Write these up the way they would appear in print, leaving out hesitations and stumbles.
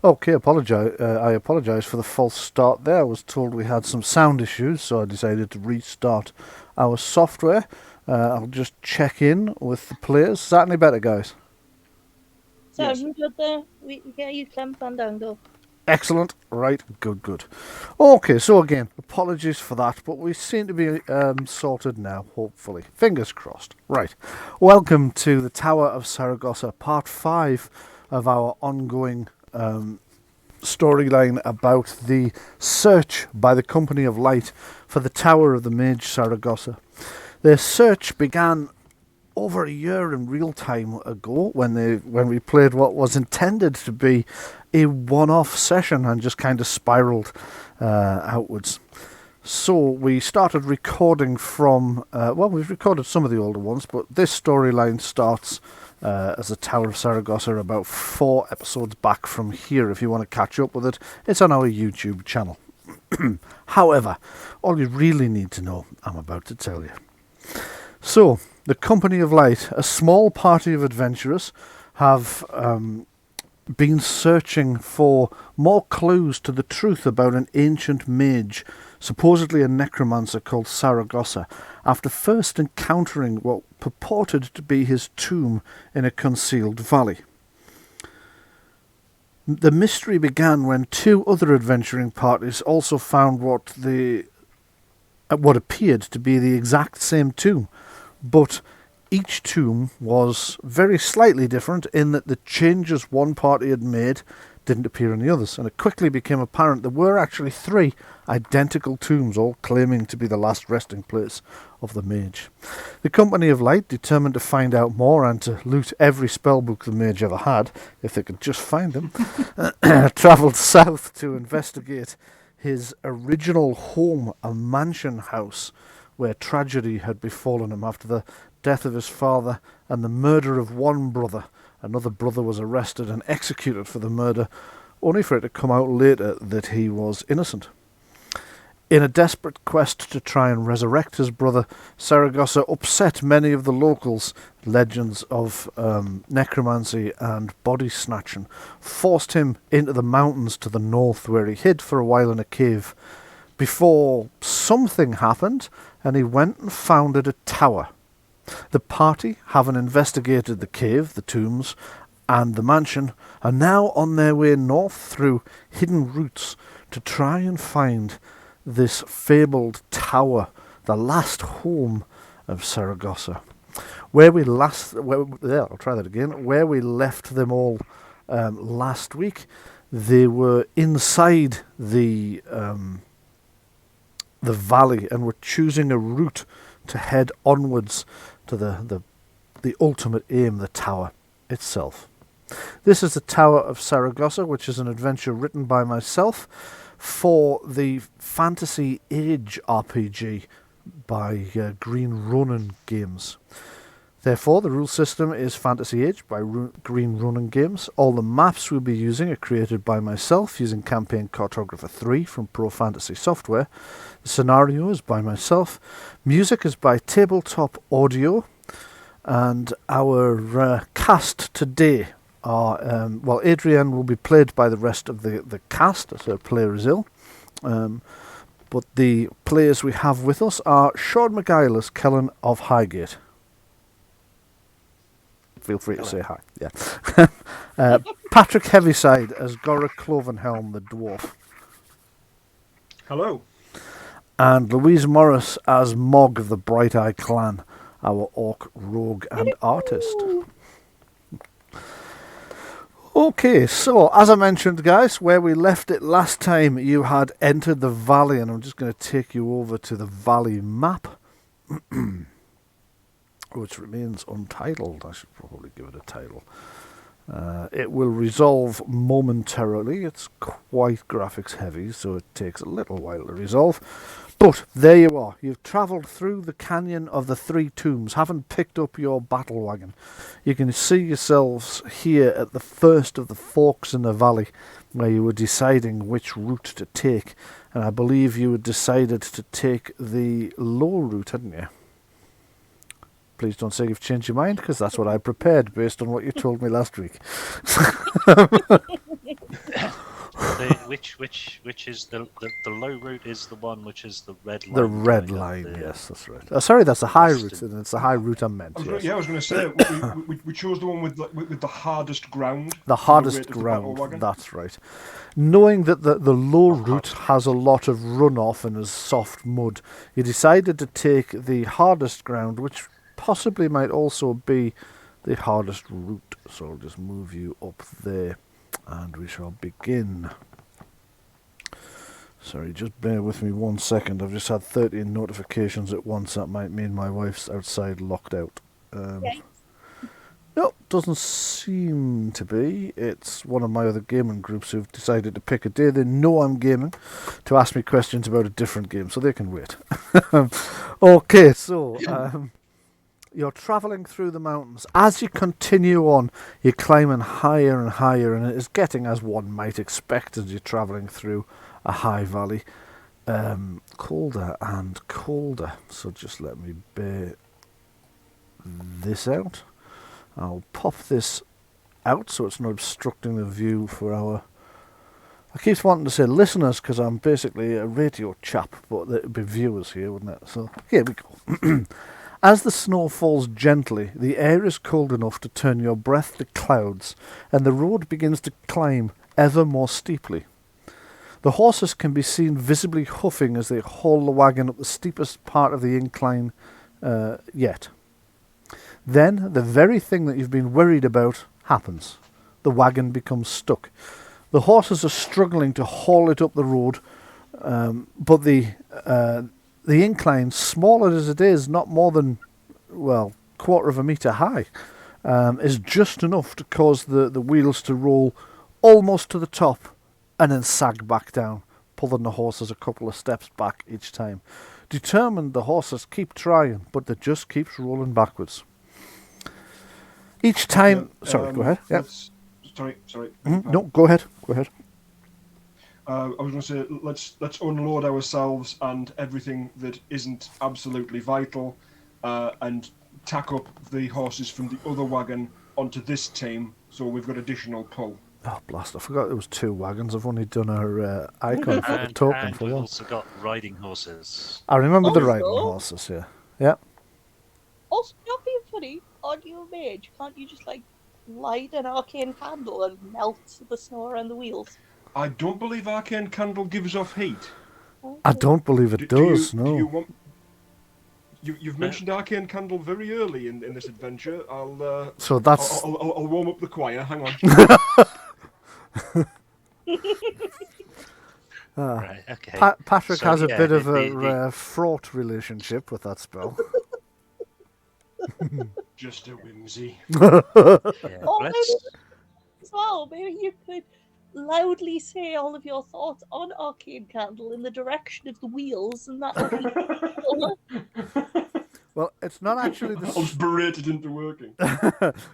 Okay, I apologise for the false start there. I was told we had some sound issues, so I decided to restart our software. I'll just check in with the players. Is that any better, guys? Yes. Sounds good there. We hear you, Clem Fandango. Excellent. Right, good, good. Okay, so again, apologies for that, but we seem to be sorted now, hopefully. Fingers crossed. Right. Welcome to the Tower of Saragossa, part 5 of our ongoing storyline about the search by the Company of Light for the Tower of the Mage Saragossa. Their search began over a year in real time ago when we played what was intended to be a one-off session and just kind of spiraled outwards. So we started recording from we've recorded some of the older ones, but this storyline starts as the Tower of Saragossa about 4 episodes back from here. If you want to catch up with it, it's on our YouTube channel. However, all you really need to know, I'm about to tell you. So, the Company of Light, a small party of adventurers, have been searching for more clues to the truth about an ancient mage, supposedly a necromancer called Saragossa, after first encountering what purported to be his tomb in a concealed valley. The mystery began when 2 other adventuring parties also found what appeared to be the exact same tomb, but each tomb was very slightly different in that the changes one party had made didn't appear in the others, and it quickly became apparent there were actually 3 identical tombs, all claiming to be the last resting place of the mage. The Company of Light, determined to find out more and to loot every spellbook the mage ever had, if they could just find them, travelled south to investigate his original home, a mansion house where tragedy had befallen him after the death of his father and the murder of one brother. Another brother was arrested and executed for the murder, only for it to come out later that he was innocent. In a desperate quest to try and resurrect his brother, Saragossa upset many of the locals' legends of necromancy and body snatching, forced him into the mountains to the north where he hid for a while in a cave, before something happened and he went and founded a tower. The party, having investigated the cave, the tombs, and the mansion, are now on their way north through hidden routes to try and find this fabled tower, the last home of Saragossa. Where we left them all last week, they were inside the valley and were choosing a route to head onwards to the ultimate aim, the tower itself. This is the Tower of Saragossa, which is an adventure written by myself for the Fantasy Age RPG by Green Ronin Games. Therefore, the rule system is Fantasy Age by Green Ronin Games. All the maps we'll be using are created by myself using Campaign Cartographer 3 from Pro Fantasy Software. The scenario is by myself. Music is by Tabletop Audio. And our cast today are, Adrienne will be played by the rest of the cast, as her player is ill. But the players we have with us are Sean McGuile as Kellen of Highgate. Feel free to say hi. Yeah. Patrick Heaviside as Goric Clovenhelm, the dwarf. Hello. And Louise Morris as Mog of the Bright Eye Clan, our orc rogue and artist. Okay, so as I mentioned, guys, where we left it last time, you had entered the valley, and I'm just going to take you over to the valley map. Which remains untitled. I should probably give it a title. It will resolve momentarily. It's quite graphics heavy, so it takes a little while to resolve. But there you are. You've travelled through the Canyon of the Three Tombs, having picked up your battle wagon. You can see yourselves here at the first of the forks in the valley, where you were deciding which route to take. And I believe you had decided to take the low route, hadn't you? Please don't say you've changed your mind, because that's what I prepared based on what you told me last week. which is the low route is the one which is the red line. The red going up line, the yes, that's right. Sorry, that's the high route, western- and it's the high route I meant. Yes. I was going to say we chose the one with the hardest ground. The for hardest weight of the battle ground, wagon. that's right. Knowing that the low route hardest has a lot of runoff and is soft mud, you decided to take the hardest ground, which possibly might also be the hardest route. So I'll just move you up there, and we shall begin. Sorry, just bear with me 1 second. I've just had 13 notifications at once. That might mean my wife's outside locked out. Okay. No, doesn't seem to be. It's one of my other gaming groups who've decided to pick a day they know I'm gaming to ask me questions about a different game, so they can wait. Okay, so you're travelling through the mountains. As you continue on, you're climbing higher and higher, and it is getting, as one might expect as you're travelling through a high valley, colder and colder. So just let me bear this out. I'll pop this out so it's not obstructing the view for our... I keep wanting to say listeners because I'm basically a radio chap, but there'd be viewers here, wouldn't it? So here we go. As the snow falls gently, the air is cold enough to turn your breath to clouds, and the road begins to climb ever more steeply. The horses can be seen visibly huffing as they haul the wagon up the steepest part of the incline yet. Then, the very thing that you've been worried about happens. The wagon becomes stuck. The horses are struggling to haul it up the road, but the incline, small as it is, not more than, well, quarter of a metre high, is just enough to cause the wheels to roll almost to the top and then sag back down, pulling the horses a couple of steps back each time. Determined, the horses keep trying, but it just keeps rolling backwards. Each time... sorry, go ahead. Yeah. Sorry. No, go ahead. Go ahead. I was going to say, let's unload ourselves and everything that isn't absolutely vital, and tack up the horses from the other wagon onto this team, so we've got additional pull. Oh, blast. I forgot there was 2 wagons. I've only done our icon for the token and for we've one. also got riding horses. I remember the Also- riding horses, yeah. Yeah. Also, not being funny, on your mage, can't you just light an arcane candle and melt the snow around the wheels? I don't believe Arcane Candle gives off heat. I don't believe it does, Do you no. want... You've mentioned Arcane Candle very early in this adventure. So that's... I'll warm up the choir. Hang on. Right, okay. Patrick So, has a yeah, bit of the- a fraught relationship with that spell. Just a whimsy. Yeah, Oh, let's- As well, maybe you could loudly say all of your thoughts on Arcane Candle in the direction of the wheels, and that would be... Well, it's not actually the... I'll just berate it into working.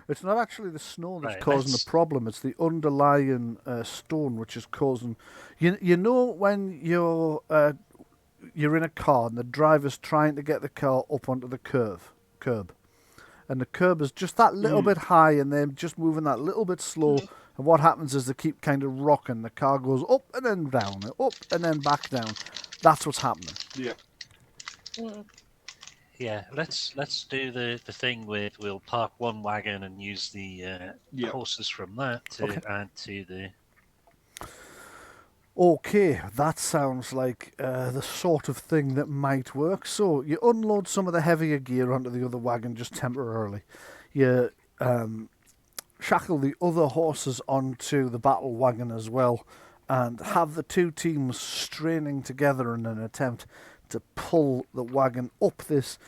It's not actually the snow that's Right, causing let's- the problem. It's the underlying stone which is causing... You know when you're in a car and the driver's trying to get the car up onto the curb. And the curb is just that little bit high and they're just moving that little bit slow. And what happens is they keep kind of rocking. The car goes up and then down, up and then back down. That's what's happening. Yeah. Yeah, let's do the thing with we'll park one wagon and use the horses from that to add to the... Okay, that sounds like the sort of thing that might work. So you unload some of the heavier gear onto the other wagon just temporarily. You shackle the other horses onto the battle wagon as well and have the 2 teams straining together in an attempt to pull the wagon up this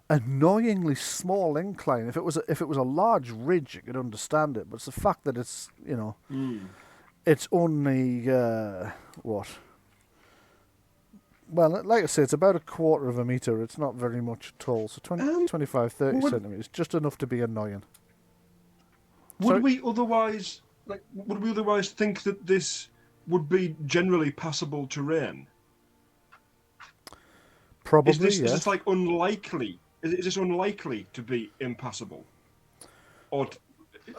annoyingly small incline. If it was a large ridge, you could understand it, but it's the fact that it's, it's only, what? Well, like I say, it's about a quarter of a metre. It's not very much at all. So 20, 25, 30 centimetres. Just enough to be annoying. Would we otherwise think that this would be generally passable terrain? Probably, is yes. this unlikely? Is this unlikely to be impassable? Or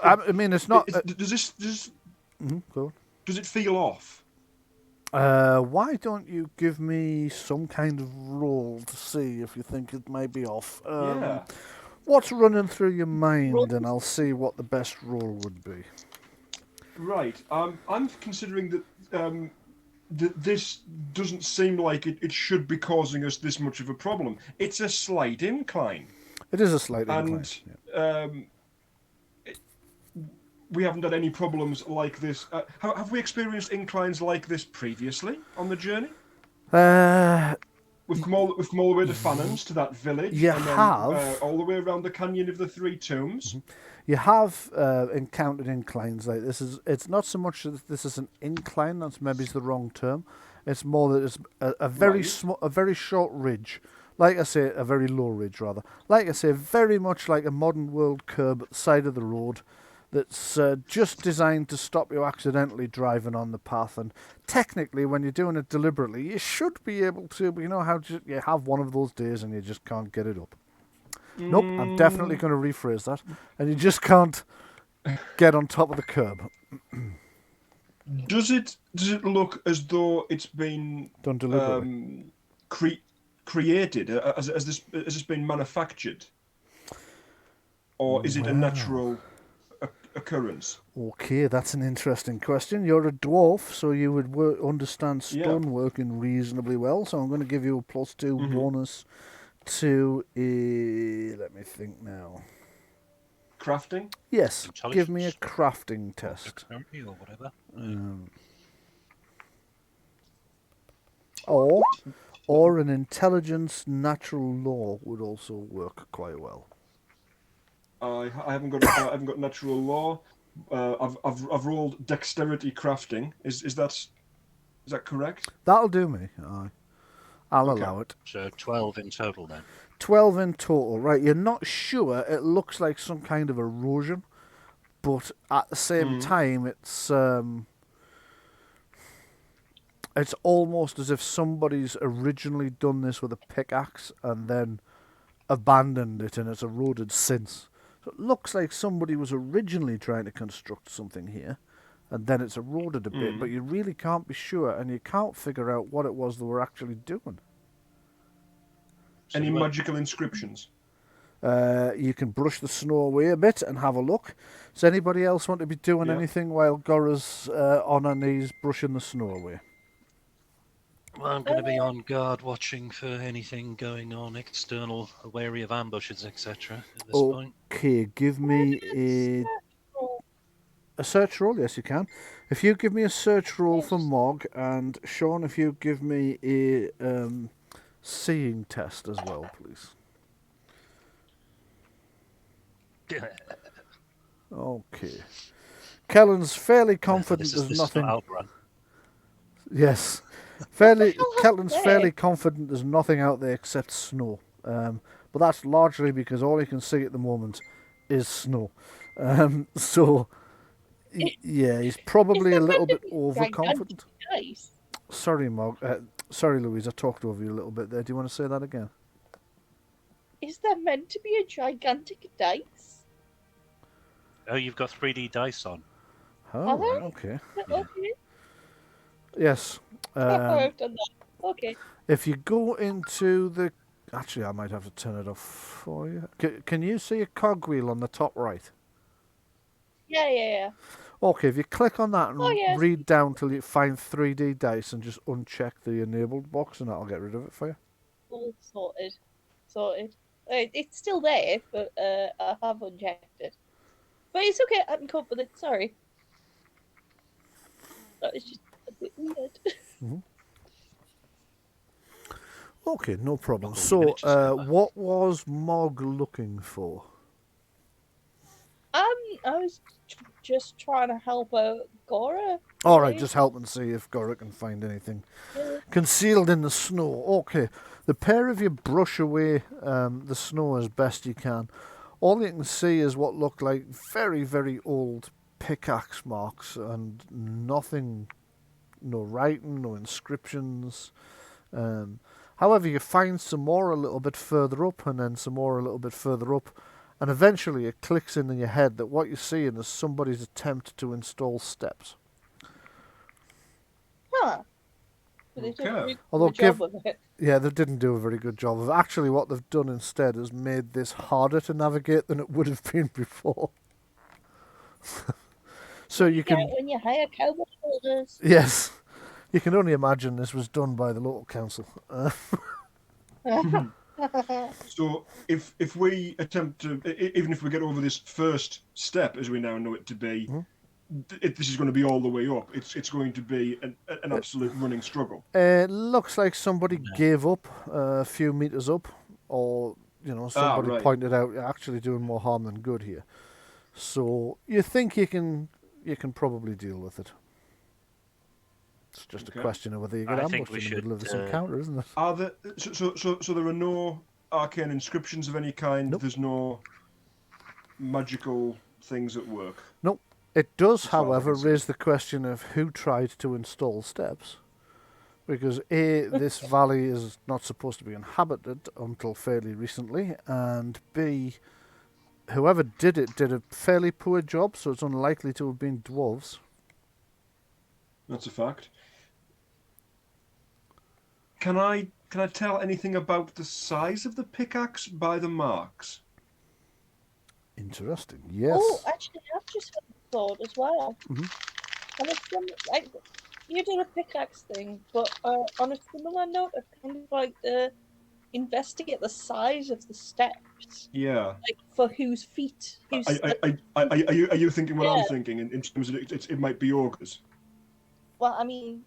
I mean, it's not... does this go on. does it feel off? Why don't you give me some kind of roll to see if you think it might be off? Yeah. What's running through your mind, Roll. and I'll see what the best roll would be. Right. I'm considering that this doesn't seem like it should be causing us this much of a problem. It's a slight incline, It is a slight incline. and Yeah. we haven't had any problems like this. Have we experienced inclines like this previously on the journey? We've come all the way to Fannon's, to that village, You and then have. all the way around the Canyon of the Three Tombs. You have encountered inclines like this. It's not so much that this is an incline. That's maybe the wrong term. It's more that it's a very Right. a very short ridge. Like I say, a very low ridge rather. Like I say, very much like a modern world curb at the side of the road. That's just designed to stop you accidentally driving on the path. And technically, when you're doing it deliberately, you should be able to. But you know how you have one of those days and you just can't get it up. Nope, I'm definitely going to rephrase that. And you just can't get on top of the curb. Does it look as though it's been Done deliberately. created? Has this been manufactured, or is it a natural occurrence? Okay, that's an interesting question. You're a dwarf, so you would understand stoneworking reasonably well. So I'm going to give you a +2 bonus to a... Let me think now. Crafting? Yes, give me a Intelligence. crafting test. Dexterity or whatever. Or an intelligence natural law would also work quite well. I haven't got natural law. I've rolled dexterity crafting. Is that correct? That'll do me. Aye. I'll allow it. So 12 in total then. 12 in total. Right, you're not sure. It looks like some kind of erosion, but at the same time, it's almost as if somebody's originally done this with a pickaxe and then abandoned it, and it's eroded since. So it looks like somebody was originally trying to construct something here, and then it's eroded a bit, but you really can't be sure, and you can't figure out what it was they were actually doing. So Any you won't- magical inscriptions? You can brush the snow away a bit and have a look. Does anybody else want to be doing anything while Gora's on her knees brushing the snow away? Well, I'm going to be on guard watching for anything going on external, wary of ambushes, etc. at this point. Okay, give me a search roll. Yes, you can. If you give me a search roll for Mog, and Sean, if you give me a seeing test as well, please. Okay. Kellen's fairly confident This is there's the nothing. outrun. Yes. Kellen's fairly confident there's nothing out there except snow. But that's largely because all he can see at the moment is snow. So, yeah, he's probably a little bit overconfident. Nice. Sorry, Mog. Sorry, Louise, I talked over you a little bit there. Do you want to say that again? Is there meant to be a gigantic dice? Oh, you've got 3D dice on. Oh, Are right, there? okay. Okay. Yes. I've done that. Okay. If you go into the... Actually, I might have to turn it off for you. Can you see a cogwheel on the top right? Yeah. Okay, if you click on that and yes. read down till you find 3D dice and just uncheck the enabled box, and that'll get rid of it for you. All sorted. It's still there, but I have unchecked it. But it's okay, I can cope with it, sorry. That was just a bit weird. Okay, no problem. Couple of So, minutes or so. what was Mog looking for? I was just trying to help out Gora. All right, just help and see if Gora can find anything concealed in the snow. Okay, the pair of you brush away the snow as best you can. All you can see is what look like very, very old pickaxe marks and nothing, no writing, no inscriptions. However, you find some more a little bit further up, and then some more a little bit further up, and eventually it clicks in your head that what you're seeing is somebody's attempt to install steps. Huh. But they did a Okay. very Although good job of it. Yeah, they didn't do a very good job of it. Actually, what they've done instead is made this harder to navigate than it would have been before. So you Yeah, can, when you hire cowboy shoulders. yes, you can only imagine this was done by the local council. So if we attempt to, even if we get over this first step, as we now know it to be, this is going to be all the way up. It's going to be an absolute running struggle. It looks like somebody gave up a few meters up, or somebody right. pointed out you're actually doing more harm than good here. So you think you can probably deal with it. It's just Okay. a question of whether you get I think ambushed we in the middle of this should, encounter, isn't it? Are there so there are no arcane inscriptions of any kind? Nope. There's no magical things at work. Nope. It does, As far as I however, can see. raise the question of who tried to install steps. Because A, this valley is not supposed to be inhabited until fairly recently, and B, whoever did it did a fairly poor job, so it's unlikely to have been dwarves. That's a fact. Can I tell anything about the size of the pickaxe by the marks? Interesting. Yes. Oh, actually, I've just had a thought as well. Mhm. And it's like you did a pickaxe thing, but on a similar note, I kind of like to investigate the size of the steps, Yeah. like for whose feet. Are you thinking what Yeah. I'm thinking in terms of it might be ogres? Well, I mean,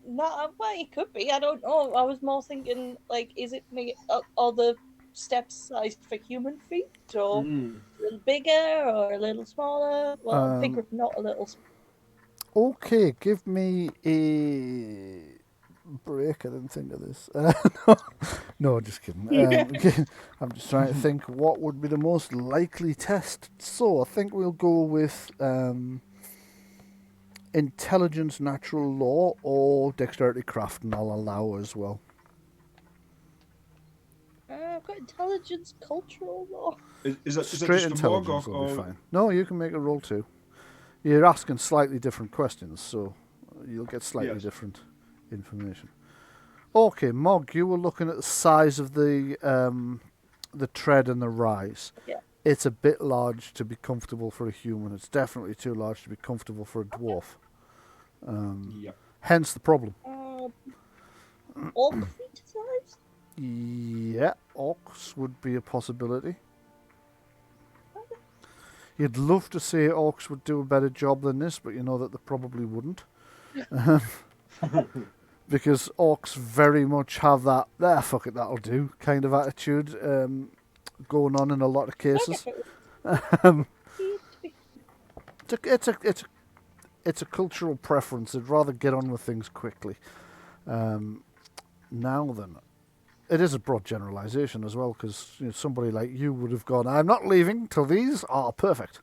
not well. It could be. I don't know. I was more thinking like, is it are the steps sized for human feet, or a little bigger, or a little smaller? Well, bigger, not a little. Okay, give me a break. I didn't think of this. No, just kidding. I'm just trying to think what would be the most likely test. So I think we'll go with intelligence, natural law, or dexterity craft, and I'll allow as well. I've got intelligence, cultural law. Is that Straight just a log intelligence will be or fine. No, you can make a roll too. You're asking slightly different questions, so you'll get slightly Yes. different information. Okay, Mog, you were looking at the size of the tread and the rise. Yeah. It's a bit large to be comfortable for a human. It's definitely too large to be comfortable for a dwarf. yeah. Hence the problem. Orc feet size? Yeah, orcs would be a possibility. You'd love to say orcs would do a better job than this, but you know that they probably wouldn't. Because orcs very much have that, fuck it, that'll do kind of attitude going on in a lot of cases. It's a cultural preference. They'd rather get on with things quickly. Now then, it is a broad generalisation as well, because somebody like you would have gone, I'm not leaving till these are perfect.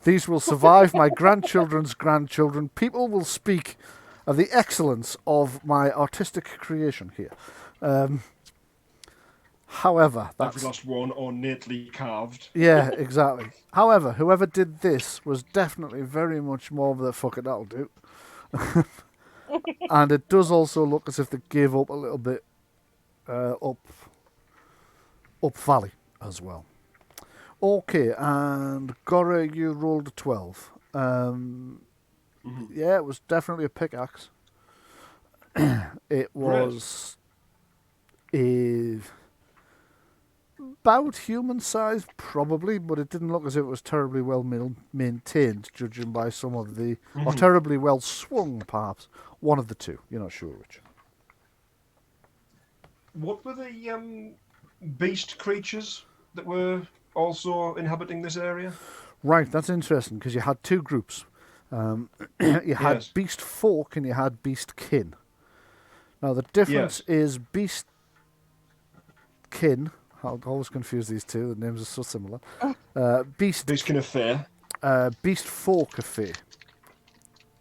These will survive my grandchildren's grandchildren. People will speak of the excellence of my artistic creation here. However, that's... Every last one ornately carved. Yeah, exactly. However, whoever did this was definitely very much more of the fuck it, that'll do. And it does also look as if they gave up a little bit up valley as well. Okay, and Gora, you rolled a 12. Yeah, it was definitely a pickaxe. It was about human size, probably, but it didn't look as if it was terribly well maintained, judging by some of the... Or terribly well swung, perhaps. One of the two. You're not sure which. What were the beast creatures that were also inhabiting this area? Right, that's interesting, because you had two groups. You had Yes. beast folk and you had beast kin. Now, the difference is beast kin... I'll always confuse these two. The names are so similar. Beast Beast kind of fair. Beast folk are fae.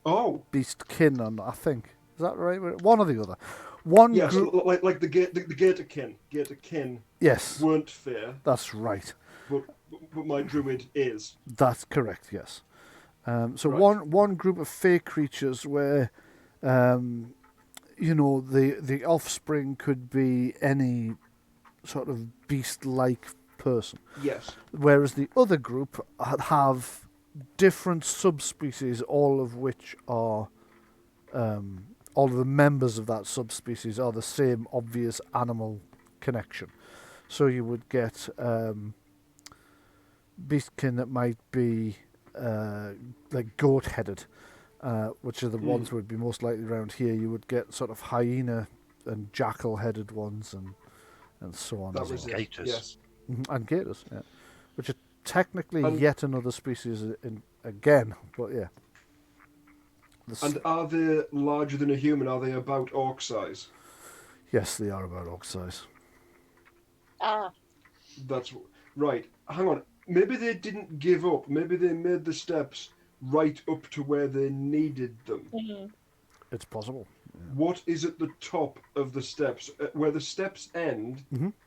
Oh. Beast kin, I think. Is that right? One or the other. One Yes, group... like the gator kin. Gator kin Yes, weren't fair, that's right. but my druid is. That's correct, yes. So Right. one group of fae creatures were the offspring could be any sort of beast-like person. Yes. Whereas the other group have different subspecies, all of which are, all of the members of that subspecies are the same obvious animal connection. So you would get beastkin that might be like goat-headed, which are the ones would be most likely around here. You would get sort of hyena and jackal-headed ones and so on. That was well. it. Gators. Yes. And gators, yeah, which are technically And- yet another species again, but yeah. And are they larger than a human? Are they about orc size? Yes, they are about orc size. Ah, That's right. Hang on. Maybe they didn't give up. Maybe they made the steps right up to where they needed them. It's possible. What is at the top of the steps? Where the steps end,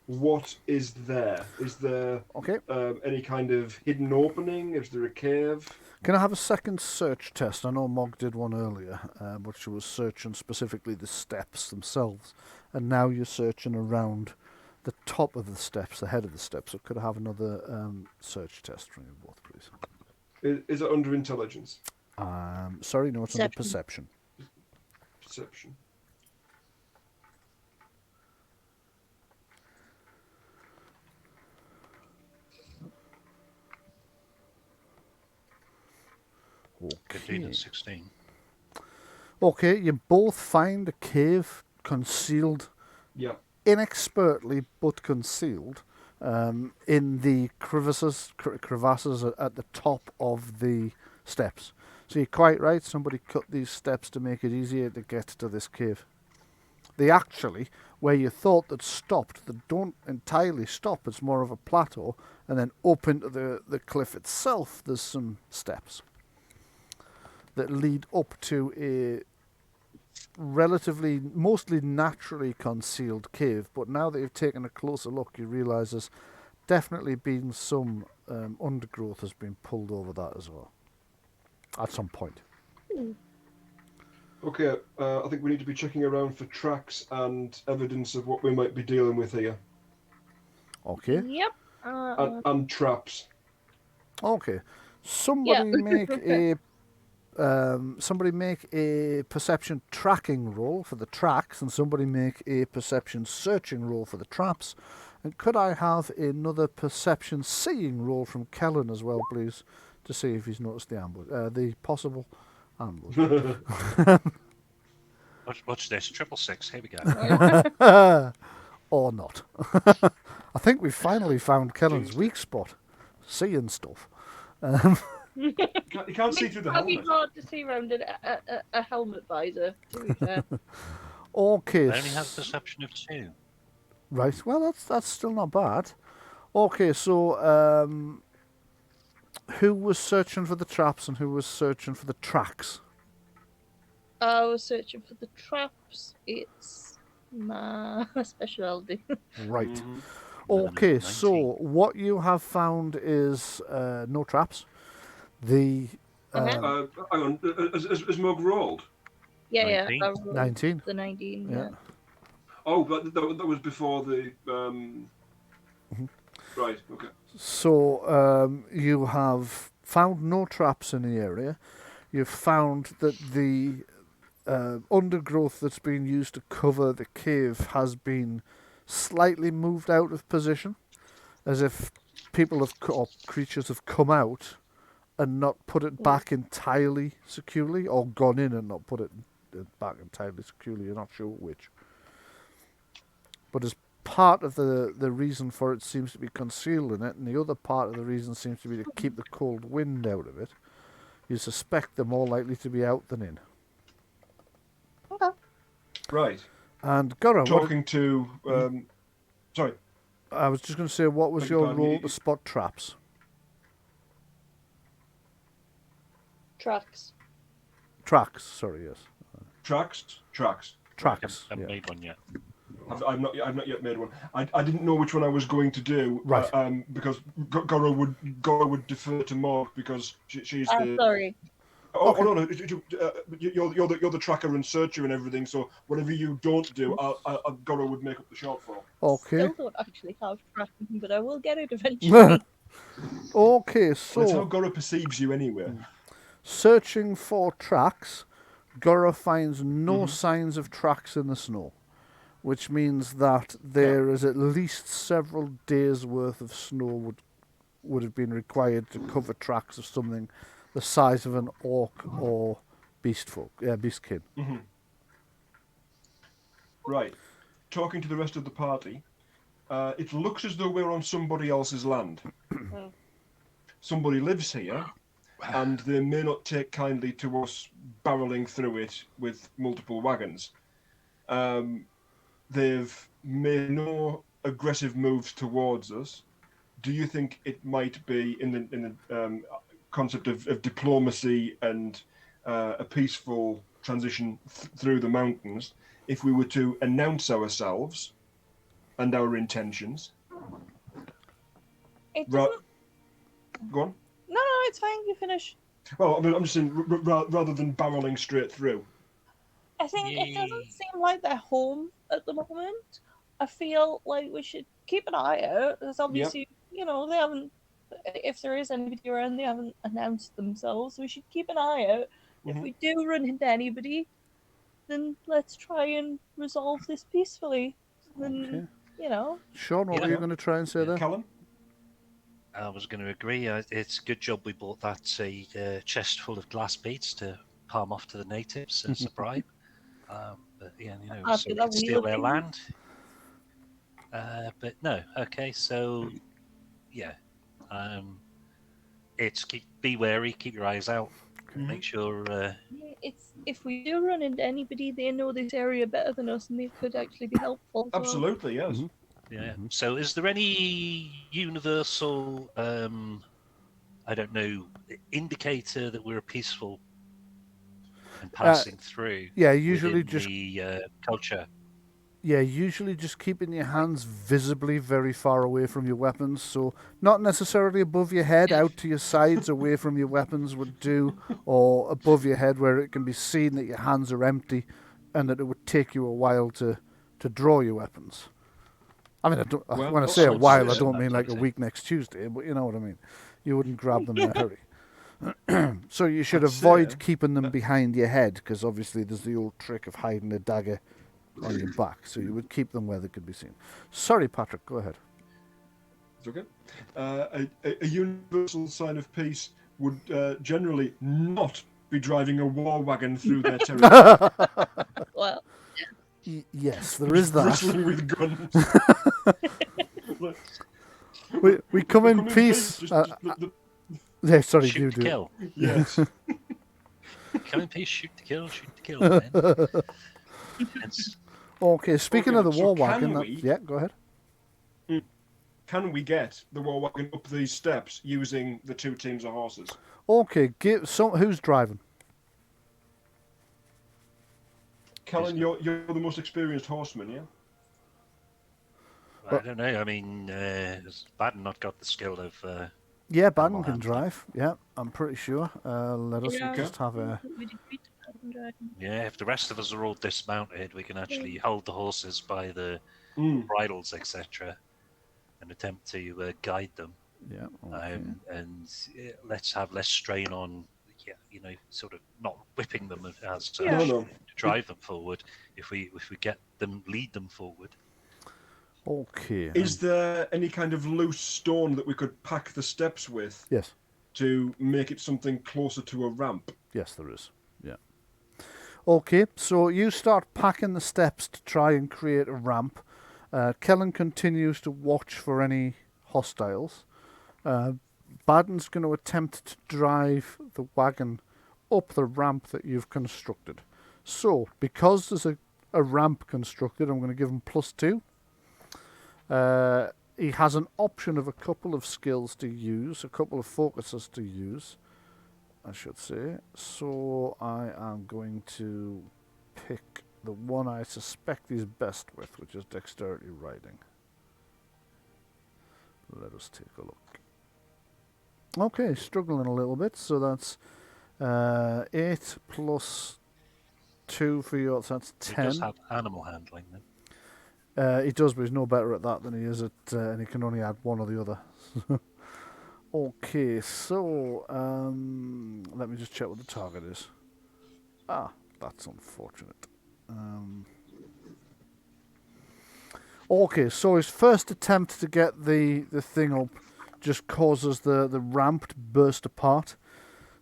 what is there? Is there Okay. any kind of hidden opening? Is there a cave? Can I have a second search test? I know Mog did one earlier, but she was searching specifically the steps themselves, and now you're searching around the top of the steps, the head of the steps. So could I have another search test from you both, please? Is it under intelligence? Sorry, no, it's under Perception. perception. Perception. Okay. 15 and 16. Okay, you both find a cave concealed, Yeah. inexpertly but concealed, in the crevasses at the top of the steps. So you're quite right, somebody cut these steps to make it easier to get to this cave. They actually, where you thought they'd stopped, they don't entirely stop, it's more of a plateau, and then up into the cliff itself there's some steps that lead up to a relatively, mostly naturally concealed cave, but now that you've taken a closer look, you realise there's definitely been some undergrowth has been pulled over that as well, at some point. Okay, I think we need to be checking around for tracks and evidence of what we might be dealing with here. Okay. Yep. And traps. Okay. Somebody make a perception tracking roll for the tracks, and somebody make a perception searching roll for the traps. And could I have another perception seeing roll from Kellen as well, please, to see if he's noticed the ambush, the possible ambush. Watch this. 666. Here we go. Or not. I think we've finally found Kellen's weak spot, seeing stuff. You can't see through the It'd be helmet. hard to see around a helmet visor, to be fair. Okay. I only have perception of 2. Right. Well, that's still not bad. Okay, so who was searching for the traps and who was searching for the tracks? I was searching for the traps. It's my specialty. Right. Mm-hmm. Okay, 19. so what you have found is no traps. The Hang on, has Mug rolled? Yeah, 19. I rolled 19. the 19. Yeah. Yeah. Oh, but that was before the. Right, okay. So you have found no traps in the area. You've found that the undergrowth that's been used to cover the cave has been slightly moved out of position, as if people have or creatures have come out and not put it back entirely securely, or gone in and not put it back entirely securely. You're not sure which. But as part of the reason for it seems to be concealed in it, and the other part of the reason seems to be to keep the cold wind out of it, you suspect they're more likely to be out than in. Okay. Right. And Gora, Talking to. Sorry. I was just going to say, what was Beg your your pardon, role you- to spot traps? Tracks. Tracks, sorry, yes. Tracks? Tracks. Tracks, I haven't yeah. made one yet. I've not yet made one. I didn't know which one I was going to do. Right. Because Gora would defer to Morg because she's the. Sorry. Okay. no, you're the tracker and searcher and everything. So whatever you don't do, Goro would make up the shortfall. Okay. Still don't actually have tracking, but I will get it eventually. Okay, That's how so Goro perceives you anyway. searching for tracks, Gura finds no signs of tracks in the snow, which means that there is at least several days' worth of snow would have been required to cover tracks of something the size of an orc or beastkin. Right. Talking to the rest of the party, it looks as though we're on somebody else's land. Somebody lives here, and they may not take kindly to us barreling through it with multiple wagons. They've made no aggressive moves towards us. Do you think it might be in the concept of diplomacy and a peaceful transition through the mountains if we were to announce ourselves and our intentions? It doesn't. Go on. No, it's fine. You finish. Well, I mean, I'm just saying, rather than barreling straight through. I think it doesn't seem like they're home at the moment. I feel like we should keep an eye out. Because obviously, they haven't. If there is anybody around, they haven't announced themselves. We should keep an eye out. If we do run into anybody, then let's try and resolve this peacefully. Then, Sean, what were you going to try and say there? Callum? I was going to agree. It's a good job we bought that chest full of glass beads to palm off to the natives as a bribe. But yeah, so we could steal their land. But no, okay. So yeah, be wary, keep your eyes out, make sure. It's if we do run into anybody, they know this area better than us, and they could actually be helpful. Absolutely, yes. Yeah. So, is there any universal, I don't know, indicator that we're peaceful and passing through? Yeah, usually just the culture. Yeah, usually just keeping your hands visibly very far away from your weapons. So not necessarily above your head, out to your sides, away from your weapons would do, or above your head where it can be seen that your hands are empty, and that it would take you a while to draw your weapons. I mean, when I say a while, I don't mean like a week next Tuesday, but you know what I mean. You wouldn't grab them in a hurry. So you should avoid keeping them behind your head, because obviously there's the old trick of hiding a dagger on your back. So you would keep them where they could be seen. Sorry, Patrick, go ahead. It's okay. A universal sign of peace would generally not be driving a war wagon through their territory. Well... Yes, there is that. Bristling with guns. we come in peace. Yeah, sorry, shoot you to do. Kill. Yes. Come in peace, shoot to kill, man. Okay, speaking of the war wagon, yeah, go ahead. Can we get the war wagon up these steps using the two teams of horses? Okay, who's driving? Kellen, you're the most experienced horseman, yeah? I don't know. I mean, has Barden not got the skill of... Yeah, Barden can drive. Yeah, I'm pretty sure. Let us just have a... Yeah, if the rest of us are all dismounted, we can actually hold the horses by the bridles, etc., and attempt to guide them. Yeah. Okay. And let's have less strain on, sort of not whipping them as to drive them forward. If we lead them forward. Okay. Is there any kind of loose stone that we could pack the steps with? Yes. To make it something closer to a ramp? Yes, there is. Yeah. Okay, so you start packing the steps to try and create a ramp. Kellen continues to watch for any hostiles. Barden's going to attempt to drive the wagon up the ramp that you've constructed. So, because there's a ramp constructed, I'm going to give him +2. He has an option of a couple of skills to use, a couple of focuses to use, I should say. So I am going to pick the one I suspect he's best with, which is dexterity riding. Let us take a look. Okay, struggling a little bit, so that's 8 plus 2 for your, so that's 10. He does have animal handling then. He does, but he's no better at that than he is at, and he can only add one or the other. Okay, so let me just check what the target is. Ah, that's unfortunate. Okay, so his first attempt to get the thing up just causes the ramp to burst apart.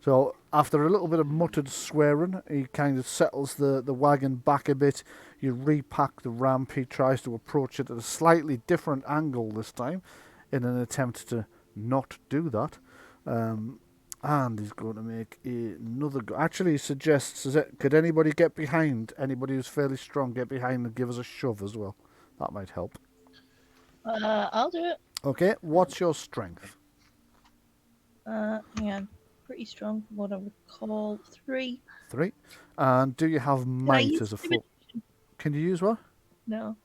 So after a little bit of muttered swearing, he kind of settles the wagon back a bit. You repack the ramp. He tries to approach it at a slightly different angle this time in an attempt to not do that. And he's going to make another go. Actually, he suggests, could anybody get behind? Anybody who's fairly strong, get behind and give us a shove as well. That might help. I'll do it. Okay, what's your strength? Hang on. Pretty strong, what I would call 3. 3. And do you have might as a full? Can you use what? No.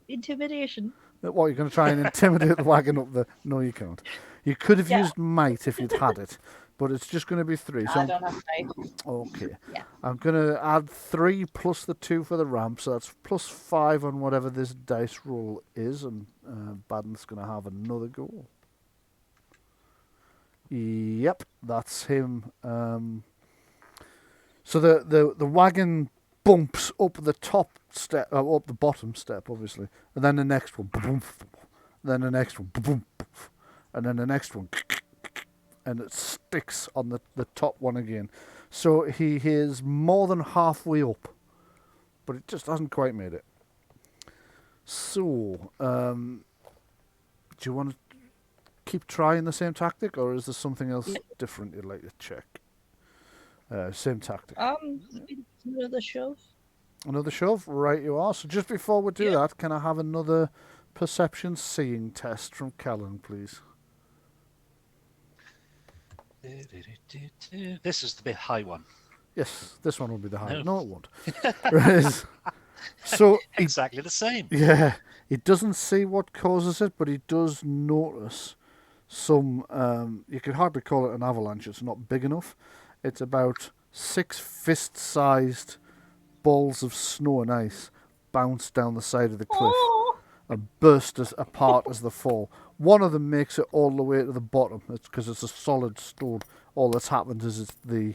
Intimidation. What, you're going to try and intimidate the wagon up there? No, you can't. You could have used might if you'd had it, but it's just going to be 3. So I don't have might. Okay. Yeah. I'm going to add 3 plus the 2 for the ramp, so that's plus 5 on whatever this dice roll is, and Baden's going to have another go. Yep, that's him. So the wagon bumps up the top step, up the bottom step, obviously, and then the next one, boom, then the next one, boom, and then the next one, and it sticks on the top one again. So he is more than halfway up, but it just hasn't quite made it. So, do you want to keep trying the same tactic, or is there something else different you'd like to check? Same tactic. Another shove. Another shove? Right you are. So just before we do that, can I have another perception seeing test from Callan, please? This is the bit high one. Yes, this one will be the high. No, it won't. Right. So exactly the same. Yeah, he doesn't see what causes it, but he does notice some, you could hardly call it an avalanche, it's not big enough. It's about 6 fist-sized balls of snow and ice bounce down the side of the cliff and burst apart as they fall. One of them makes it all the way to the bottom. It's because it's a solid stone. All that's happened is the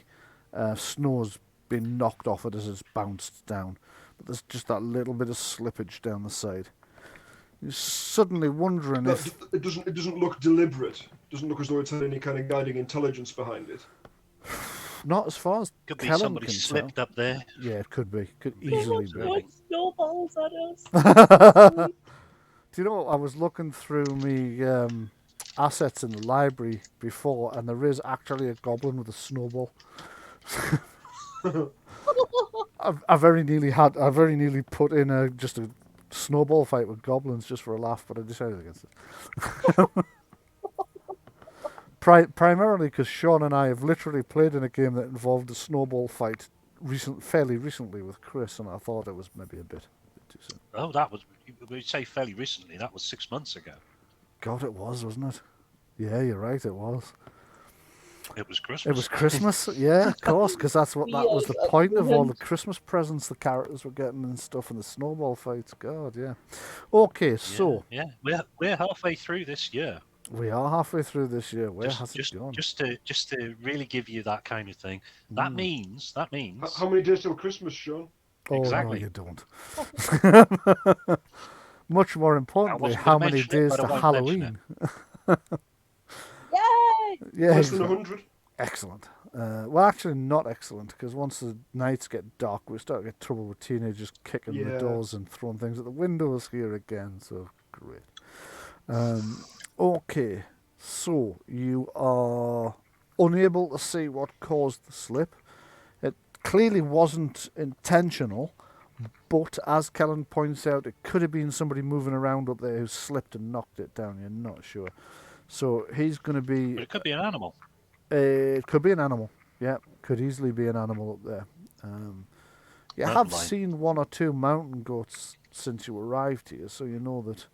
snow's been knocked off it as it's bounced down. But there's just that little bit of slippage down the side. You're suddenly wondering if it doesn't look deliberate. It doesn't look as though it's had any kind of guiding intelligence behind it. Not as far as could be Kellen somebody can slipped tell. up there. Yeah, it could be. Could easily be. Snowballs at us. Do you know, I was looking through me assets in the library before, and there is actually a goblin with a snowball. I very nearly put in just a snowball fight with goblins just for a laugh, but I decided against it. Primarily because Sean and I have literally played in a game that involved a snowball fight fairly recently with Chris, and I thought it was maybe a bit too soon. Oh, that was, we say fairly recently, that was 6 months ago. God, it was, wasn't it? Yeah, you're right, it was. It was Christmas. It was Christmas, yeah, of course, because that was the point of all the Christmas presents the characters were getting and stuff, and the snowball fights. God, yeah. Okay, so yeah, we're halfway through this year. We are halfway through this year. Where has it gone? Just to really give you that kind of thing. That means. How many days till Christmas, Sean? Oh, exactly. No, you don't. Much more importantly, how many days to Halloween? Yay! Yeah, less than 100. Excellent. Well, actually, not excellent, because once the nights get dark, we start to get trouble with teenagers kicking the doors and throwing things at the windows here again. So great. Okay, so you are unable to see what caused the slip. It clearly wasn't intentional, but as Kellen points out, it could have been somebody moving around up there who slipped and knocked it down. You're not sure. So he's going to be... But it could be an animal. It could be an animal. Yeah, could easily be an animal up there. You have seen 1 or 2 mountain goats since you arrived here, so you know that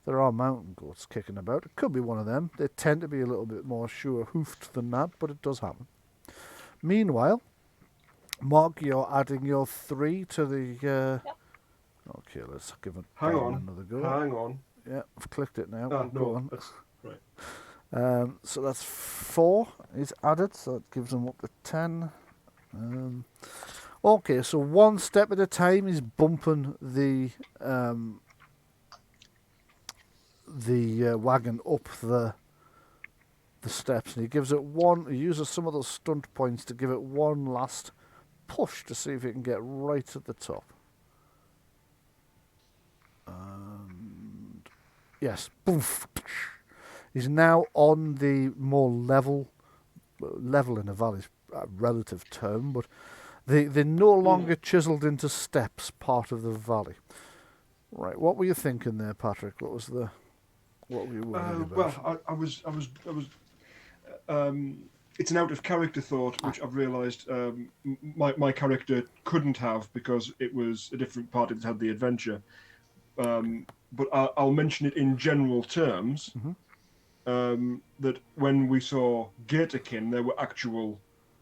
there are mountain goats kicking about. It could be one of them. They tend to be a little bit more sure-hoofed than that, but it does happen. Meanwhile, Mog, you're adding your 3 to the... Yep. Okay, let's give it Hang on. another go. Hang on. Yeah, I've clicked it now. Ah, Go no, on. that's right. So that's 4 is added, so it gives them up to 10. Okay, so one step at a time is bumping the wagon up the steps, and he gives it one. He uses some of those stunt points to give it one last push to see if it can get right at the top. Yes, boof. He's now on the more level in a valley is a relative term, but they're no longer chiselled into steps part of the valley. Right, what were you thinking there, Patrick? What were you worried about? Well, I was. It's an out of character thought, which I've realised my character couldn't have because it was a different party that had the adventure. But I'll mention it in general terms. That when we saw Gatorkin, there were actual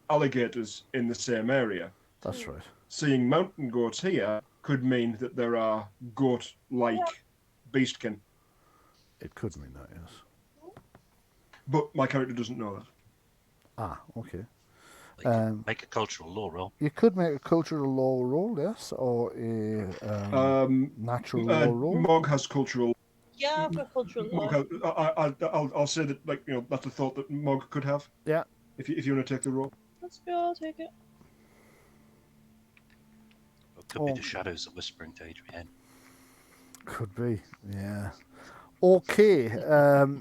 alligators in the same area. That's right. Seeing mountain goats here could mean that there are goat-like beastkin. It could mean that, yes. But my character doesn't know that. Ah, okay. Make a cultural law roll. You could make a cultural law roll, yes, or a natural law roll. Mog has cultural. Yeah, I've got cultural law. I'll say that, like, you know, that's a thought that Mog could have. Yeah. If you want to take the roll. Let's go, I'll take it. It could be the shadows that whispering to Adrienne. Could be, yeah. Okay,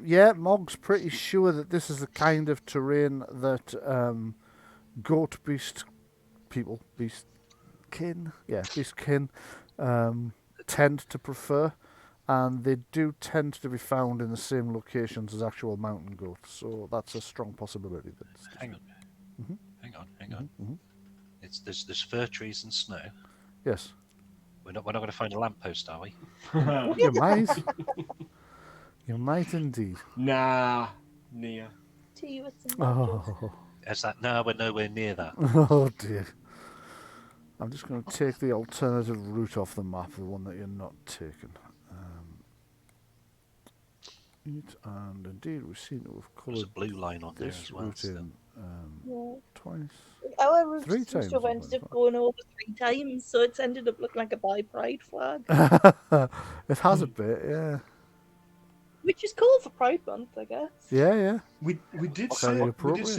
yeah, Mog's pretty sure that this is the kind of terrain that goat beast people, beastkin tend to prefer, and they do tend to be found in the same locations as actual mountain goats, so that's a strong possibility. Hang on. There's fir trees and snow. Yes. We're not going to find a lamppost, are we? You might. You might indeed. Nah, Nia. To you, it's Oh. Is that? No, we're nowhere near that. Oh dear. I'm just going to take the alternative route off the map, the one that you're not taking. And indeed, we seem to have covered There's a blue line on there this as well. route in twice. Our route 3 seems times. to have ended up going over 3 times, so it's ended up looking like a bi-pride flag. It has a bit, yeah. Which is cool for Pride Month, I guess. Yeah, yeah. We did say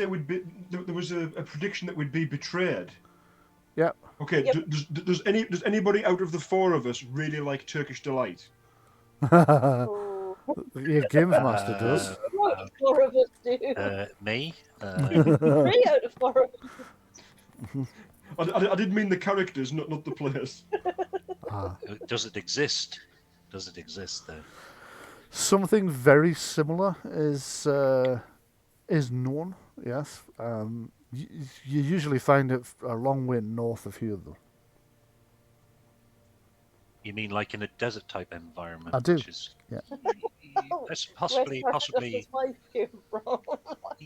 we'd be. There was a prediction that we'd be betrayed. Yeah. Okay. Yep. Does anybody out of the 4 of us really like Turkish delight? Oh. Your games master does. 4 of us do. Me? 3 out of 4 of us. I did mean the characters, not the players. Does it exist? Does it exist though? Something very similar is known. Yes. You usually find it a long way north of here, though. You mean like in a desert type environment? I do. Which is, Yeah. That's possibly.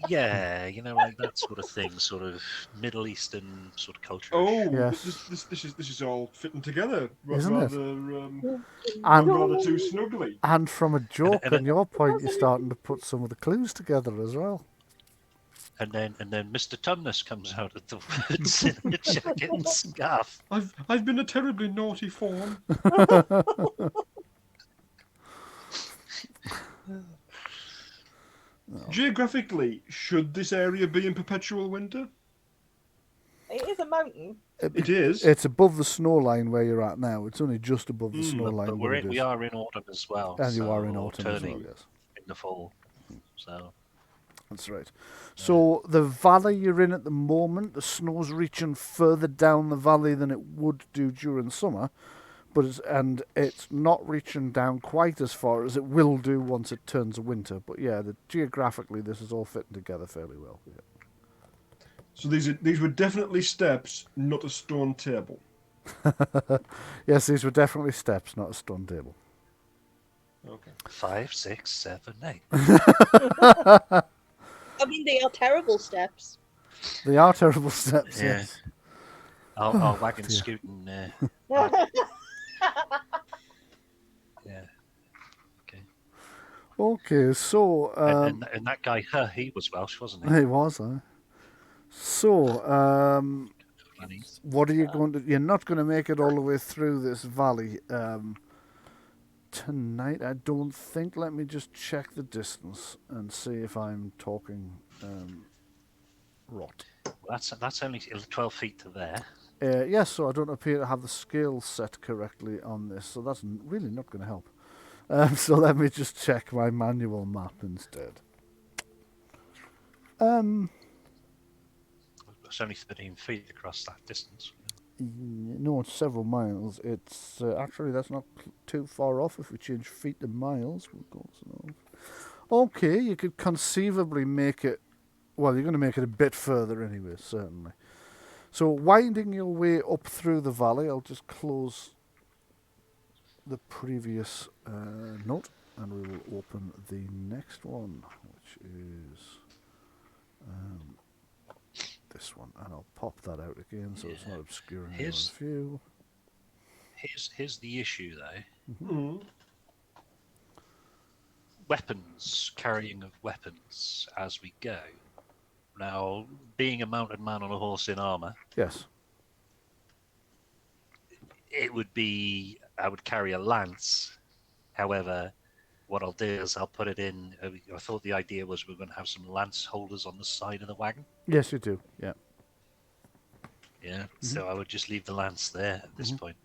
Yeah, you know, like that sort of thing, sort of Middle Eastern sort of culture. Oh, yes. This is all fitting together, Isn't it? rather too snugly. And from a joke And on your point, you're starting to put some of the clues together as well. And then Mr. Tumnus comes out of the woods in a jacket and scarf. I've been a terribly naughty fawn. Geographically, should this area be in perpetual winter? It is a mountain. It is. It's above the snow line where you're at now. It's only just above the snow line. But we are in autumn as well. And you so are in autumn as well, turning yes. in the fall. So that's right. So the valley you're in at the moment, the snow's reaching further down the valley than it would do during summer, but it's not reaching down quite as far as it will do once it turns winter. But yeah, geographically this is all fitting together fairly well. Yeah. So these were definitely steps, not a stone table. Yes, these were definitely steps, not a stone table. Okay. 5, 6, 7, 8. I mean, they are terrible steps. They are terrible steps, Yeah. yes. Our wagon dear. scooting. Yeah. Okay. Okay, so And that guy, he was Welsh, wasn't he? he was, So, Funny. what are you going to? You're not going to make it all the way through this valley tonight, I don't think. Let me just check the distance and see if I'm talking rot. Well, that's only 12 feet to there. Yes, so I don't appear to have the scale set correctly on this, so that's really not going to help. So let me just check my manual map instead. It's only 13 feet across that distance. No, it's several miles. It's actually that's not too far off if we change feet to miles. Okay, you could conceivably make it. Well, you're going to make it a bit further anyway, certainly. So, winding your way up through the valley, I'll just close the previous note, and we will open the next one, which is this one, and I'll pop that out again so it's not obscuring your view. Here's the issue, though. Mm-hmm. Weapons, carrying of weapons as we go. Now, being a mounted man on a horse in armour, yes, it would be, I would carry a lance. However, what I'll do is I'll put it in. I thought the idea was we're going to have some lance holders on the side of the wagon. Yes, you do. Yeah. Yeah. Mm-hmm. So I would just leave the lance there at this point.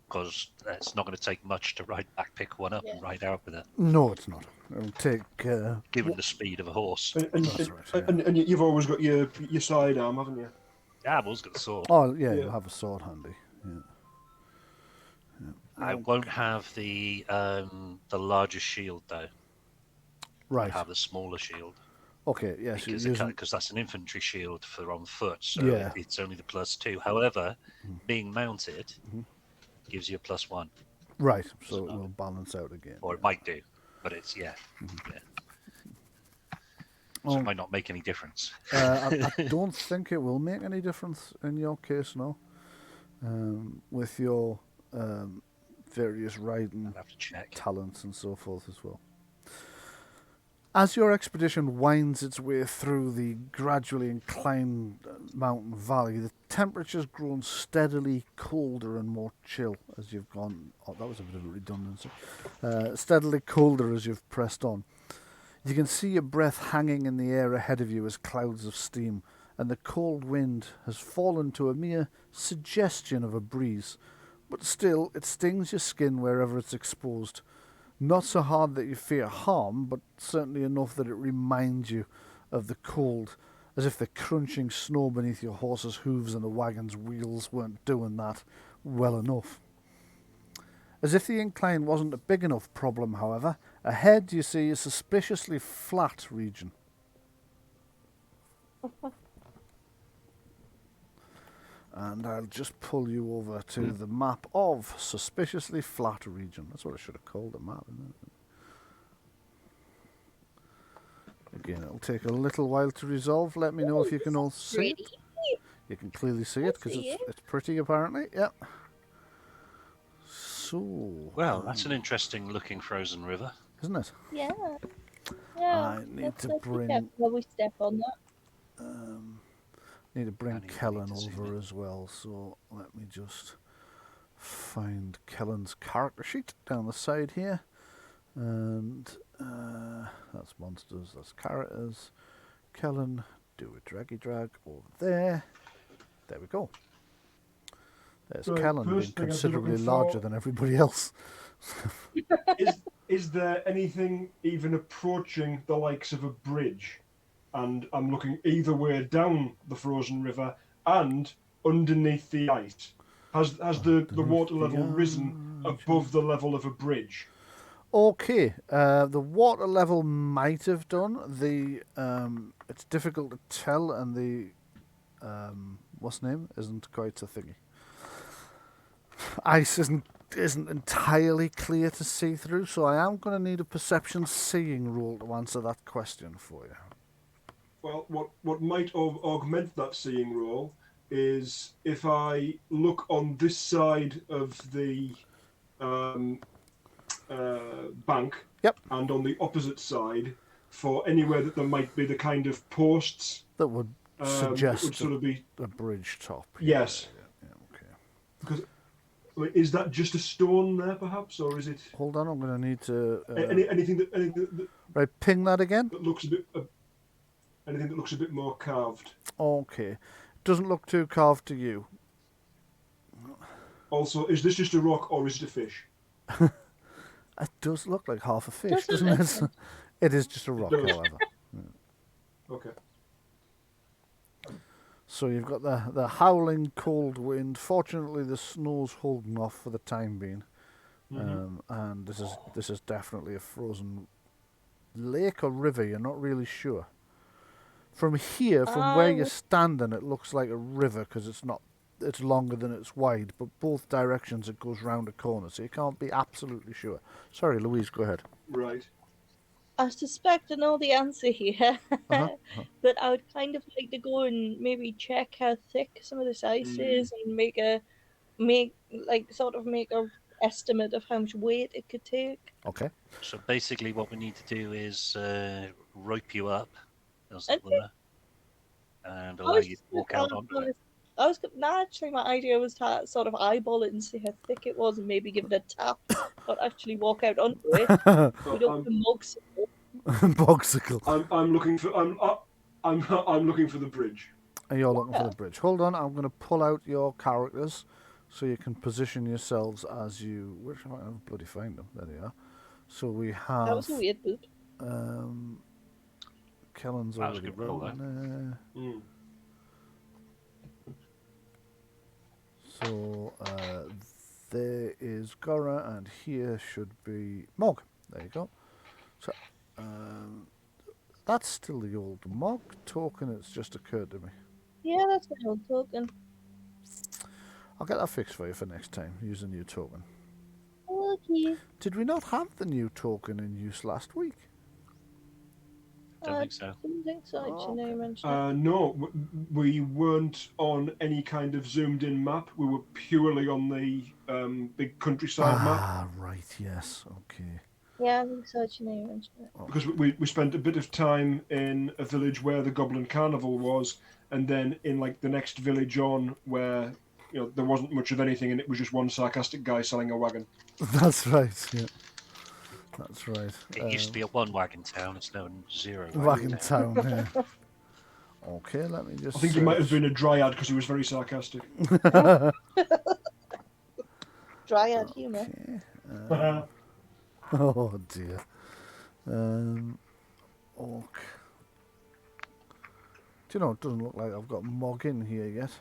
Because it's not going to take much to ride back, pick one up, and ride out with it. No, it's not. It'll take. Given the speed of a horse. And you've always got your sidearm, haven't you? Yeah, I've always got a sword. Oh, yeah, you'll have a sword handy. Yeah. I won't have the larger shield though. Right. I have the smaller shield. Okay. Yes. Because that's an infantry shield for on foot, so it's only the +2. However, being mounted gives you a +1. Right. So it will balance out again. Or it might do, but it's So it might not make any difference. I don't think it will make any difference in your case, no. With your various riding talents and so forth as well. As your expedition winds its way through the gradually inclined mountain valley, the temperature's grown steadily colder and more chill as you've gone. Oh, that was a bit of a redundancy. Steadily colder as you've pressed on. You can see your breath hanging in the air ahead of you as clouds of steam, and the cold wind has fallen to a mere suggestion of a breeze. But still, it stings your skin wherever it's exposed. Not so hard that you fear harm, but certainly enough that it reminds you of the cold, as if the crunching snow beneath your horse's hooves and the wagon's wheels weren't doing that well enough. As if the incline wasn't a big enough problem, however, ahead you see a suspiciously flat region. And I'll just pull you over to the map of suspiciously flat region. That's what I should have called the map, isn't it? Again, it'll take a little while to resolve. Let me know if you can all see it. You can clearly see it because it's pretty, apparently. Yep. So. Well, that's an interesting looking frozen river, isn't it? Yeah. I need to bring. We step on that. Need to bring Kellen over as well, so let me just find Kellen's character sheet down the side here. And that's monsters, that's characters. Kellen, do a draggy drag over there. There we go. There's Kellen being considerably larger than everybody else. Is there anything even approaching the likes of a bridge? And I'm looking either way down the frozen river and underneath the ice. Has the water level risen above the level of a bridge? Okay, the water level might have done. It's difficult to tell, and the what's the name isn't quite a thingy. Ice isn't entirely clear to see through, so I am going to need a perception seeing roll to answer that question for you. Well, what might augment that seeing roll is if I look on this side of the bank Yep. and on the opposite side for anywhere that there might be the kind of posts That would that suggest would sort of be a bridge top. yes. Yeah, okay. Because is that just a stone there, perhaps, or is it? Hold on, I'm going to need to. Anything that Right, ping that again. that looks a bit anything that looks a bit more carved. Okay. Doesn't look too carved to you. Also, is this just a rock or is it a fish? It does look like half a fish, doesn't it? It is just a rock, however. Okay. So you've got the howling cold wind. Fortunately, the snow's holding off for the time being, and this is definitely a frozen lake or river. You're not really sure. From here, from where you're standing, it looks like a river because it's longer than it's wide. But both directions it goes round a corner, so you can't be absolutely sure. Sorry, Louise, go ahead. Right. I suspect I know the answer here, but I would kind of like to go and maybe check how thick some of this ice is and make a estimate of how much weight it could take. Okay. So basically, what we need to do is rope you up, as it were, and allow you to walk out onto it. Actually, my idea was to sort of eyeball it and see how thick it was and maybe give it a tap, not actually walk out onto it. We don't mogsicle. Mogsicle. I'm looking for I'm looking for the bridge. And you're looking for the bridge. Hold on, I'm going to pull out your characters so you can position yourselves as you. Where should I bloody find them? There they are. So we have. That was a weird boot. Kellen's That was a already good roll, on there. So there is Gora, and here should be Mog. There you go. So that's still the old Mog token. It's just occurred to me. Yeah, that's my old token. I'll get that fixed for you for next time. Use a new token. Okay. Did we not have the new token in use last week? Don't think so. Didn't think so. No, we weren't on any kind of zoomed-in map. We were purely on the big countryside map. Ah, right. Yes. Okay. Yeah, I think so. Mentioned it. Because we spent a bit of time in a village where the Goblin Carnival was, and then in like the next village on where there wasn't much of anything, and it was just one sarcastic guy selling a wagon. That's right. Yeah. That's right. It used to be a one-wagon town. It's now a zero-wagon town. Yeah. Okay, let me just. I think he might have been a dryad because he was very sarcastic. Dryad humour. Oh dear. Orc. Do you know, it doesn't look like I've got Mog in here yet.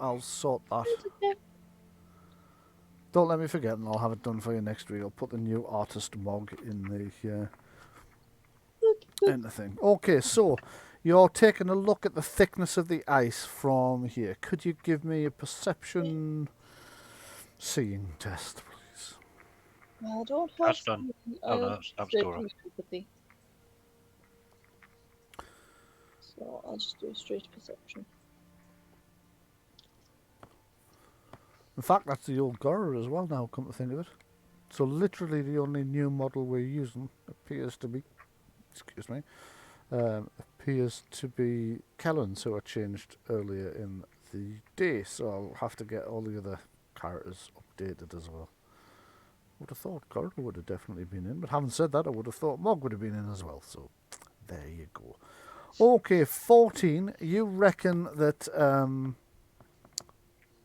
I'll sort that. Don't let me forget, and I'll have it done for you next week. I'll put the new artist Mog in the thing. Okay, so you're taking a look at the thickness of the ice from here. Could you give me a perception seeing test, please? I don't have. That's done. Oh no, that was Gora. So I'll just do a straight perception. In fact, that's the old Gora as well now, come to think of it. So literally the only new model we're using appears to be, appears to be Kellen's, who I changed earlier in the day. So I'll have to get all the other characters updated as well. I would have thought Gora would have definitely been in, but having said that, I would have thought Mog would have been in as well. So there you go. Okay, 14. You reckon that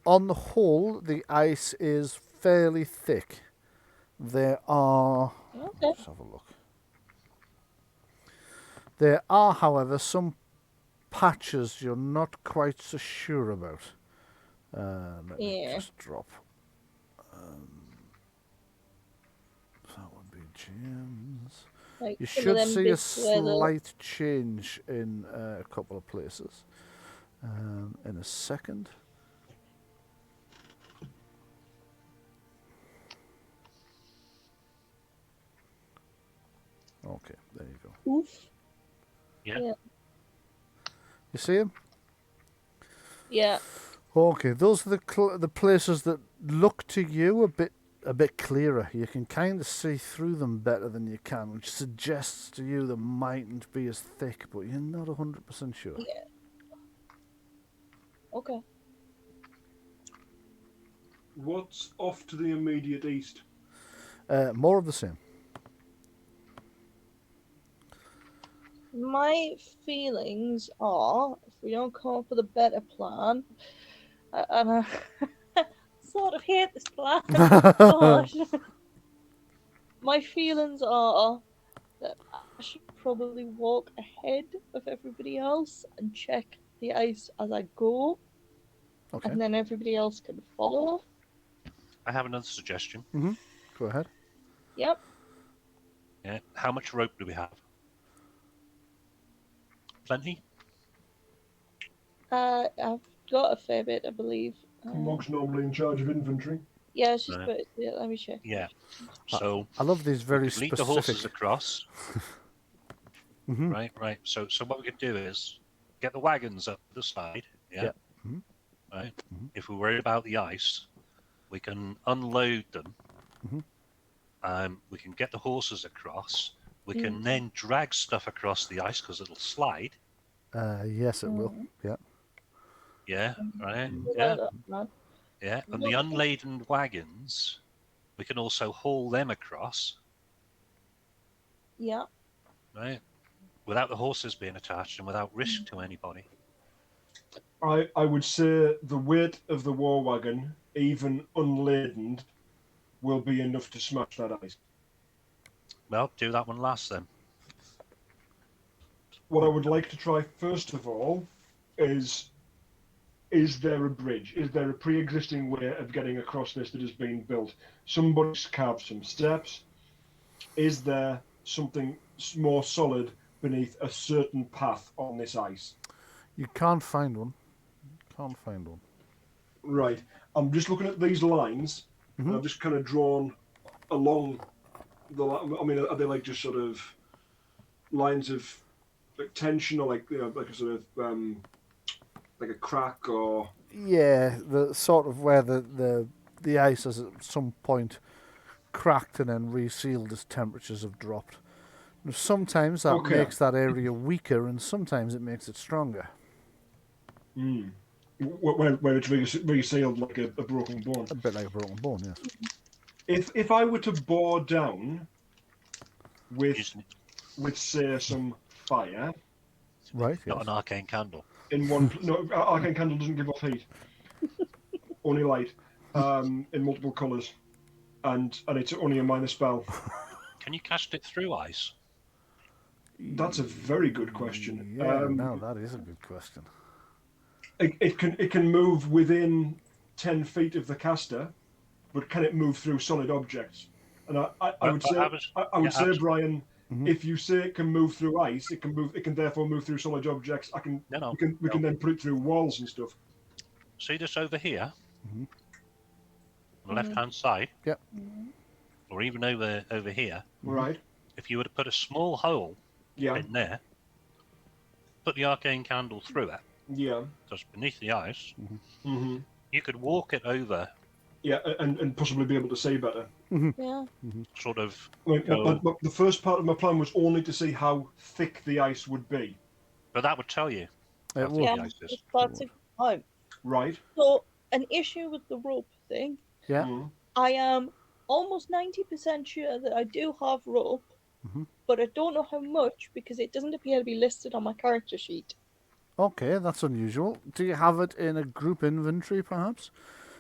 on the whole, the ice is fairly thick. There are... Let's have a look. There are, however, some patches you're not quite so sure about. Let me just drop. That would be gems. Like you should see a slight change in a couple of places in a second. Okay, there you go. Oof. Yeah. You see them? Yeah. Okay, those are the places that look to you a bit clearer. You can kind of see through them better than you can, which suggests to you they mightn't be as thick, but you're not 100% sure. Yeah. Okay. What's off to the immediate east? More of the same. My feelings are, if we don't come up with a better plan, and I sort of hate this plan, but my feelings are that I should probably walk ahead of everybody else and check the ice as I go, Okay. and then everybody else can follow. I have another suggestion. Go ahead. Yep. Yeah. How much rope do we have? Plenty? I've got a fair bit, I believe. Mog's normally in charge of inventory. Yeah, it's just, Right. but yeah, let me check. Yeah. So I love these very we could lead the specific. horses across. Right. So what we could do is get the wagons up the side. Yeah. Right. If we're worried about the ice, we can unload them. We can get the horses across. We can then drag stuff across the ice because it'll slide. Yes, it will. Yeah. Yeah. Right. Yeah. Yeah. And the unladen wagons, we can also haul them across. Yeah. Right. Without the horses being attached and without risk to anybody. I would say the weight of the war wagon, even unladen, will be enough to smash that ice. Well, do that one last then. What I would like to try first of all is there a bridge? Is there a pre-existing way of getting across this that has been built? Somebody's carved some steps. Is there something more solid beneath a certain path on this ice? You can't find one. Right. I'm just looking at these lines. And I've just kind of drawn along the line. I mean, are they like just sort of lines of like tension, or like, you know, like a sort of like a crack, or? Yeah, the sort of where the ice has at some point cracked and then resealed as temperatures have dropped. And sometimes that makes that area weaker, and sometimes it makes it stronger. Where it's resealed like a broken bone. A bit like a broken bone, yes. If I were to bore down with say some fire, right? Not an arcane candle. In one, no, arcane candle doesn't give off heat, only light, in multiple colours, and it's only a minor spell. Can you cast it through ice? That's a very good question. Yeah, no, that is a good question. It can move within 10 feet of the caster, but can it move through solid objects? And I would say, Bryan, if you say it can move through ice, it can therefore move through solid objects. We can then put it through walls and stuff. See this over here, on the left-hand side. Yep. Or even over here. Right. If you were to put a small hole in there, put the arcane candle through it. Yeah. Just beneath the ice. You could walk it over. Yeah, and possibly be able to see better. Yeah. Sort of. But the first part of my plan was only to see how thick the ice would be. But that would tell you. It would. Yeah, that's a good point. Right. So, an issue with the rope thing. Yeah. I am almost 90% sure that I do have rope, but I don't know how much because it doesn't appear to be listed on my character sheet. Okay, that's unusual. Do you have it in a group inventory, perhaps?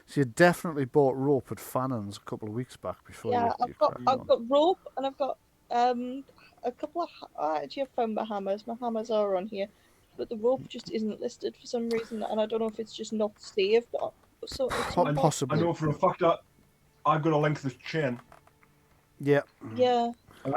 So you definitely bought rope at Fannon's a couple of weeks back before. Yeah, I've got rope, and I've got a couple of. Actually, I found my hammers. My hammers are on here, but the rope just isn't listed for some reason, and I don't know if it's just not saved. So possibly. I know for a fact that I've got a length of chain. Yeah. Yeah.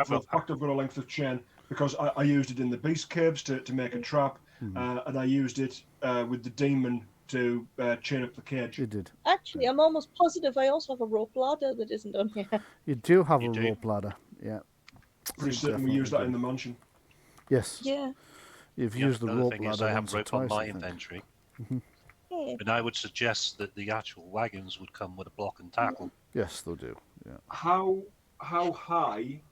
For a fact, I've got a length of chain because I used it in the beast caves to make a trap, and I used it with the demon to chain up the cage. You did. Actually, I'm almost positive I also have a rope ladder that isn't on here. You do have rope ladder, yeah. Pretty certain we use that in the mansion. Yes. Yeah. You've used the rope thing is ladder I have once or rope on twice, my I think. inventory. Yeah. And I would suggest that the actual wagons would come with a block and tackle. Yes, they do. Yeah. How high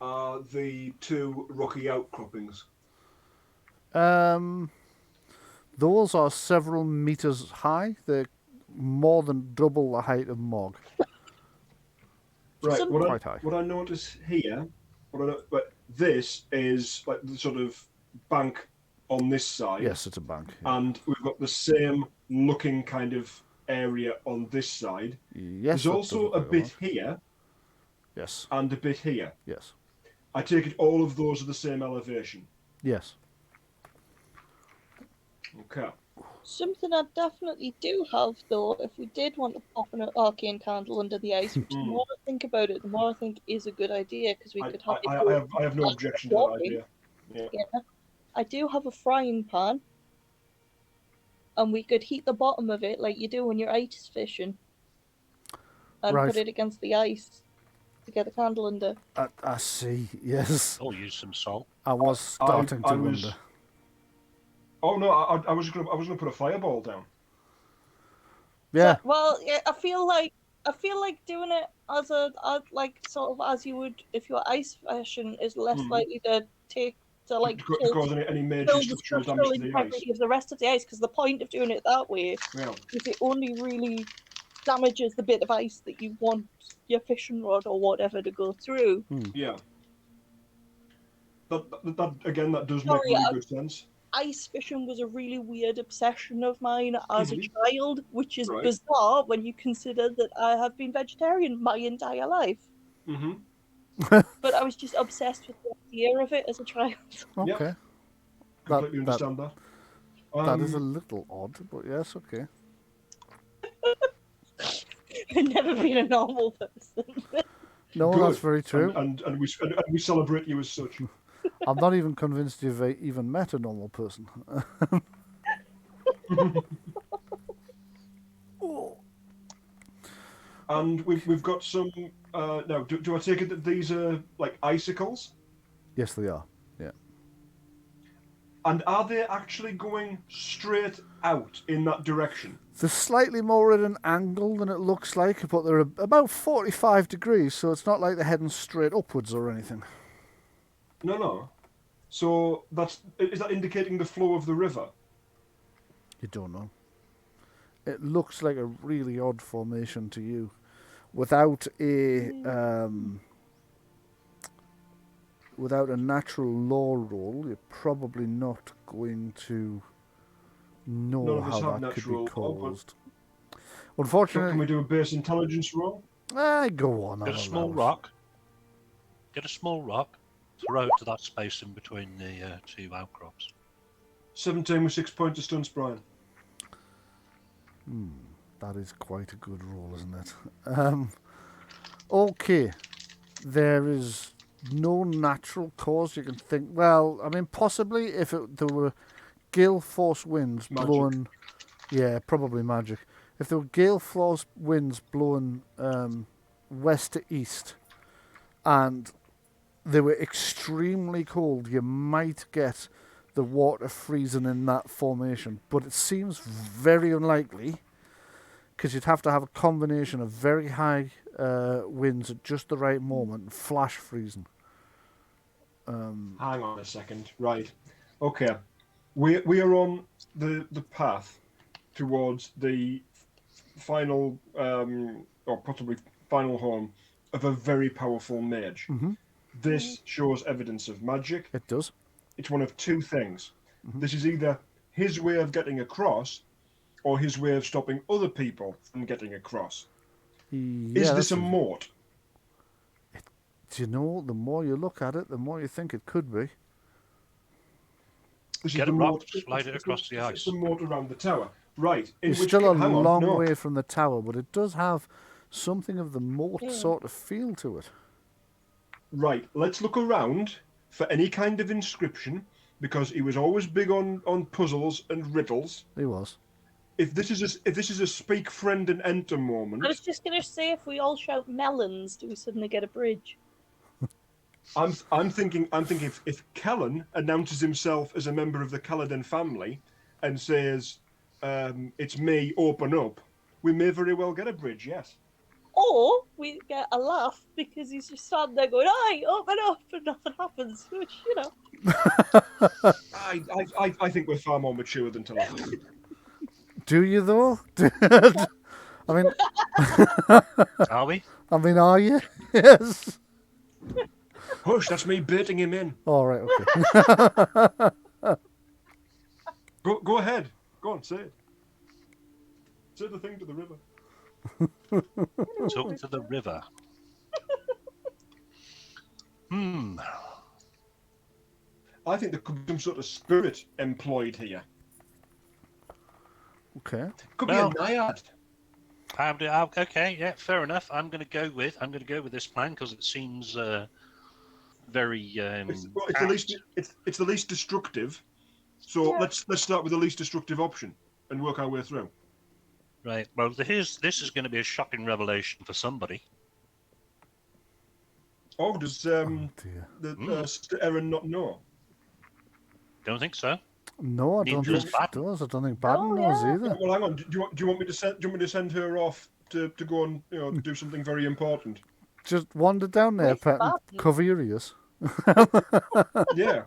are the two rocky outcroppings? Those are several meters high. They're more than double the height of Mog. Right. Quite high. What I notice here, but this is like the sort of bank on this side. Yes, it's a bank. Yeah. And we've got the same looking kind of area on this side. Yes, There's also a bit here. Yes. And a bit here. Yes. I take it all of those are the same elevation. Yes. Okay. Something I definitely do have, though, if we did want to pop an arcane candle under the ice, which the more I think about it, the more I think is a good idea, because we could have it. I have no objection to that idea. Yeah. I do have a frying pan, and we could heat the bottom of it like you do when you're ice fishing, and put it against the ice to get the candle under. I see. Yes. Or use some salt. I was starting to wonder. Oh no! I was gonna put a fireball down. Yeah. So, well, yeah, I feel like doing it as sort of as you would if you're ice fishing is less likely to cause any major structural damage to the ice. Of the rest of the ice, because the point of doing it that way is it only really damages the bit of ice that you want your fishing rod or whatever to go through. Yeah. That again, that does make really good sense. Ice fishing was a really weird obsession of mine as a child, which is bizarre when you consider that I have been vegetarian my entire life. But I was just obsessed with the idea of it as a child. Okay. Completely understand that. That is a little odd, but yes, okay. I've never been a normal person. No, good. That's very true. And we celebrate you as such. I'm not even convinced you've even met a normal person. And we've got some. Now, do I take it that these are like icicles? Yes, they are. Yeah. And are they actually going straight out in that direction? They're slightly more at an angle than it looks like, but they're about 45 degrees, so it's not like they're heading straight upwards or anything. No. So is that indicating the flow of the river? You don't know. It looks like a really odd formation to you. Without a natural law roll, you're probably not going to know how that could be caused. Unfortunately, can we do a base intelligence roll? Go on. Get a small rock. Throw it to that space in between the two outcrops. 17 with 6 points of stunts, Bryan. That is quite a good roll, isn't it? Okay. There is no natural cause you can think. Well, I mean, possibly if there were gale force winds blowing. Yeah, probably magic. If there were gale force winds blowing west to east and they were extremely cold, you might get the water freezing in that formation. But it seems very unlikely because you'd have to have a combination of very high winds at just the right moment and flash freezing. Hang on a second. Right. Okay. We are on the path towards the final, or possibly final home of a very powerful mage. This shows evidence of magic. It does. It's one of two things. This is either his way of getting across or his way of stopping other people from getting across. Is this a moat? Do you know, the more you look at it, the more you think it could be. Get a rock, slide it across the ice. It's the moat around the tower. Right. It's still a long way from the tower, but it does have something of the moat sort of feel to it. Right. Let's look around for any kind of inscription, because he was always big on puzzles and riddles. He was. If this is a speak friend and enter moment. I was just gonna say, if we all shout melons, do we suddenly get a bridge? I'm thinking if Kellen announces himself as a member of the Caledon family and says, "It's me, open up," we may very well get a bridge. Yes. Or we get a laugh because he's just standing there going, "Aye, open up," and nothing happens. Which I think we're far more mature than to laugh. Do you though? I mean, Are we? are you? Yes. Hush, that's me baiting him in. All right. Okay. Go ahead. Go on, say it. Say the thing to the river. Talk to the river. I think there could be some sort of spirit employed here. Okay. Could be a naiad. Okay, yeah, fair enough. I'm going to go with this plan because it seems very. It's the least destructive. So let's start with the least destructive option and work our way through. Right. Well, this is going to be a shocking revelation for somebody. Oh, does Sister Erin not know? Don't think so. No, I don't think she does. I don't think Baden knows either. Well, hang on. Do you want me to send her off to go and do something very important? Just wander down there, Pet, and cover your ears. Yeah.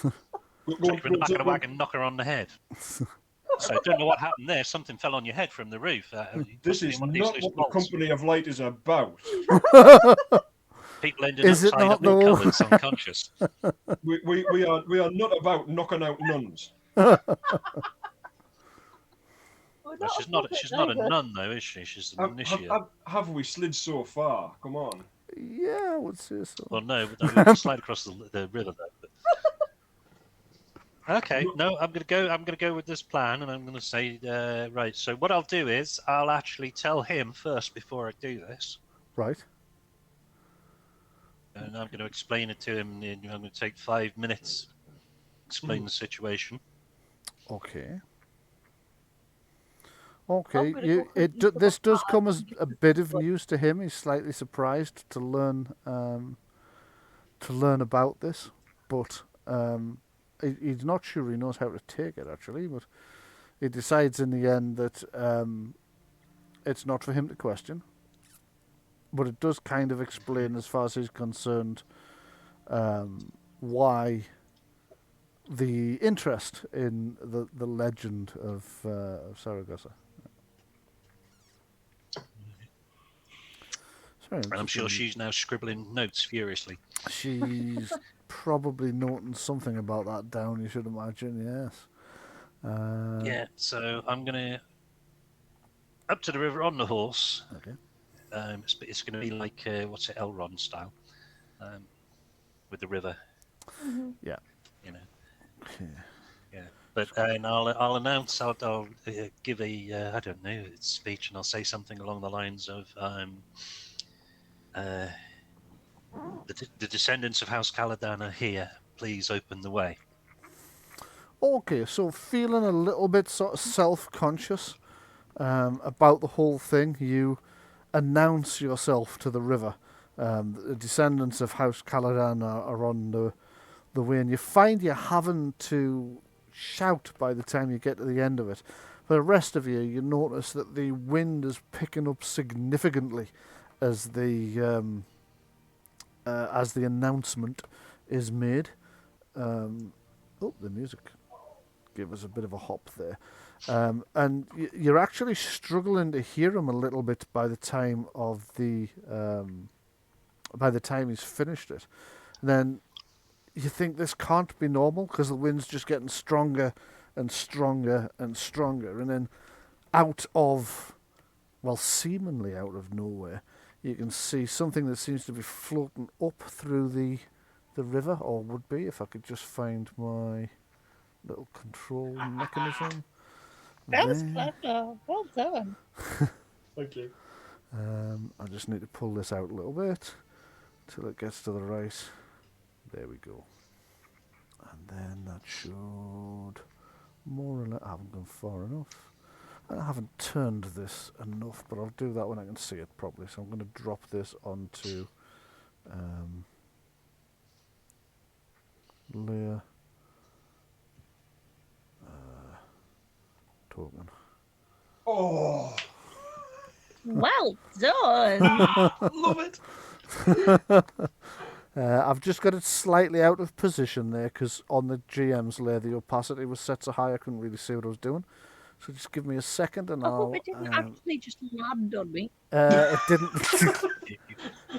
Take her in the back of the wagon, knock her on the head. So I don't know what happened there. Something fell on your head from the roof. This is not what the Company of Light is about. People ended up tied up in cupboards, unconscious. We are not about knocking out nuns. She's not a nun though, is she? She's an initiate. Have we slid so far? Come on. Yeah, I would say so. Well, no, we can slide across the river though. But... Okay, no, I'm gonna go with this plan, and I'm gonna say right. So what I'll do is I'll actually tell him first before I do this. Right. And I'm going to explain it to him. I'm going to take 5 minutes, explain the situation. Okay. This does come as a bit of news to him. He's slightly surprised to learn about this, but he's not sure he knows how to take it actually. But he decides in the end that it's not for him to question. But it does kind of explain, as far as he's concerned, why the interest in the legend of Saragosa. Sorry, I'm sure she's now scribbling notes furiously. She's probably noting something about that down, you should imagine, yes. Yeah, so I'm going to... Up to the river on the horse. Okay. It's going to be like, Elrond style, with the river. Mm-hmm. Yeah. You know. Okay. Yeah. But I'll announce. I'll give a I don't know speech, and I'll say something along the lines of the descendants of House Caladan are here. Please open the way. Okay, so feeling a little bit sort of self-conscious about the whole thing, you announce yourself to the river. The descendants of House Caladan are on the way, and you find you're having to shout by the time you get to the end of it. For the rest of you notice that the wind is picking up significantly as the announcement is made. The music gave us a bit of a hop there. And you're actually struggling to hear him a little bit by the time he's finished it. And then you think this can't be normal because the wind's just getting stronger and stronger and stronger. And then seemingly out of nowhere, you can see something that seems to be floating up through the river, or would be, if I could just find my little control mechanism. That was clever. Well done. Thank you. I just need to pull this out a little bit till it gets to the right. There we go. And then that should more or less... I haven't gone far enough. I haven't turned this enough, but I'll do that when I can see it properly. So I'm going to drop this onto layer token. Oh, Well done. love it. I've just got it slightly out of position there because on the GM's layer the opacity was set so high I couldn't really see what I was doing. So just give me a second and I hope it didn't I'll... actually just land on me. It didn't.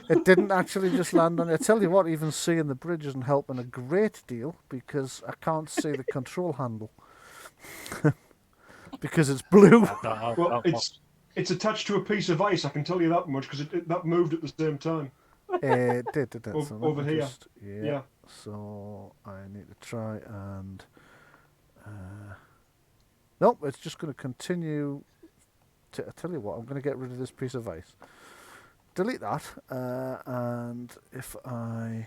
It didn't actually just land on you. I tell you what, even seeing the bridge isn't helping a great deal because I can't see the control handle because it's blue. Well, it's attached to a piece of ice. I can tell you that much because that moved at the same time. It did. So Over here. Yeah. So I need to try and. Nope, it's just going to continue. I tell you what, I'm going to get rid of this piece of ice. Delete that, and if I...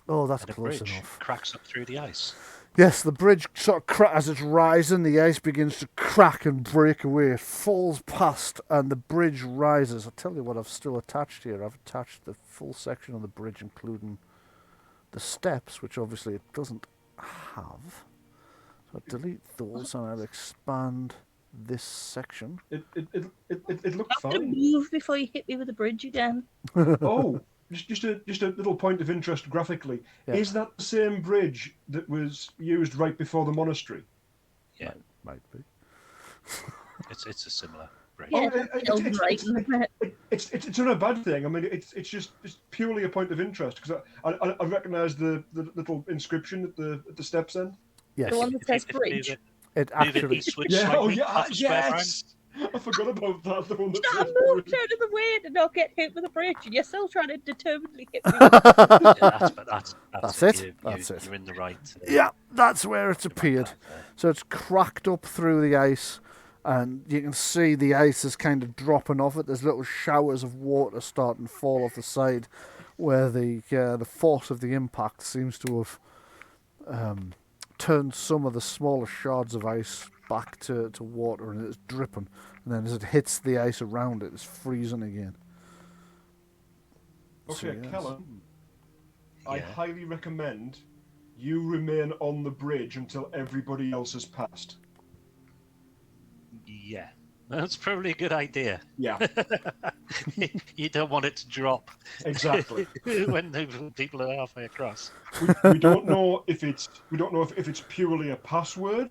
Oh, that's And close bridge enough. cracks up through the ice. Yes, the bridge sort of as it's rising, the ice begins to crack and break away. It falls past, and the bridge rises. I'll tell you what I've still attached here. I've attached the full section of the bridge, including the steps, which obviously it doesn't have. So I'll delete those, and I'll expand this section. It looked I have to fine. move before you hit me with the bridge again. Oh, just a little point of interest graphically. Yeah. Is that the same bridge that was used right before the monastery? Yeah, Might be. it's a similar bridge. Yeah, Oh, it's not a bad thing. I mean, it's just purely a point of interest because I recognise the little inscription at the steps end. Yes. The one that says bridge. It Move it actually... eastwards Yeah. Oh, slightly, yeah. half a square, Brian. Yes. I forgot about that. The one that I says moved bridge. out of the way to not get hit with a bridge, and you're still trying to determinedly hit me. That's it. That's it. You're in the right. Yeah, that's where it's appeared. So it's cracked up through the ice, and you can see the ice is kind of dropping off it. There's little showers of water starting to fall off the side, where the force of the impact seems to have turned some of the smaller shards of ice back to water, and it's dripping. And then as it hits the ice around it, it's freezing again. Okay, So, yes. Kellen, I Yeah. highly recommend you remain on the bridge until everybody else has passed. Yeah, that's probably a good idea. Yeah, You don't want it to drop exactly. when the people are halfway across. we don't know if it's purely a password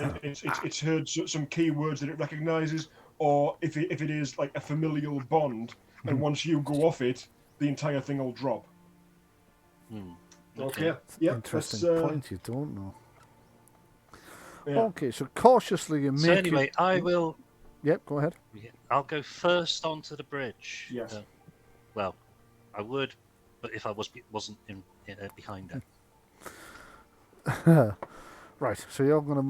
and it's heard some keywords that it recognizes, or if it is like a familial bond, and once you go off it, the entire thing will drop. Okay. Yeah. Interesting point. You don't know. Yeah. Okay, so cautiously you make. So anyway, I will. Yep, go ahead. I'll go first onto the bridge. Yes. Well, I would, but if I wasn't behind it. Right, so you're going to...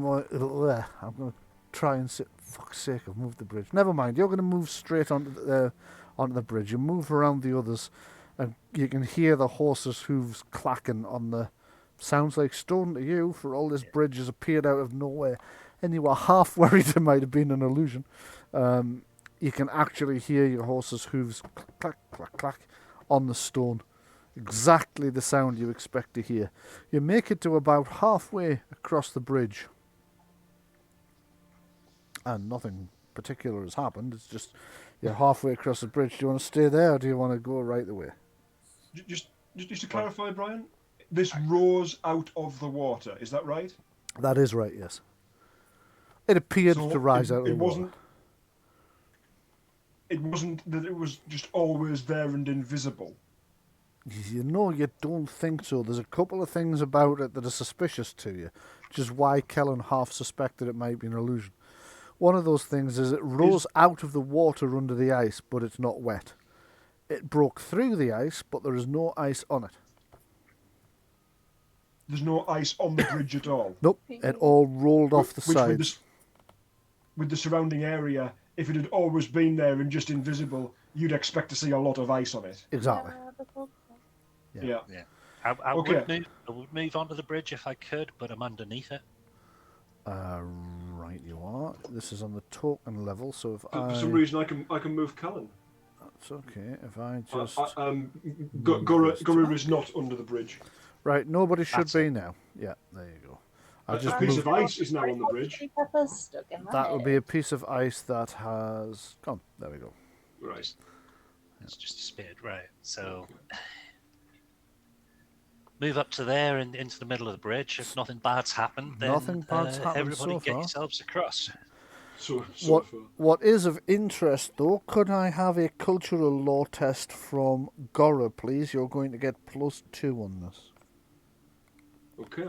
I'm going to try and sit... Fuck's sake, I've moved the bridge. Never mind, you're going to move straight onto the bridge. You move around the others, and you can hear the horses' hooves clacking on the... Sounds like stone to you, for all this bridge has appeared out of nowhere. And you were half worried it might have been an illusion. You can actually hear your horse's hooves clack, clack, clack on the stone. Exactly the sound you expect to hear. You make it to about halfway across the bridge. And nothing particular has happened. It's just you're halfway across the bridge. Do you want to stay there or do you want to go right away? Just to clarify, Brian, this rose out of the water. Is that right? That is right, yes. It appeared to rise out of the water. It wasn't that it was just always there and invisible. You know, you don't think so. There's a couple of things about it that are suspicious to you, which is why Kellen half suspected it might be an illusion. One of those things is it rose out of the water under the ice, but it's not wet. It broke through the ice, but there is no ice on it. There's no ice on the bridge at all. Nope, it all rolled off the sides. With the surrounding area, if it had always been there and just invisible, you'd expect to see a lot of ice on it. Exactly. Yeah. I would move onto the bridge if I could, but I'm underneath it. Right, you are. This is on the token level, so if For some reason, I can move Cullen. That's okay. If I just Gurra is not under the bridge. right, nobody should That's be it. now. Yeah, there you go. A piece of ice is now on the bridge. Chili peppers stuck in my That head. would be a piece of ice that has gone. There we go. Right. It's just a speed, right? So move up to there and into the middle of the bridge. If nothing bad's happened, then Nothing bad's happened everybody so get far. yourselves across. So What far. what is of interest though? Could I have a cultural law test from Gora, please? You're going to get +2 on this. Okay.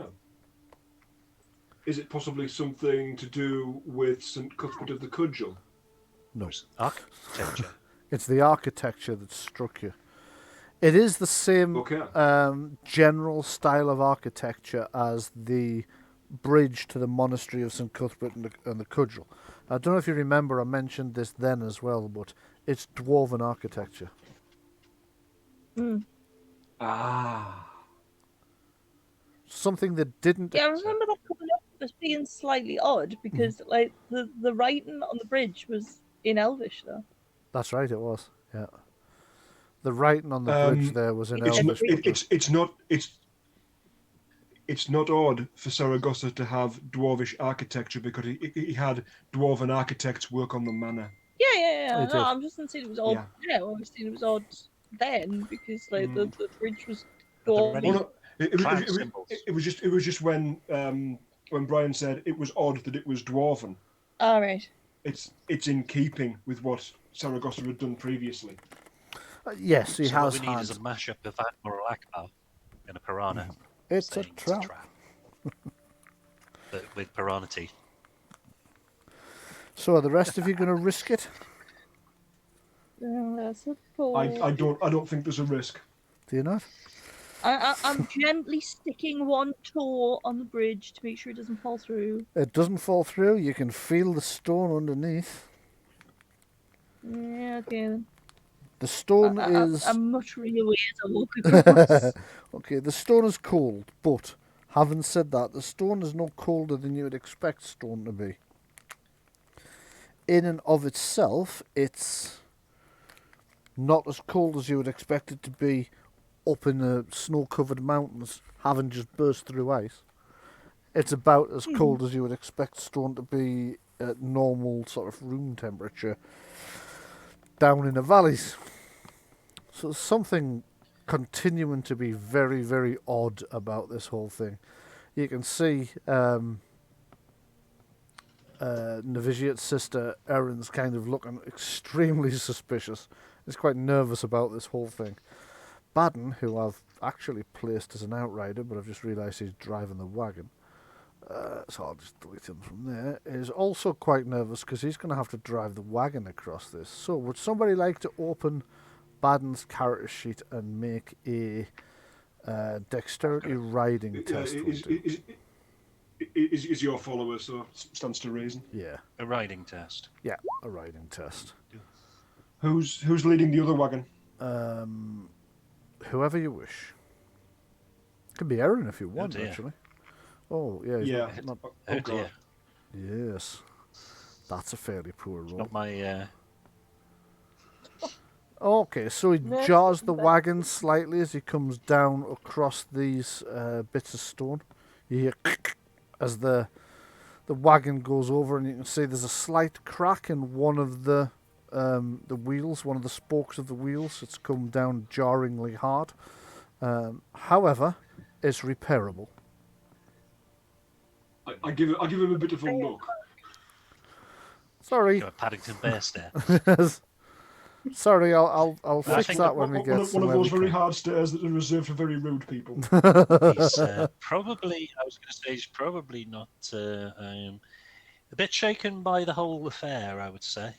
Is it possibly something to do with St. Cuthbert of the Cudgel? No, Architecture. it's the architecture that struck you. It is the same Okay. general style of architecture as the bridge to the monastery of St. Cuthbert and the Cudgel. I don't know if you remember, I mentioned this then as well, but it's dwarven architecture. Ah. Something that didn't... Yeah, I remember that coming up as being slightly odd because like the writing on the bridge was in Elvish though. That's right, it was, yeah. The writing on the bridge there was in Elvish. It's not odd for Saragosa to have dwarvish architecture because he had dwarven architects work on the manor. Yeah. It No, is. I'm just saying it was odd. Yeah, obviously it was odd then because like the bridge was Are there any dwarven. cloud symbols? It was just when Bryan said it was odd that it was dwarven. All right. It's in keeping with what Saragosa had done previously. Yes, he So has what we need had. is a mashup of Admiral Akbar and a piranha. It's a saying trap. But with piranha teeth. So are the rest of you going to risk it? I suppose. I don't think there's a risk. Do you not? I'm gently sticking one toe on the bridge to make sure it doesn't fall through. It doesn't fall through. You can feel the stone underneath. Yeah, okay then. The stone is... I'm muttering away as I walk across. Okay, the stone is cold, but having said that, the stone is no colder than you would expect stone to be. In and of itself, it's not as cold as you would expect it to be up in the snow-covered mountains, having just burst through ice. It's about as cold as you would expect stone to be at normal sort of room temperature down in the valleys. So there's something continuing to be very, very odd about this whole thing. You can see Novitiate's sister Erin's kind of looking extremely suspicious. He's quite nervous about this whole thing. Baden, who I've actually placed as an outrider, but I've just realised he's driving the wagon, so I'll just delete him from there, is also quite nervous because he's going to have to drive the wagon across this. So would somebody like to open Baden's character sheet and make a dexterity riding test? Is your follower, so stands to reason. Yeah. A riding test. Yeah, a riding test. Who's leading the other wagon? Whoever you wish. Could be Erin if you want, dear. actually. Oh, yeah. Yeah. Not, Oh dear. yes. That's a fairly poor roll. Not my... Okay, so he No, jars the but- wagon slightly as he comes down across these bits of stone. You hear as the wagon goes over, and you can see there's a slight crack in one of the wheels, one of the spokes of the wheels. It's come down jarringly hard. However, it's repairable. I give him a bit of a look. Sorry. Got a Paddington Bear stare. Sorry, I'll I fix think that when we get One somewhere of those we very can. hard stairs that are reserved for very rude people. He's probably, I was going to say, he's probably not a bit shaken by the whole affair, I would say,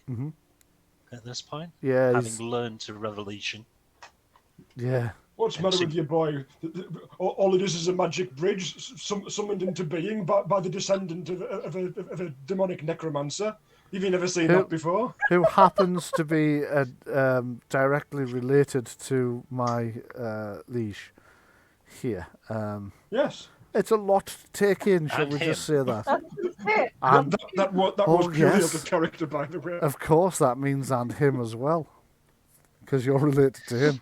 at this point. Yeah, Having learned to revelation. yeah. What's the matter with your boy? All it is a magic bridge summoned into being by the descendant of a demonic necromancer. Have you never seen that before? Who happens to be directly related to my liege here. Yes. It's a lot to take in, shall And we him. just say that? That was Oh, purely yes. out of character, by the way. Of course, that means and him as well. because you're related to him.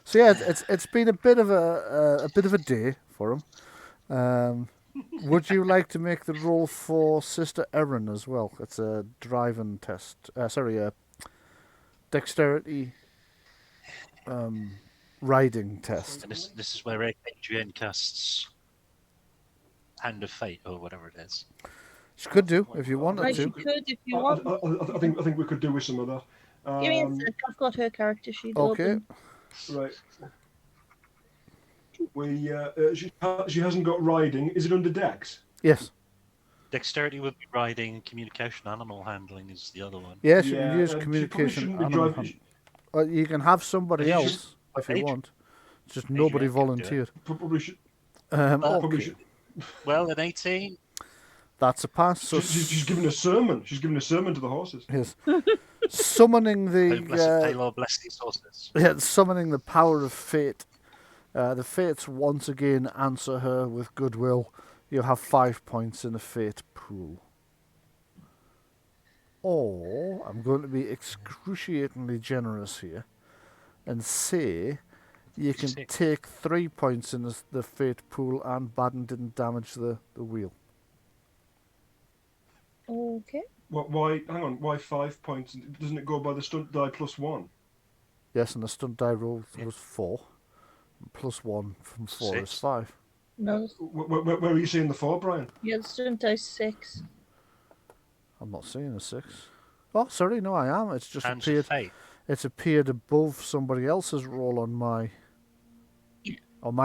So yeah, it's been a bit of a day for him. Would you like to make the roll for Sister Erin as well? It's a driving test. A dexterity riding test. And this is where Adrian casts Hand of Fate or whatever it is. She could do if you wanted Right, to. you could if you want. I think we could do with some of that. Give me a sec. I've got her character sheet Okay. open. Right. She hasn't got riding. Is it under Dex? Yes. Dexterity would be riding, communication, animal handling is the other one. Yes, you can Yeah, use she probably communication. shouldn't be Animal driving- you can have somebody But you else if you Adrian- want. It's just nobody Adrian can do it. volunteered. Probably should. Okay. Probably should. Well, an 18. That's a pass. So She's giving a sermon. She's giving a sermon to the horses. yes. Summoning Oh, blessed the Taylor, bless these horses. summoning the power of fate. The fates once again answer her with goodwill. You have 5 points in the fate pool. Or I'm going to be excruciatingly generous here and say you can take 3 points in the fate pool and Baden didn't damage the wheel. Okay. Why? Hang on. Why 5 points? Doesn't it go by the stunt die +1? Yes, and the stunt die roll was 4. Plus 1 from 4 is 6. 5. No, Where are you seeing the 4, Brian? yeah, the student dice 6. I'm not seeing a 6. Oh, sorry, no, I am. It's just Hand of appeared. Fate. It's appeared above somebody else's roll on my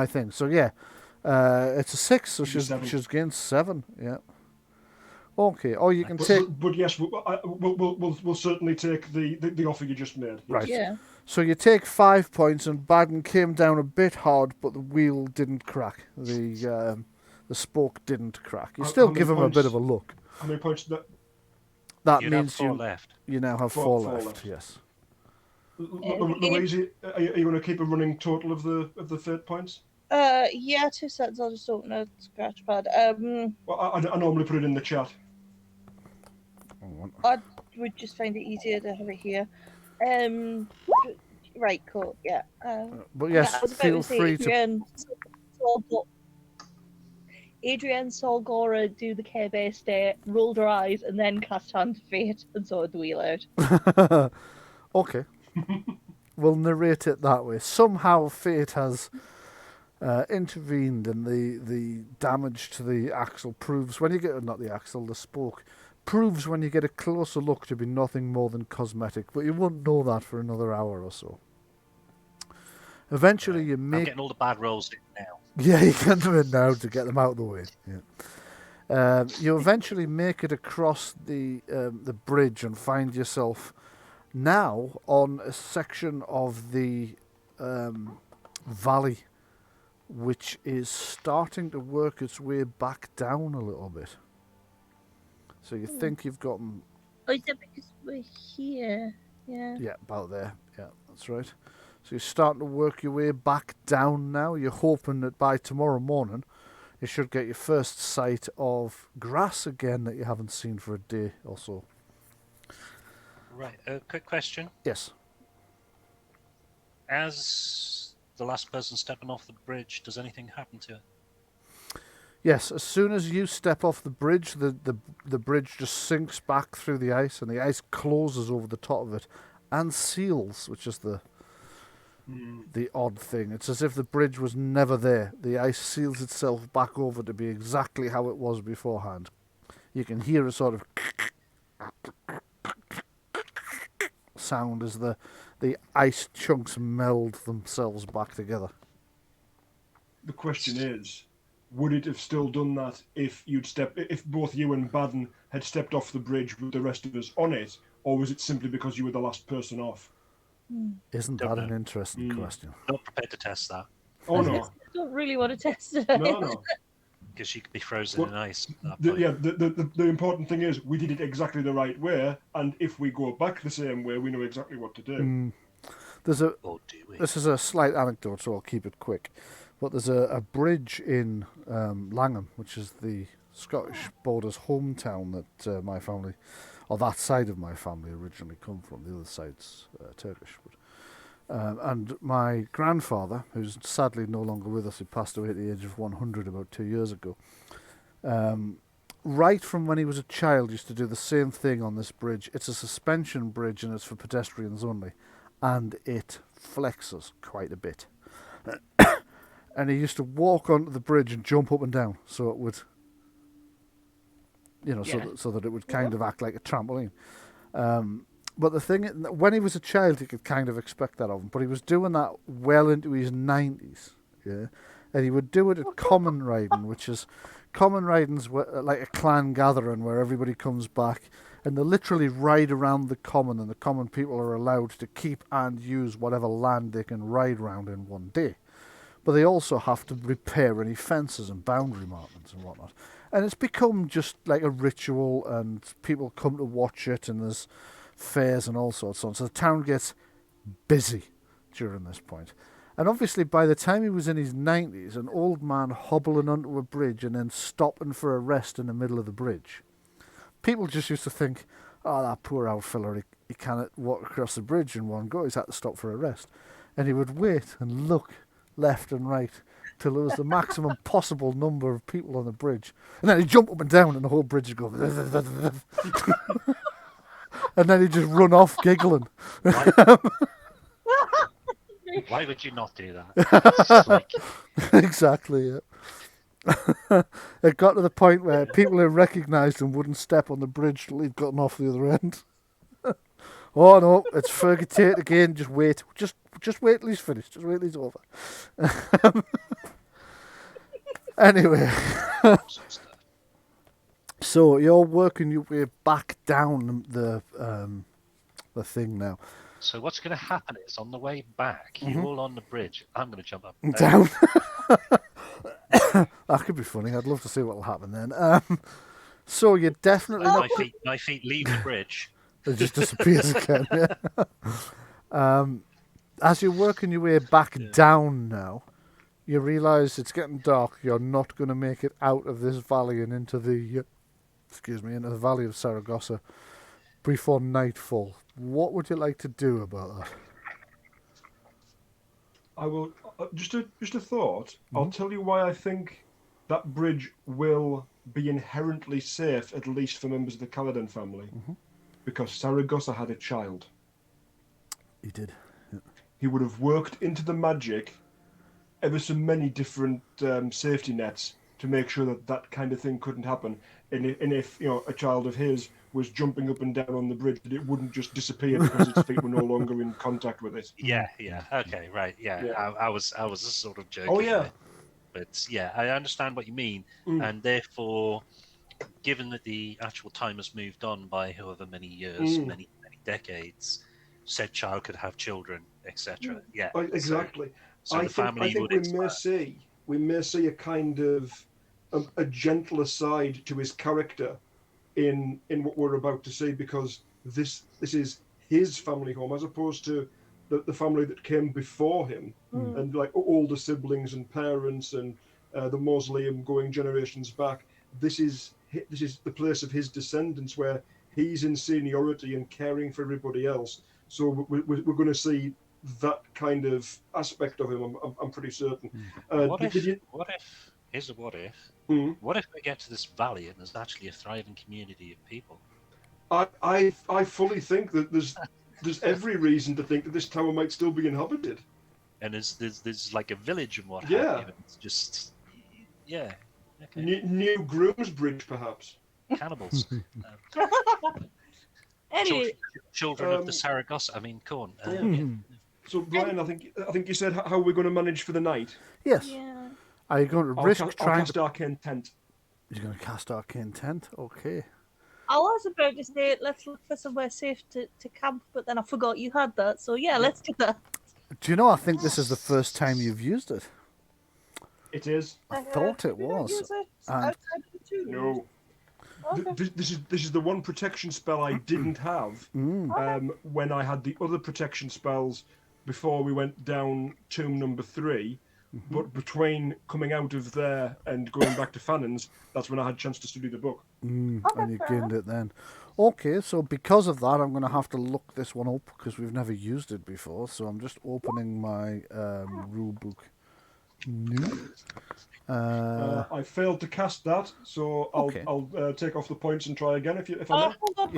thing. So yeah, it's a 6. So she's gained 7. Yeah. Okay. Or you can take. But yes, we'll certainly take the offer you just made. Yes. Right. Yeah. So you take 5 points, and Baden came down a bit hard, but the wheel didn't crack. The spoke didn't crack. You still give him a bit of a look. How many points? That You'd means have 4 left. you now have Four 4 left. left. Yes. Louise, are you going to keep a running total of the fate points? Yeah, 2 seconds. I'll just open a scratch pad. Well, I normally put it in the chat. I would just find it easier to have it here. Right, cool. Yeah. But yes, I was about feel to say free to. Adrienne saw Gora do the Care Bear stare, rolled her eyes, and then cast Hand of Fate and sorted the wheel out. Okay. We'll narrate it that way. Somehow fate has intervened, and the damage to the axle proves when you get the spoke proves when you get a closer look to be nothing more than cosmetic. But you won't know that for another hour or so. Eventually, you I'm make. getting all the bad rolls in now. Yeah, you can do it now to get them out of the way. Yeah. You eventually make it across the bridge and find yourself now on a section of the valley which is starting to work its way back down a little bit. So you think you've gotten... Oh, is that because we're here? Yeah. Yeah, about there. Yeah, that's right. So you're starting to work your way back down now. You're hoping that by tomorrow morning you should get your first sight of grass again that you haven't seen for a day or so. Right, quick question. Yes. As the last person stepping off the bridge, does anything happen to it? Yes, as soon as you step off the bridge, the bridge just sinks back through the ice, and the ice closes over the top of it and seals, which is the odd thing. It's as if the bridge was never there. The ice seals itself back over to be exactly how it was beforehand. You can hear a sort of sound as the ice chunks meld themselves back together. The question is, would it have still done that if both you and Baden had stepped off the bridge with the rest of us on it, or was it simply because you were the last person off? Isn't that an interesting question? Not prepared to test that. Oh no, I don't really want to test it. no. Because she could be frozen in ice. The important thing is we did it exactly the right way, and if we go back the same way, we know exactly what to do. This is a slight anecdote, so I'll keep it quick. But there's a bridge in Langham, which is the Scottish Borders hometown that my family or that side of my family originally come from. The other side's Turkish. And my grandfather, who's sadly no longer with us, he passed away at the age of 100 about 2 years ago, right from when he was a child, used to do the same thing on this bridge. It's a suspension bridge and it's for pedestrians only, and it flexes quite a bit. And he used to walk onto the bridge and jump up and down, so it would, so that it would kind of act like a trampoline. But the thing, when he was a child, you could kind of expect that of him. But he was doing that well into his 90s, yeah. And he would do it at common riding, common riding's like a clan gathering where everybody comes back and they literally ride around the common, and the common people are allowed to keep and use whatever land they can ride around in one day. But they also have to repair any fences and boundary markings and whatnot. And it's become just like a ritual, and people come to watch it, and there's fairs and all sorts on. So the town gets busy during this point. And obviously by the time he was in his 90s, an old man hobbling onto a bridge and then stopping for a rest in the middle of the bridge, people just used to think, oh, that poor old fella, he cannot walk across the bridge in one go, he's had to stop for a rest. And he would wait and look left and right till there was the maximum possible number of people on the bridge, and then he'd jump up and down and the whole bridge would go and then he'd just run off giggling. Why would you not do that? Exactly, yeah. It got to the point where people who recognised him wouldn't step on the bridge till he'd gotten off the other end. Oh no, it's Fergie Tate again. Just wait. Just wait till he's finished. Just wait till he's over. Anyway. So you're working your way back down the thing now. So what's going to happen is, on the way back, you're all on the bridge. I'm going to jump up down. That could be funny. I'd love to see what will happen then. So you're definitely my feet leave the bridge. It just disappears again. Yeah. As you're working your way back down now, you realise it's getting dark. You're not going to make it out of this valley and into the valley of Saragosa before nightfall. What would you like to do about that? I will just a thought. I'll tell you why I think that bridge will be inherently safe, at least for members of the Kaladin family, because Saragosa had a child. He did. Yeah. He would have worked into the magic ever so many different safety nets to make sure that that kind of thing couldn't happen. And if a child of his was jumping up and down on the bridge, that it wouldn't just disappear because its feet were no longer in contact with it. Yeah. Okay, right. Yeah. I was just sort of joking. Oh yeah. There. But yeah, I understand what you mean, and therefore, given that the actual time has moved on by however many years, many decades, said child could have children, etc. Yeah. Exactly. So the family would we may see a kind of a gentler side to his character in what we're about to see, because this is his family home as opposed to the family that came before him, and like older siblings and parents and the mausoleum going generations back. This is the place of his descendants where he's in seniority and caring for everybody else. So we're going to see that kind of aspect of him. I'm pretty certain. What if we get to this valley and there's actually a thriving community of people? I fully think that there's every reason to think that this tower might still be inhabited. And there's like a village and what have you. It's just okay. New Groomsbridge, perhaps. Cannibals. Anyway, children of the Saragosa. I mean, corn. So, Bryan, I think you said how we're going to manage for the night. Yes. Yeah. Are you going to risk trying to cast Arcane Tent? You're going to cast Arcane Tent? Okay. I was about to say, let's look for somewhere safe to camp, but then I forgot you had that. So yeah, let's do that. Do you know, I think this is the first time you've used it. It is. I thought it was. No. Okay. This is the one protection spell I didn't have when I had the other protection spells before we went down tomb number 3, But between coming out of there and going back to Fannon's, that's when I had a chance to study the book. And you gained it then. Okay, so because of that, I'm going to have to look this one up because we've never used it before. So I'm just opening my rule book. New. I failed to cast that, so I'll take off the points and try again if I may.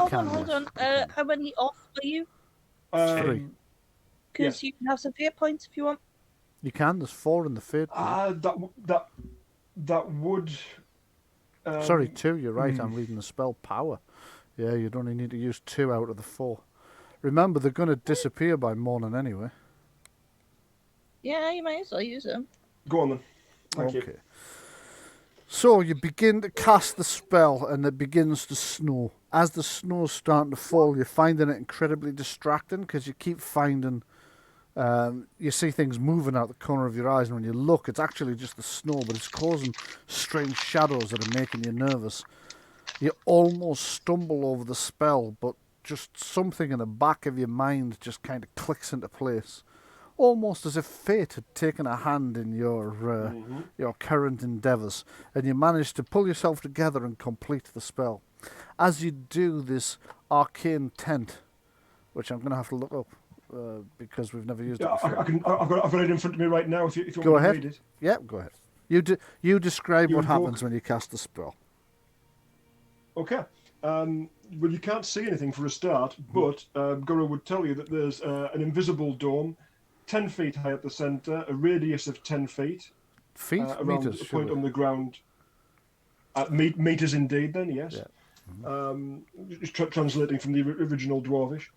Hold on. How many off are you? 3. Because you can have some fate points if you want. You can. There's 4 in the fate. That would. Sorry, 2. You're right. I'm reading the spell power. Yeah, you'd only need to use 2 out of the 4. Remember, they're going to disappear by morning anyway. Yeah, you might as well use them. Go on then. Thank you. So you begin to cast the spell and it begins to snow. As the snow's starting to fall, you're finding it incredibly distracting because you keep finding... you see things moving out the corner of your eyes, and when you look, it's actually just the snow, but it's causing strange shadows that are making you nervous. You almost stumble over the spell, but just something in the back of your mind just kind of clicks into place. Almost as if fate had taken a hand in your current endeavours, and you manage to pull yourself together and complete the spell. As you do, this arcane tent, which I'm going to have to look up because we've never used it before. I've got it in front of me right now. If you go want ahead. to read it. Yeah, go ahead. You describe what happens when you cast the spell. Okay. Well, you can't see anything for a start, but Guru would tell you that there's an invisible dome, 10 feet high at the centre, a radius of 10 feet. Feet? Around Meters, a point surely. on the ground. Meters indeed, then, yes. Yeah. Translating from the original Dwarvish.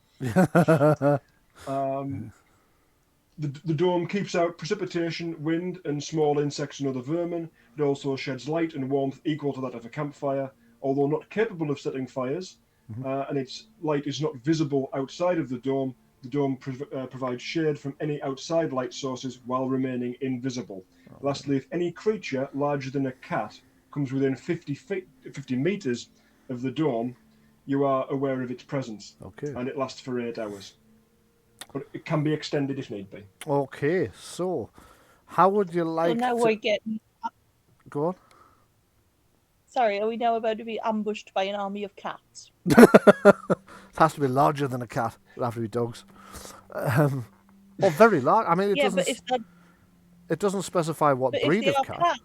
The dome keeps out precipitation, wind, and small insects and other vermin. It also sheds light and warmth equal to that of a campfire, although not capable of setting fires, and its light is not visible outside of the dome. The dome provides shade from any outside light sources while remaining invisible. Okay. Lastly, if any creature larger than a cat comes within 50 meters of the dome, you are aware of its presence. Okay. And it lasts for 8 hours. But it can be extended if need be. Okay, so how would you like so now we're getting... Go on. Sorry, are we now about to be ambushed by an army of cats? It has to be larger than a cat. It'll have to be dogs. Or very large. I mean, it doesn't specify what breed of cat. Cats,